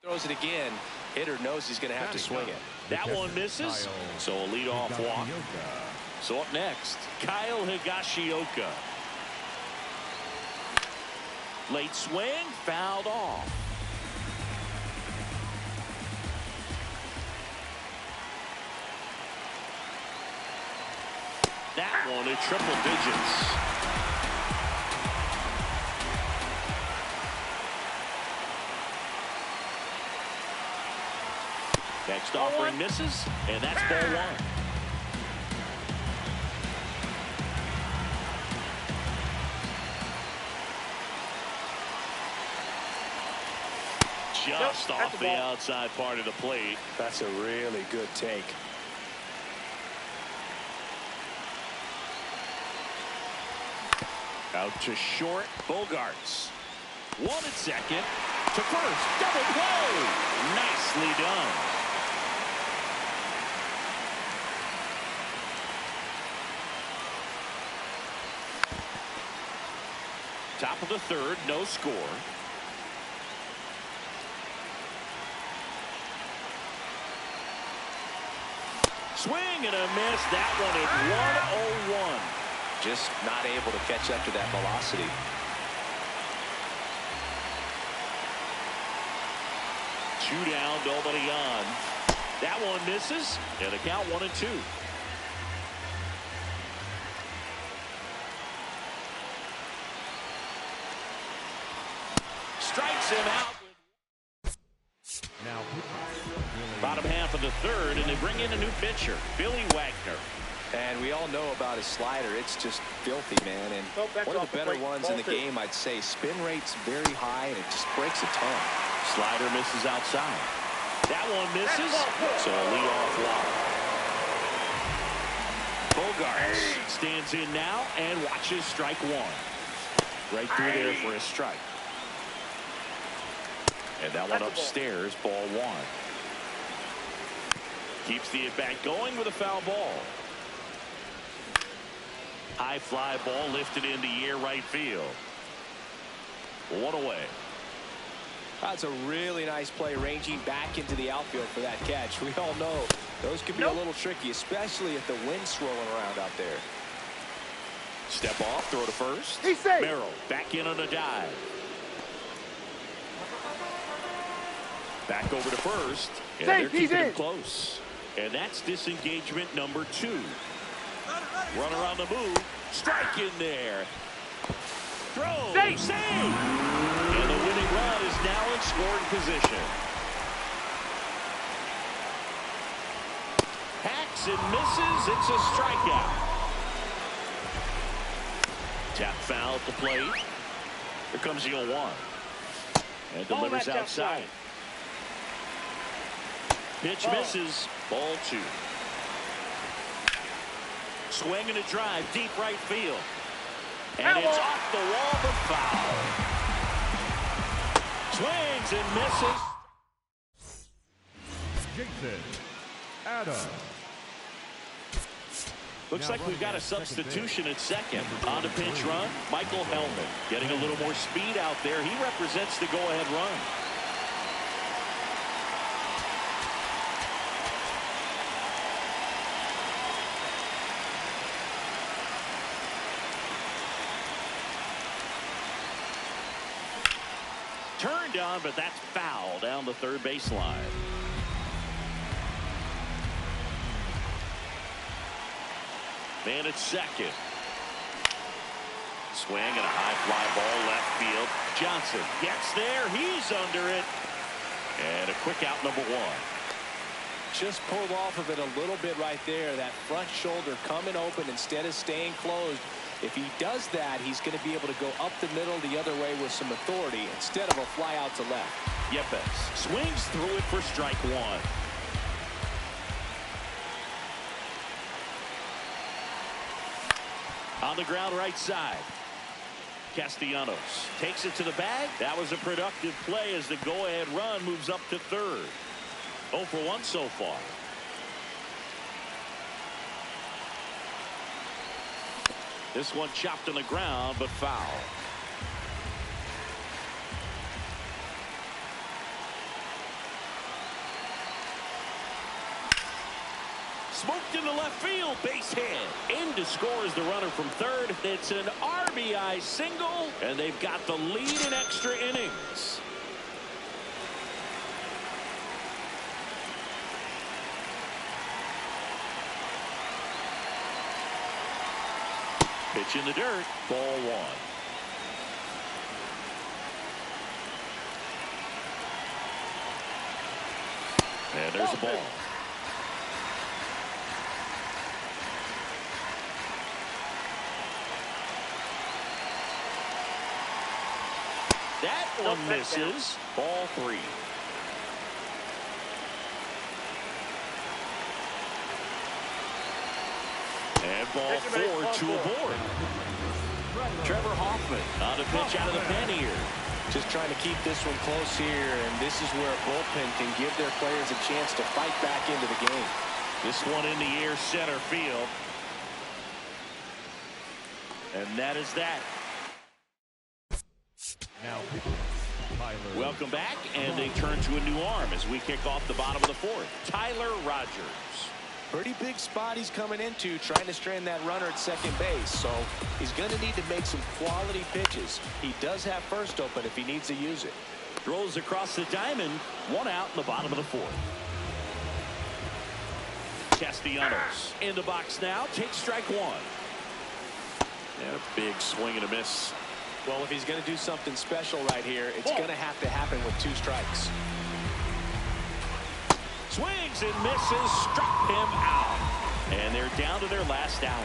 Throws it again. Hitter knows he's going to have to swing it. That one misses. So a leadoff walk. So up next, Kyle Higashioka. Late swing, fouled off. That one in triple digits. Next offering misses, and that's ball 1. Just off the outside part of the plate. That's a really good take. Out to short, Bogarts. 1 at second. To first, double play. Nicely done. Top of the third, no score. Swing and a miss. That one at 101. Just not able to catch up to that velocity. Two down, nobody on. That one misses, and a count 1-2. Strikes him out. Now, Bottom half of the third, and they bring in a new pitcher, Billy Wagner. And we all know about his slider. It's just filthy, man. And one of the better ones in the game, I'd say. Spin rate's very high, and it just breaks a ton. Slider misses outside. That one misses, so a leadoff walk. Bogarts stands in now and watches strike 1. Right through there for a strike. And that one upstairs, ball 1. Keeps the at-bat going with a foul ball. High fly ball lifted into the air right field. 1 away. That's a really nice play, ranging back into the outfield for that catch. We all know those can be a little tricky, especially if the wind's swirling around out there. Step off, throw to first. He's safe. Merrill back in on a dive. Back over to first, and they're keeping him close. And that's disengagement number 2. Runner on the move, strike in there. Throw, save! And the winning run is now in scoring position. Hacks and misses, it's a strikeout. Tap foul at the plate. Here comes the 0-1. And delivers outside. Pitch misses, ball 2. Swing and a drive, deep right field. And it's off the wall, but foul. Swings and misses. Jason Adams. Looks like we've got a substitution at second. On the pinch run, Michael Hellman getting a little more speed out there. He represents the go-ahead run. Turned on, but that's foul down the third baseline. Man at second. Swing and a high fly ball left field. Johnson gets there. He's under it. And a quick out, number one. Just pulled off of it a little bit right there. That front shoulder coming open instead of staying closed. If he does that, he's going to be able to go up the middle the other way with some authority instead of a fly out to left. Yepes swings through it for strike one. On the ground right side. Castellanos takes it to the bag. That was a productive play as the go-ahead run moves up to third. 0 for 1 so far. This one chopped on the ground, but foul. Smoked into left field, base hit. In to score is the runner from third. It's an RBI single, and they've got the lead in extra innings. Pitch in the dirt, ball one. And there's the ball. That one misses. Ball three. And ball four, two aboard. Trevor Hoffman on a pitch out of the pen here. Just trying to keep this one close here, and this is where a bullpen can give their players a chance to fight back into the game. This one in the air, center field. And that is that. Now, Tyler. Welcome back, and they turn to a new arm as we kick off the bottom of the fourth. Tyler Rogers. Pretty big spot he's coming into, trying to strand that runner at second base. So he's going to need to make some quality pitches. He does have first open if he needs to use it. Throws across the diamond. One out in the bottom of the fourth. Castellanos in the box now. Takes strike one. And a big swing and a miss. Well, if he's going to do something special right here, it's going to have to happen with 2 strikes. Swings and misses, struck him out. And they're down to their last out.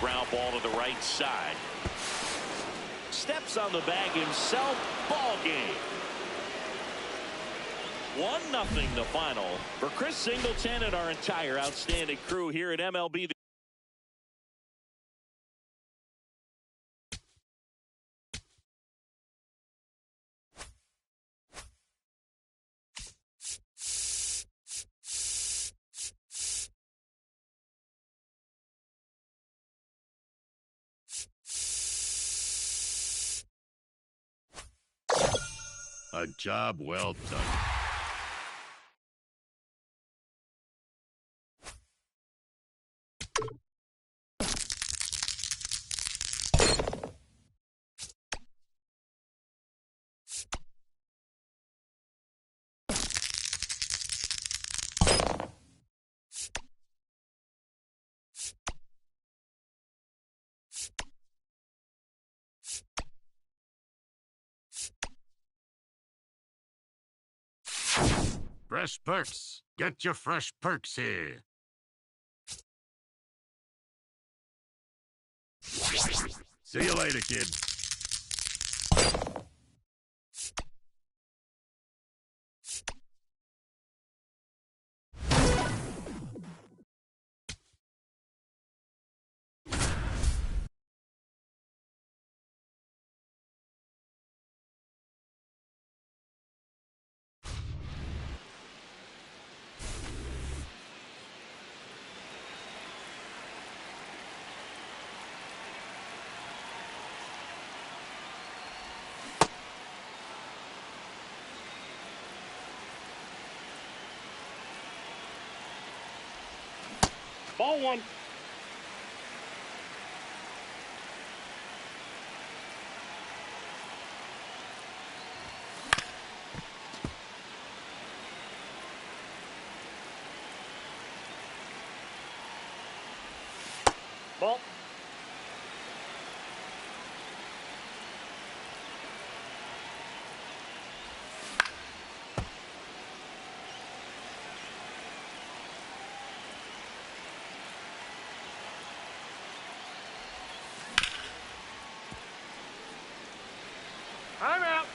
Ground ball to the right side. Steps on the bag himself. Ball game. 1-0 the final for Chris Singleton and our entire outstanding crew here at MLB. A job well done. Fresh perks. Get your fresh perks here. See you later, kid. Ball one. Ball. I'm out.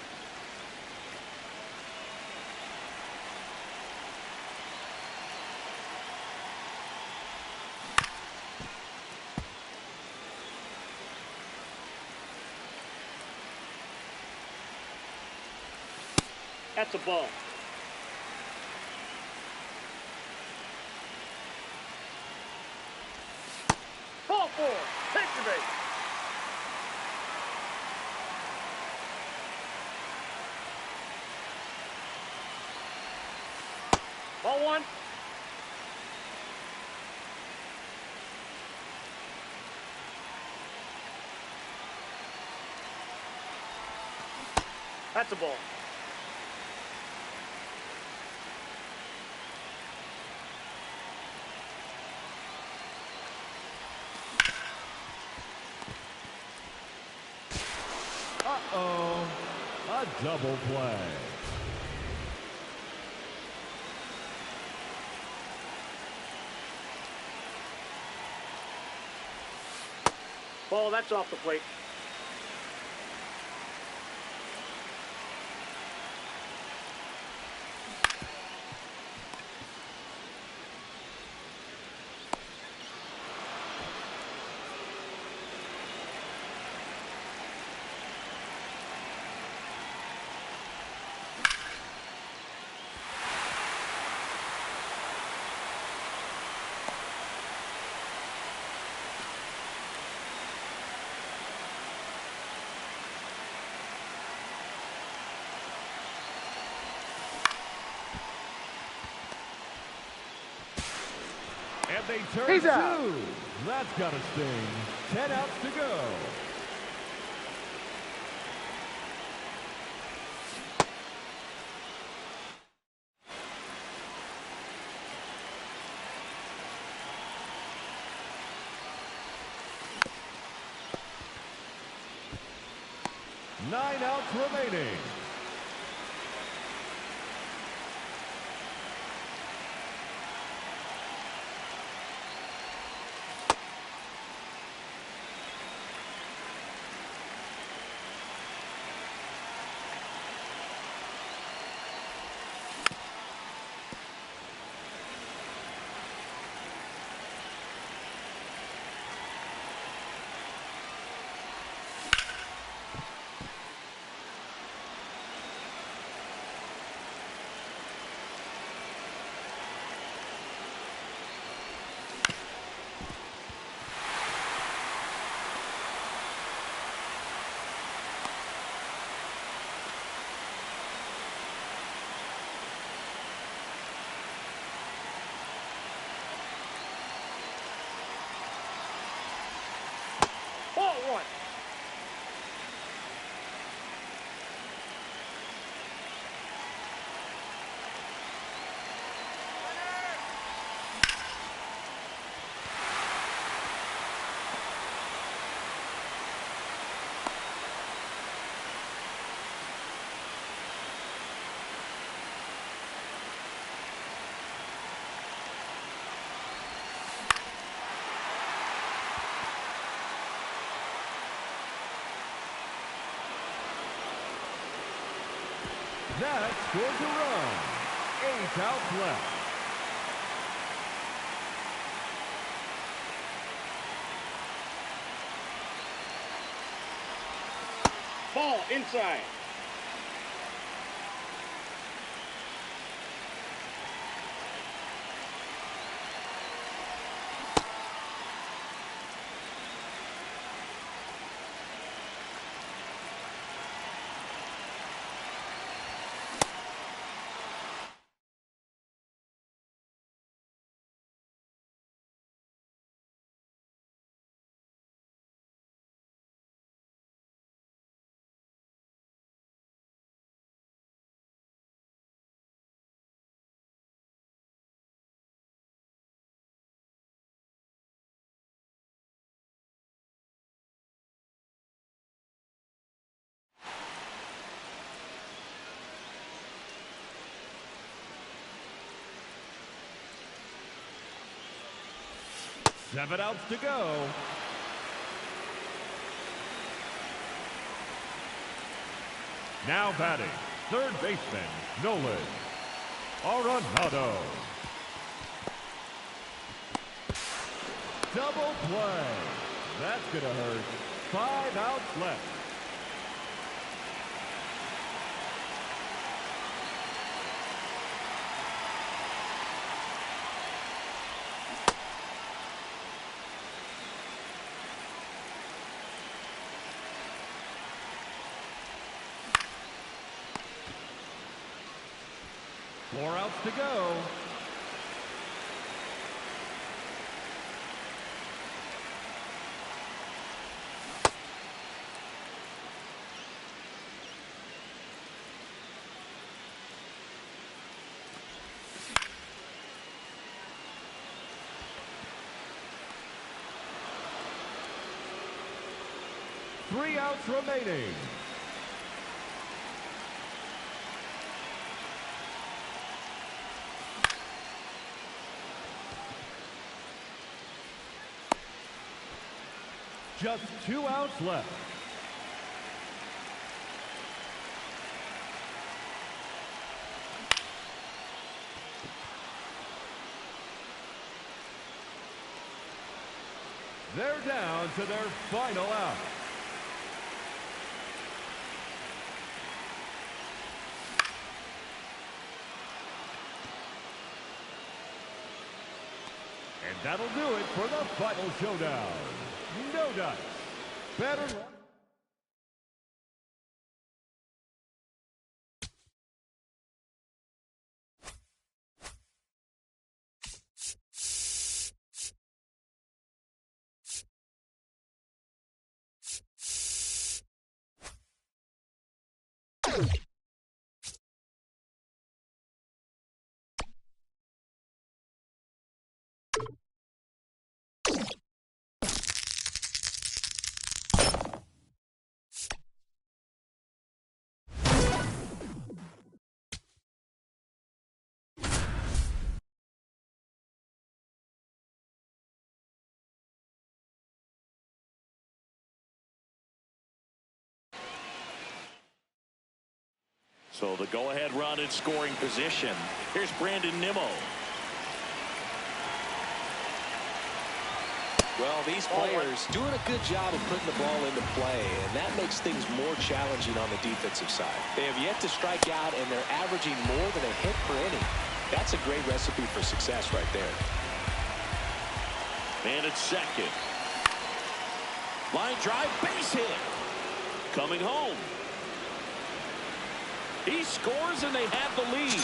That's a ball. Ball four. Picture base. Ball one. That's a ball. Uh-oh. A double play. Ball, that's off the plate. And they turn He's two. out. That's got to sting. 10 outs to go. Nine outs remaining. Ball one. That scores a run. 8 outs left. Ball inside. 7 outs to go. Now batting, third baseman, Nolan Arenado. Double play. That's going to hurt. 5 outs left. Four outs to go. Three outs remaining. Just 2 outs left. They're down to their final out. And that'll do it for the final showdown. No dice. Better luck. So the go-ahead run in scoring position. Here's Brandon Nimmo. Well, these players doing a good job of putting the ball into play, and that makes things more challenging on the defensive side. They have yet to strike out, and they're averaging more than a hit per inning. That's a great recipe for success right there. And it's second. Line drive, base hit. Coming home. He scores and they have the lead.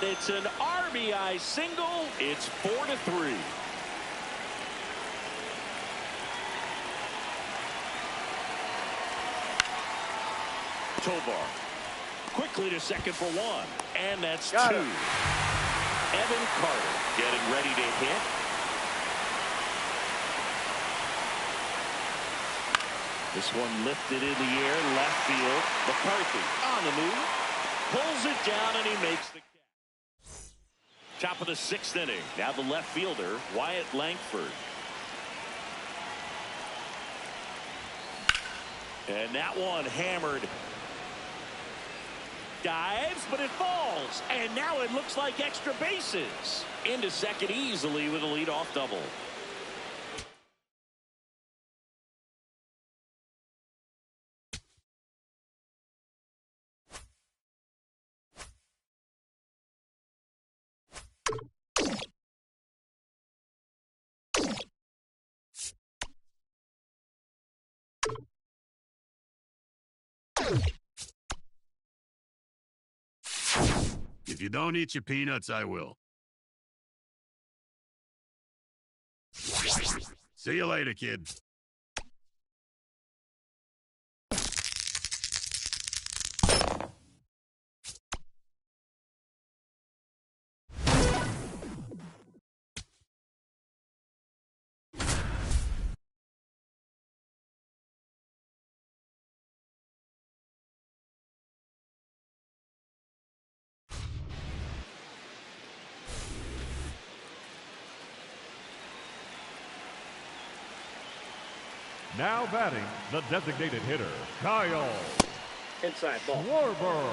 It's an RBI single. It's 4-3. Tovar quickly to second for one. And that's Got two. it. Evan Carter getting ready to hit. This one lifted in the air, left field. McCarthy on the move. Pulls it down, and he makes the catch. Top of the 6th inning. Now the left fielder, Wyatt Langford. And that one hammered. Dives, but it falls. And now it looks like extra bases. Into second easily with a leadoff double. If you don't eat your peanuts, I will. See you later, kid. Now batting, the designated hitter, Kyle Inside ball. Schwarber.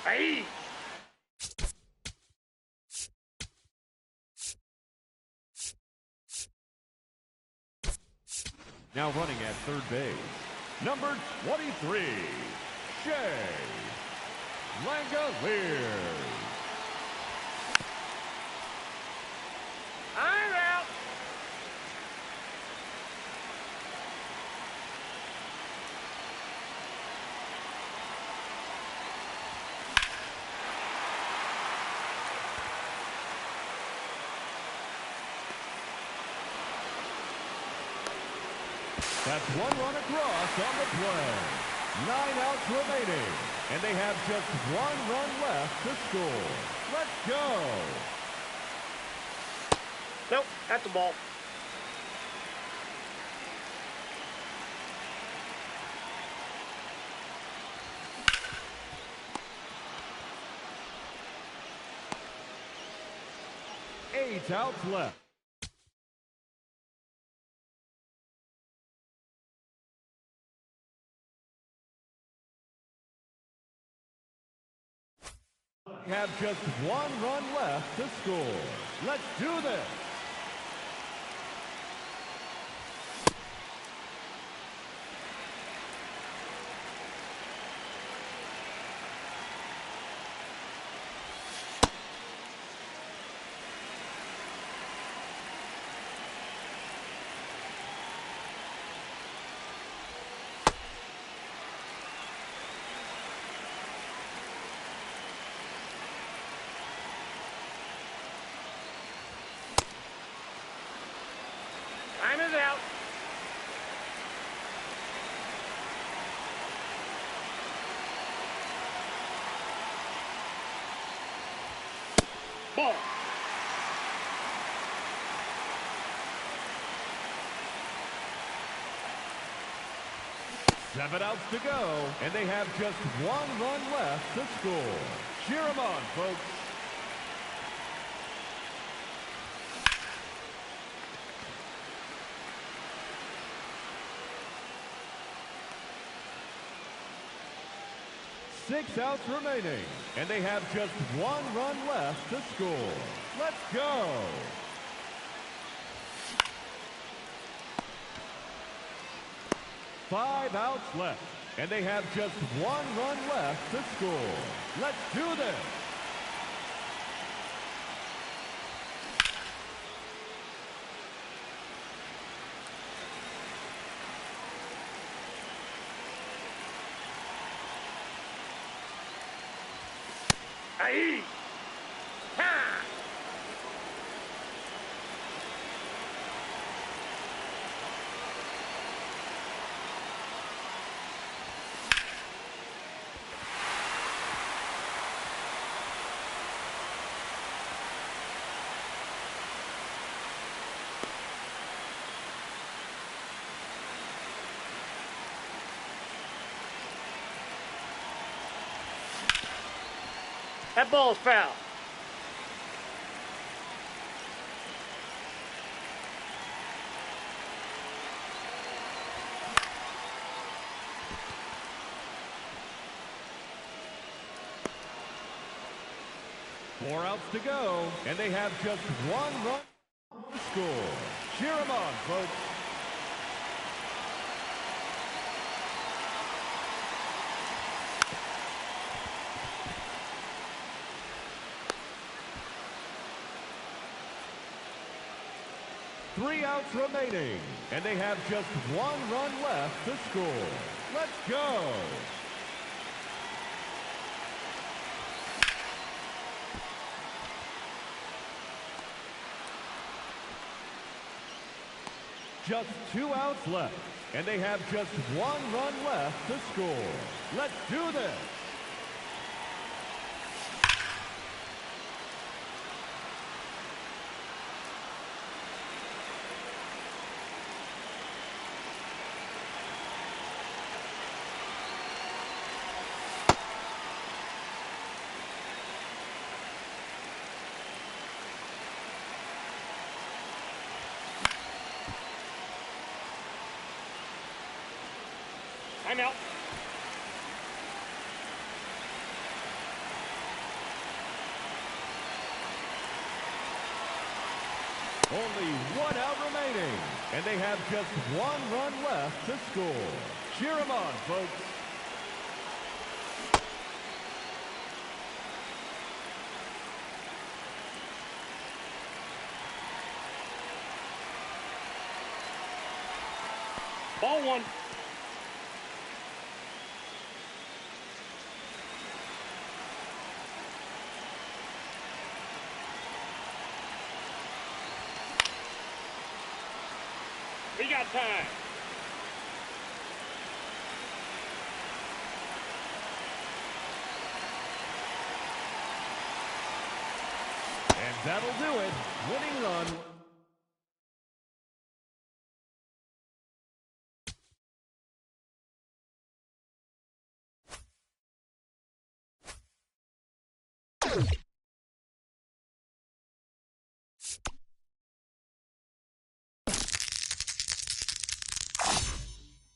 Aye. Now running at third base, number 23, Shea Langoliers. I'm out. That's one run across on the play. 9 outs remaining, and they have just 1 run left to score. Let's go. Nope, that's the ball. Eight outs left. Have just 1 run left to score. Let's do this. Time is out. Ball. Seven outs to go, and they have just 1 run left to score. Cheer them on, folks. Six outs remaining, and they have just 1 run left to score. Let's go. Five outs left, and they have just 1 run left to score. Let's do this. Aye. Ha! That ball's foul. Four outs to go, and they have just 1 run to score. Cheer them on, folks. Three outs remaining, and they have just 1 run left to score. Let's go. Just 2 outs left, and they have just 1 run left to score. Let's do this. out. Only 1 out remaining, and they have just 1 run left to score. Cheer them on, folks. Ball 1. We got time. And that'll do it. Winning run.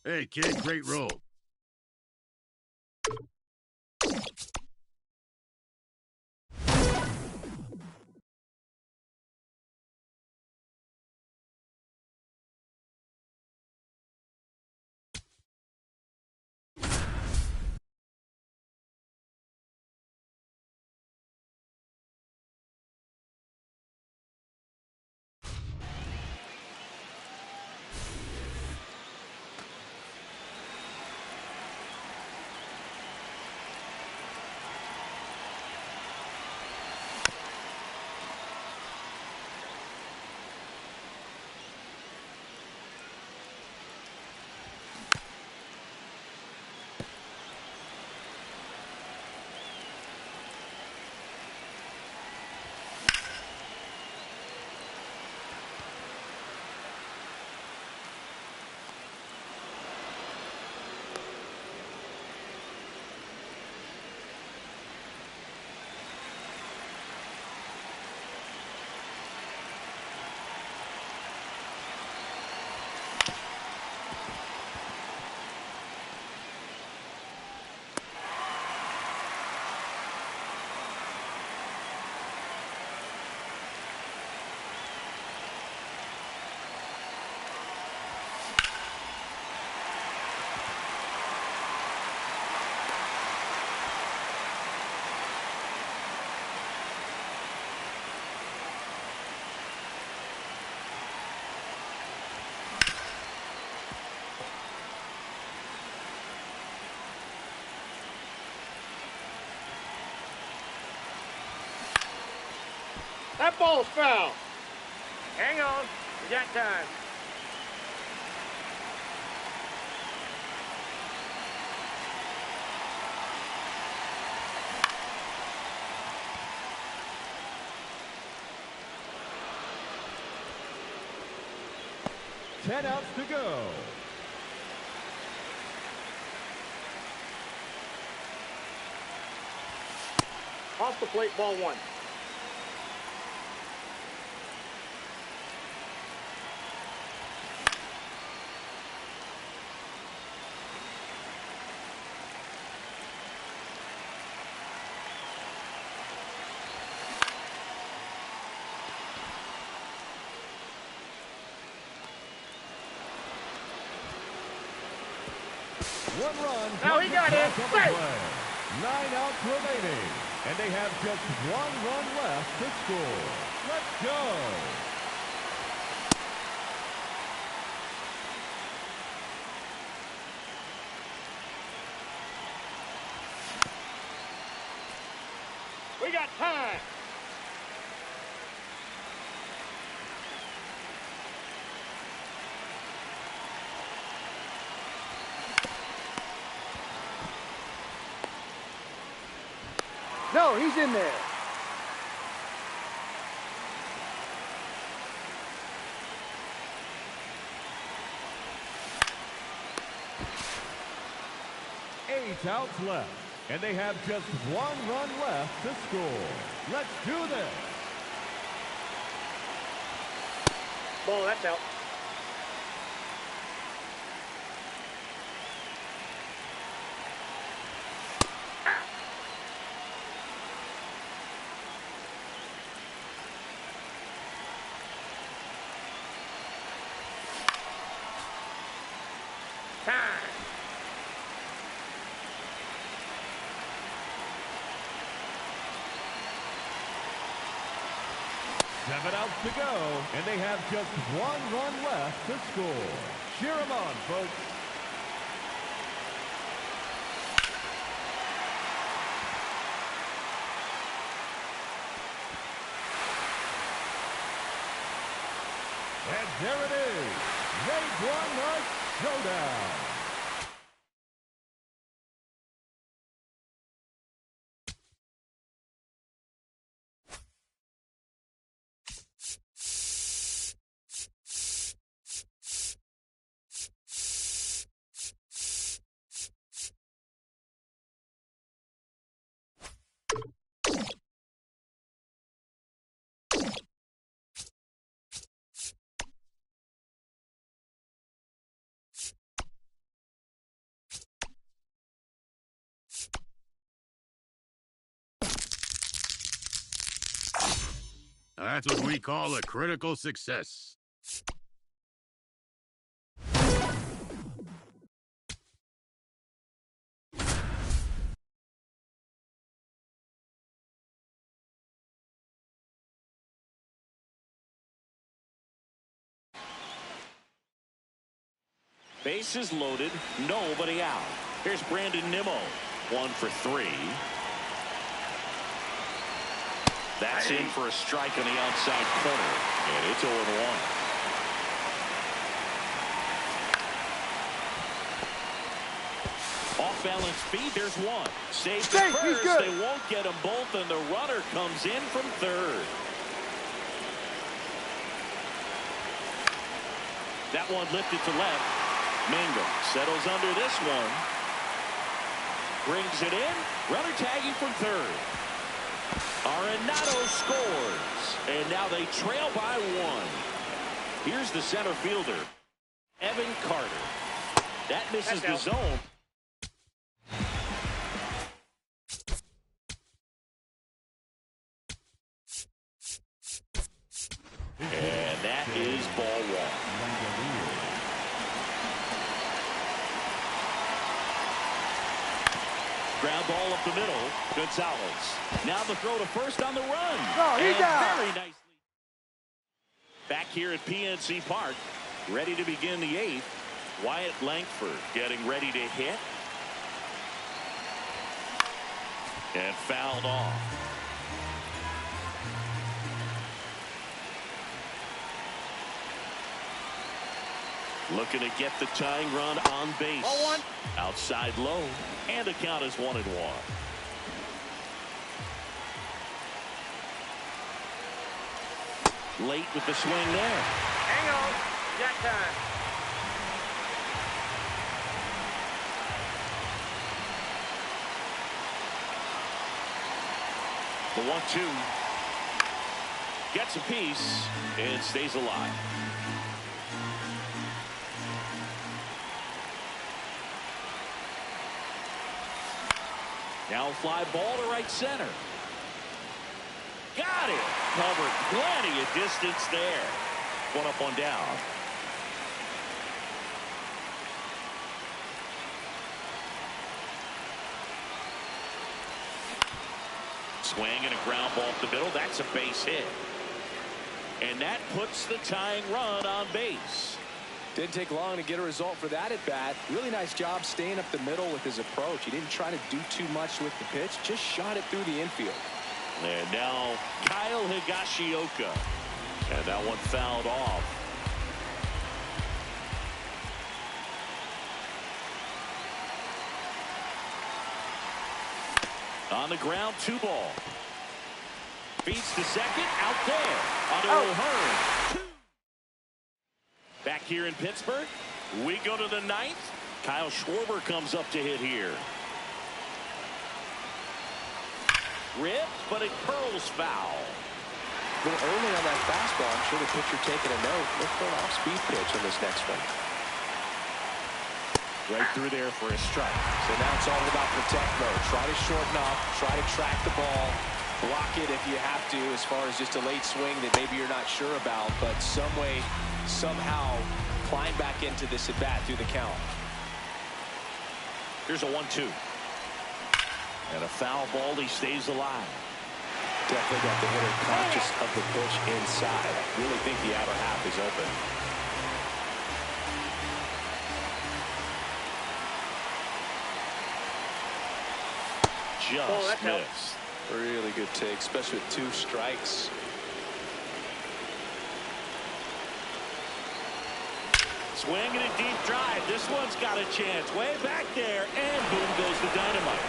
Hey, kid, great roll. That ball's foul. Hang on. We got time. Ten outs to go. Off the plate, ball 1. One run. Now he got it. Safe. 9 outs remaining, and they have just 1 run left to score. Let's go. We got time. No, he's in there. Eight outs left, and they have just 1 run left to score. Let's do this. Ball, that's out. Time. 7 outs to go, and they have just 1 run left to score. Cheer them on, folks. And there it is. They've won the showdown. That's what we call a critical success. Bases loaded, nobody out. Here's Brandon Nimmo, 1 for 3. That's in for a strike on the outside corner, and it's 0-1. Off balance speed, there's one. Saved to first, they won't get them both, and the runner comes in from third. That one lifted to left. Mingo settles under this one. Brings it in. Runner tagging from third. Arenado scores. And now they trail by 1. Here's the center fielder, Evan Carter. That misses the zone. And that is ball 1. Ground ball up the middle. Gonzalez. Now the throw to first on the run. And very nicely. Back here at PNC Park, ready to begin the 8th. Wyatt Langford getting ready to hit. And fouled off. Looking to get the tying run on base. Outside low, and the count is 1-1. Late with the swing there. Hang on. Got time. The 1-2. Gets a piece and stays alive. Now fly ball to right center. Got it. Covered plenty of distance there. 1 up, 1 down. Swing and a ground ball up the middle. That's a base hit. And that puts the tying run on base. Didn't take long to get a result for that at bat. Really nice job staying up the middle with his approach. He didn't try to do too much with the pitch, just shot it through the infield. And now Kyle Higashioka. And that one fouled off. On the ground, 2 ball. Feeds to second, out there. Under O'Hearn. Back here in Pittsburgh, we go to the 9th. Kyle Schwarber comes up to hit here. Ripped, but it curls foul. A little early on that fastball. I'm sure the pitcher taking a note. Look for an off-speed pitch on this next one. Right through there for a strike. So now it's all about protect mode. Try to shorten up, try to track the ball, block it if you have to, as far as just a late swing that maybe you're not sure about, but some way, somehow climb back into this at bat through the count. Here's a 1-2. And a foul ball. He stays alive. Definitely got the hitter conscious of the pitch inside. Really think the outer half is open. Just missed. Really good take, especially with 2 strikes. Swinging a deep drive. This one's got a chance. Way back there. And boom goes the dynamite.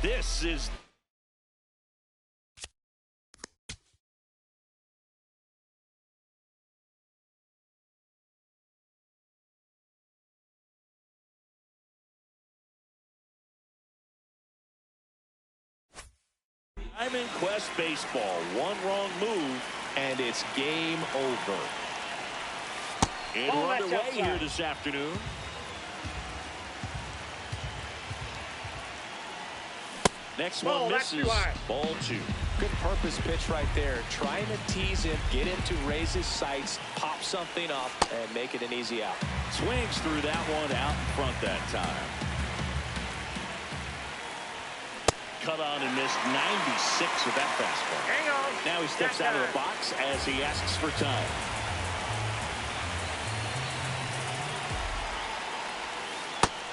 This is Diamond Quest Baseball. One wrong move, and it's game over. And we're underway here this afternoon. Next one misses. Ball 2. Good purpose pitch right there. Trying to tease him, get him to raise his sights, pop something up, and make it an easy out. Swings through that one out in front that time. Cut on and missed 96 with that fastball. Hang on. Now he steps out of the box as he asks for time.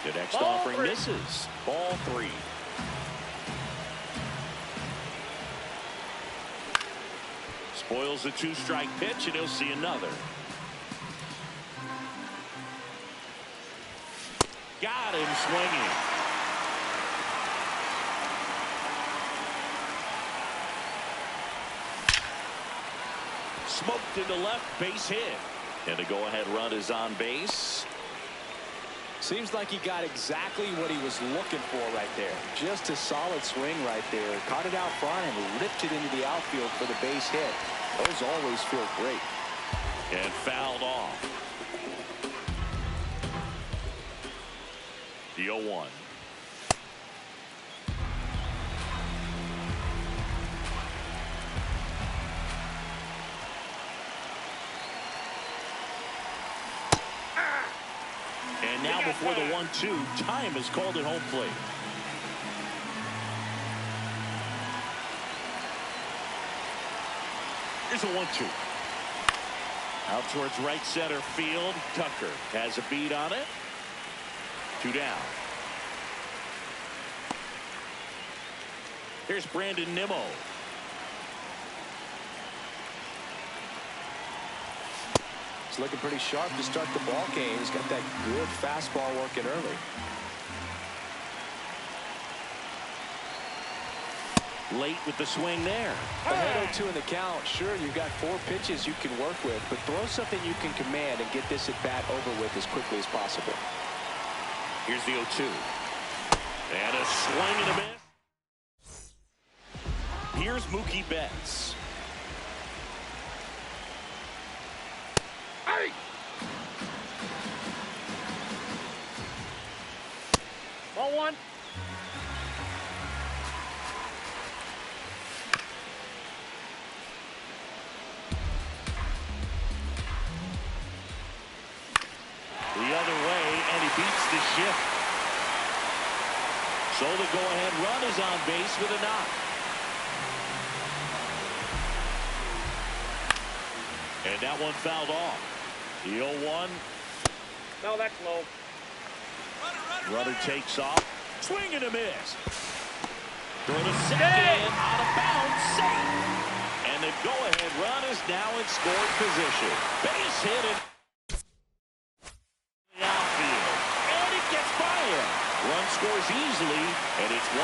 The next offering misses. Ball 3. Spoils the 2-strike pitch, and he'll see another. Got him swinging. Smoked into left, base hit. And the go-ahead run is on base. Seems like he got exactly what he was looking for right there. Just a solid swing right there. Caught it out front and ripped it into the outfield for the base hit. Those always feel great. And fouled off. The 0-1. And now before the 1-2, time is called at home plate. Here's a 1-2. Out towards right center field. Tucker has a beat on it. 2 down. Here's Brandon Nimmo. He's looking pretty sharp to start the ball game. He's got that good fastball working early. Late with the swing there. Ahead 0-2 in the count. Sure, you've got 4 pitches you can work with, but throw something you can command and get this at bat over with as quickly as possible. Here's the 0-2. And a swing and a miss. Here's Mookie Betts. Hey! Ball 1. The other way, and he beats the shift. So the go-ahead run is on base with a knock. And that one fouled off. The 0-1. No, that's low. Runner takes off. Swing and a miss. Throw to second, out of bounds, safe. And the go-ahead run is now in scoring position. Base hit in the outfield. And it gets by him. Run scores easily, and it's 1-0.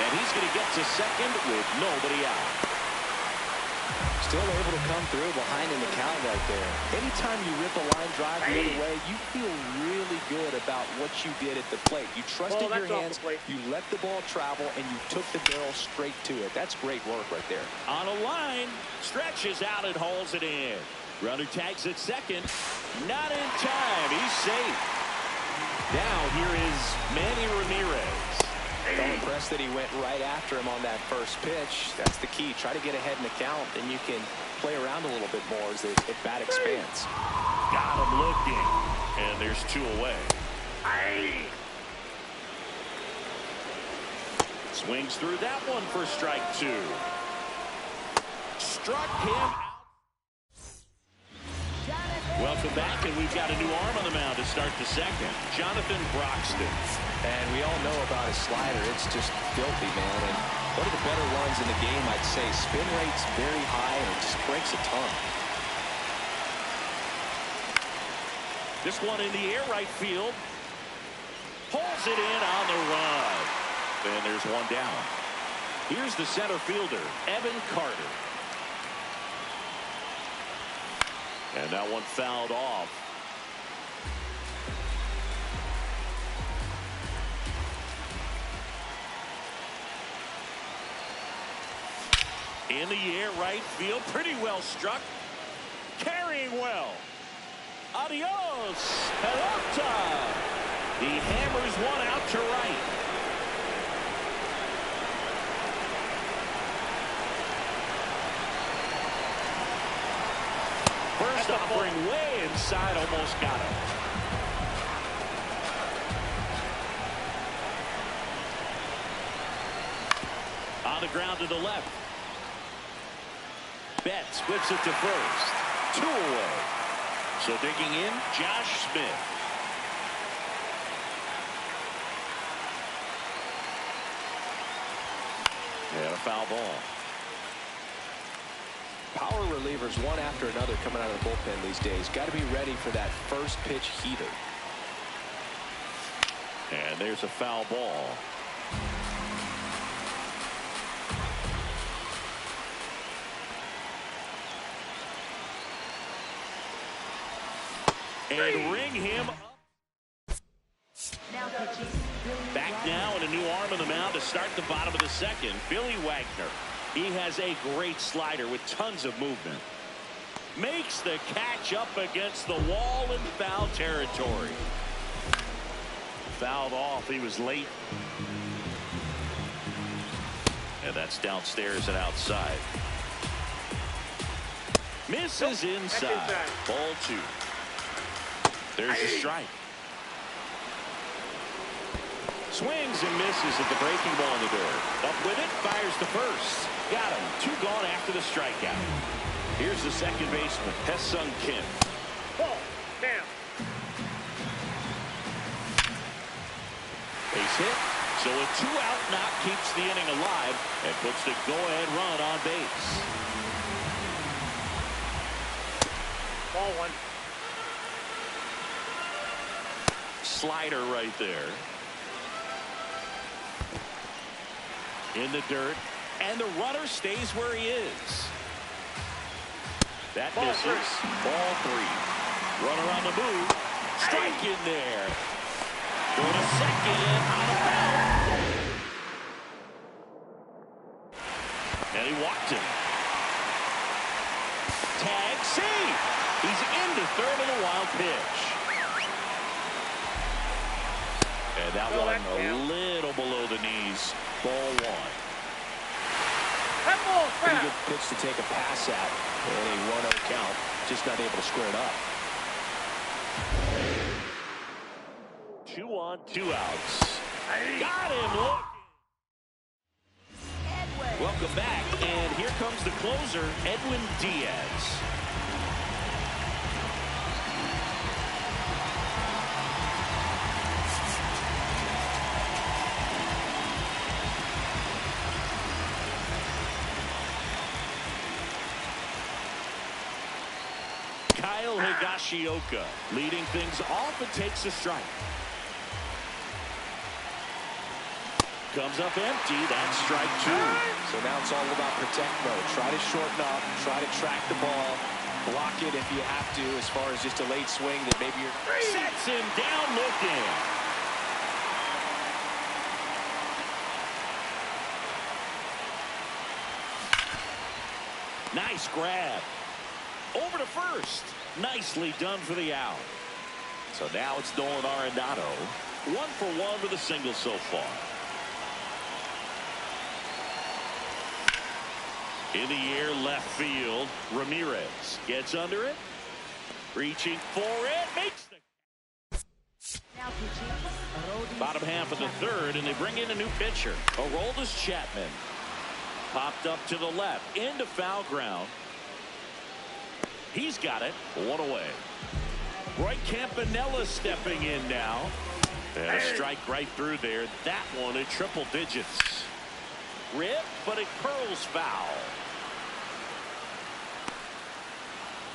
And he's going to get to second with nobody out. Still able to come through behind in the count right there. Anytime you rip a line drive the other way, you feel really good about what you did at the plate. You trusted your hands, you let the ball travel, and you took the barrel straight to it. That's great work right there. On a line, stretches out and hauls it in. Runner tags at second. Not in time. He's safe. Now here is Manny Ramirez. So impressed that he went right after him on that first pitch. That's the key. Try to get ahead in the count, and you can play around a little bit more as the bat expands. Got him looking, and there's 2 away. Swings through that one for strike 2. Struck him out. Welcome back, and we've got a new arm on the mound to start the second. Jonathan Broxton. And we all know about his slider. It's just filthy, man. And one of the better ones in the game, I'd say. Spin rate's very high, and it just breaks a ton. This one in the air, right field. Pulls it in on the run. And there's 1 down. Here's the center fielder, Evan Carter. And that one fouled off. In the air, right field, pretty well struck. Carrying well. Adios, pelota. He hammers one out to right. First offering way inside, almost got him. On the ground to the left. Betts whips it to first. 2 away. So digging in, Josh Smith. And a foul ball. Power relievers one after another coming out of the bullpen these days. Got to be ready for that first pitch heater. And there's a foul ball. And ring him up. Back now and a new arm on the mound to start the bottom of the second. Billy Wagner. He has a great slider with tons of movement. Makes the catch up against the wall in foul territory. Fouled off. He was late. And that's downstairs and outside. Misses inside. Ball 2. There's a strike. Swings and misses at the breaking ball in the dirt. Up with it, fires to first. Got him. 2 gone after the strikeout. Here's the second baseman, Hesung Kim. Ball, down. Base hit. So a 2-out knock keeps the inning alive and puts the go-ahead run on base. Ball 1. Slider right there. In the dirt. And the runner stays where he is. That misses. Ball 3. Runner on the move. Strike in there. Go to second. Out of bounds. And he walked him. Tag safe. He's into third on a wild pitch. And that one a little below the knees. Ball 1. Pretty good pitch to take a pass at. And a 1-0 count. Just not able to square it up. 2 on, 2 outs. Got him. Look. Welcome back. And here comes the closer, Edwin Diaz. Kyle Higashioka leading things off and takes a strike. Comes up empty. That's strike two. So now it's all about protect mode. Try to shorten up. Try to track the ball. Block it if you have to, as far as just a late swing that maybe you're... Sets him down looking. Nice grab. Over to first. Nicely done for the out. So now it's Nolan Arenado. 1 for 1 with a single so far. In the air, left field. Ramirez gets under it. Reaching for it. Makes the bottom half of the third, and they bring in a new pitcher. Aroldis Chapman. Popped up to the left. Into foul ground. He's got it. 1 away. Roy Campanella stepping in now. And a strike right through there. That one in triple digits. Rip, but it curls foul.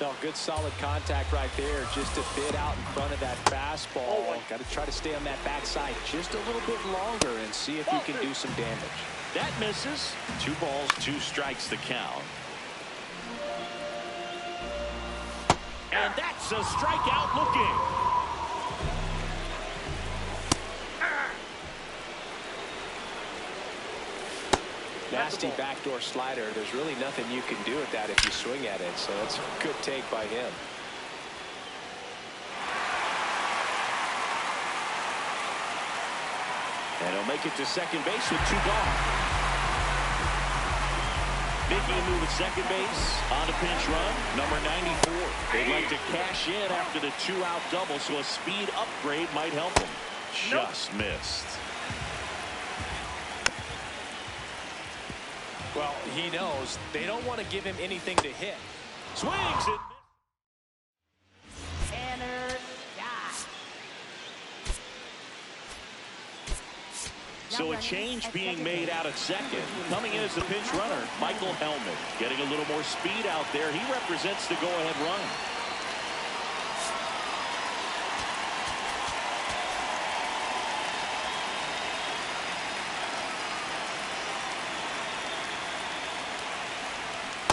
No, good solid contact right there. Just a bit out in front of that fastball. Got to try to stay on that backside just a little bit longer and see if you can do some damage. That misses. 2 balls, 2 strikes to count. And that's a strikeout looking. Nasty backdoor slider. There's really nothing you can do with that if you swing at it. So that's a good take by him. And he'll make it to second base with 2 gone. Making a move at second base on a pinch run, number 94. They'd like to cash in after the 2-out double, so a speed upgrade might help them. Just missed. Well, he knows they don't want to give him anything to hit. Swings it. So a change being made out at second. Coming in as the pinch runner, Michael Hellman. Getting a little more speed out there. He represents the go-ahead run.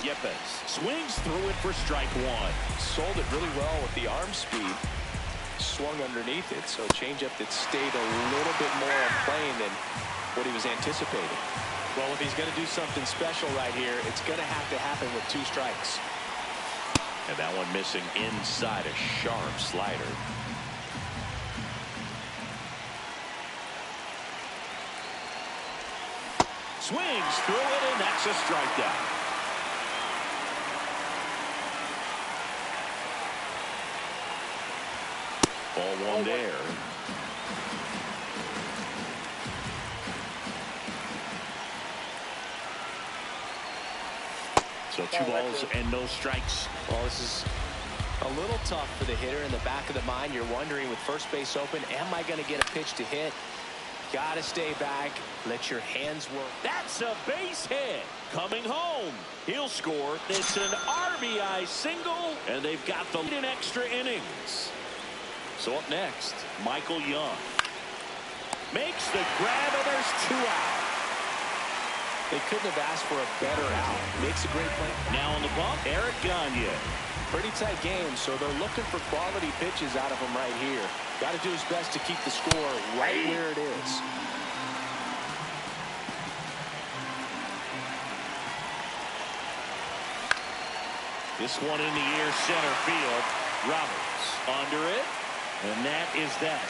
Yepes swings through it for strike 1. Sold it really well with the arm speed. Swung underneath it, so a changeup that stayed a little bit more on plane than what he was anticipating. Well, if he's going to do something special right here, it's going to have to happen with 2 strikes. And that one missing inside a sharp slider. Swings through it, and that's a strikeout. Ball 1 there. So 2 balls and no strikes. Well, this is a little tough for the hitter. In the back of the mind, you're wondering with first base open, am I going to get a pitch to hit? Got to stay back. Let your hands work. That's a base hit. Coming home. He'll score. It's an RBI single, and they've got the lead in extra innings. So up next, Michael Young makes the grab, and there's 2 out. They couldn't have asked for a better out. Makes a great play. Now on the bump, Eric Gagne. Pretty tight game, so they're looking for quality pitches out of him right here. Got to do his best to keep the score right where it is. This one in the air, center field. Roberts under it. And that is that.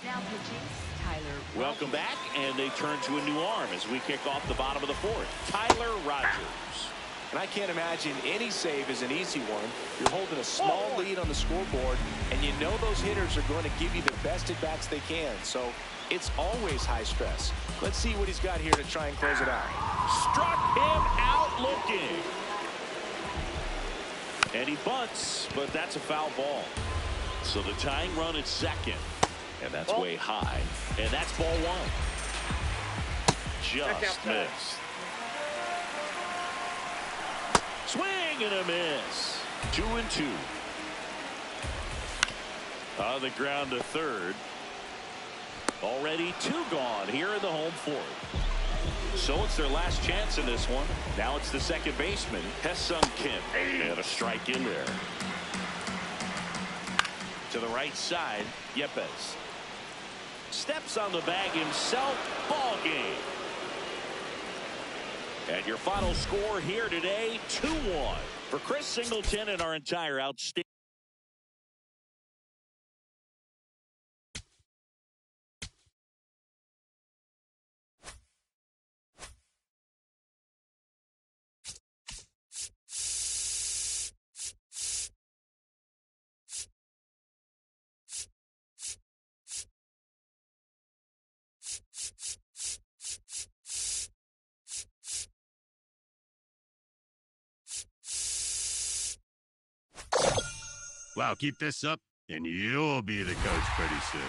Now pitching, Tyler. Welcome back, and they turn to a new arm as we kick off the bottom of the 4th. Tyler Rogers. And I can't imagine any save is an easy one. You're holding a small lead on the scoreboard, and you know those hitters are going to give you the best at-bats they can. So it's always high stress. Let's see what he's got here to try and close it out. Struck him out looking. And he bunts, but that's a foul ball. So the tying run at second. And that's way high. And that's ball 1. Just missed. Swing and a miss. 2-2. On the ground to third. Already 2 gone here in the home fourth. So it's their last chance in this one. Now it's the second baseman, Hesung Kim. And a strike in there. To the right side, Yepes. Steps on the bag himself. Ball game. And your final score here today, 2-1. For Chris Singleton and our entire outstanding. Wow, keep this up, and you'll be the coach pretty soon.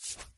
Cheese.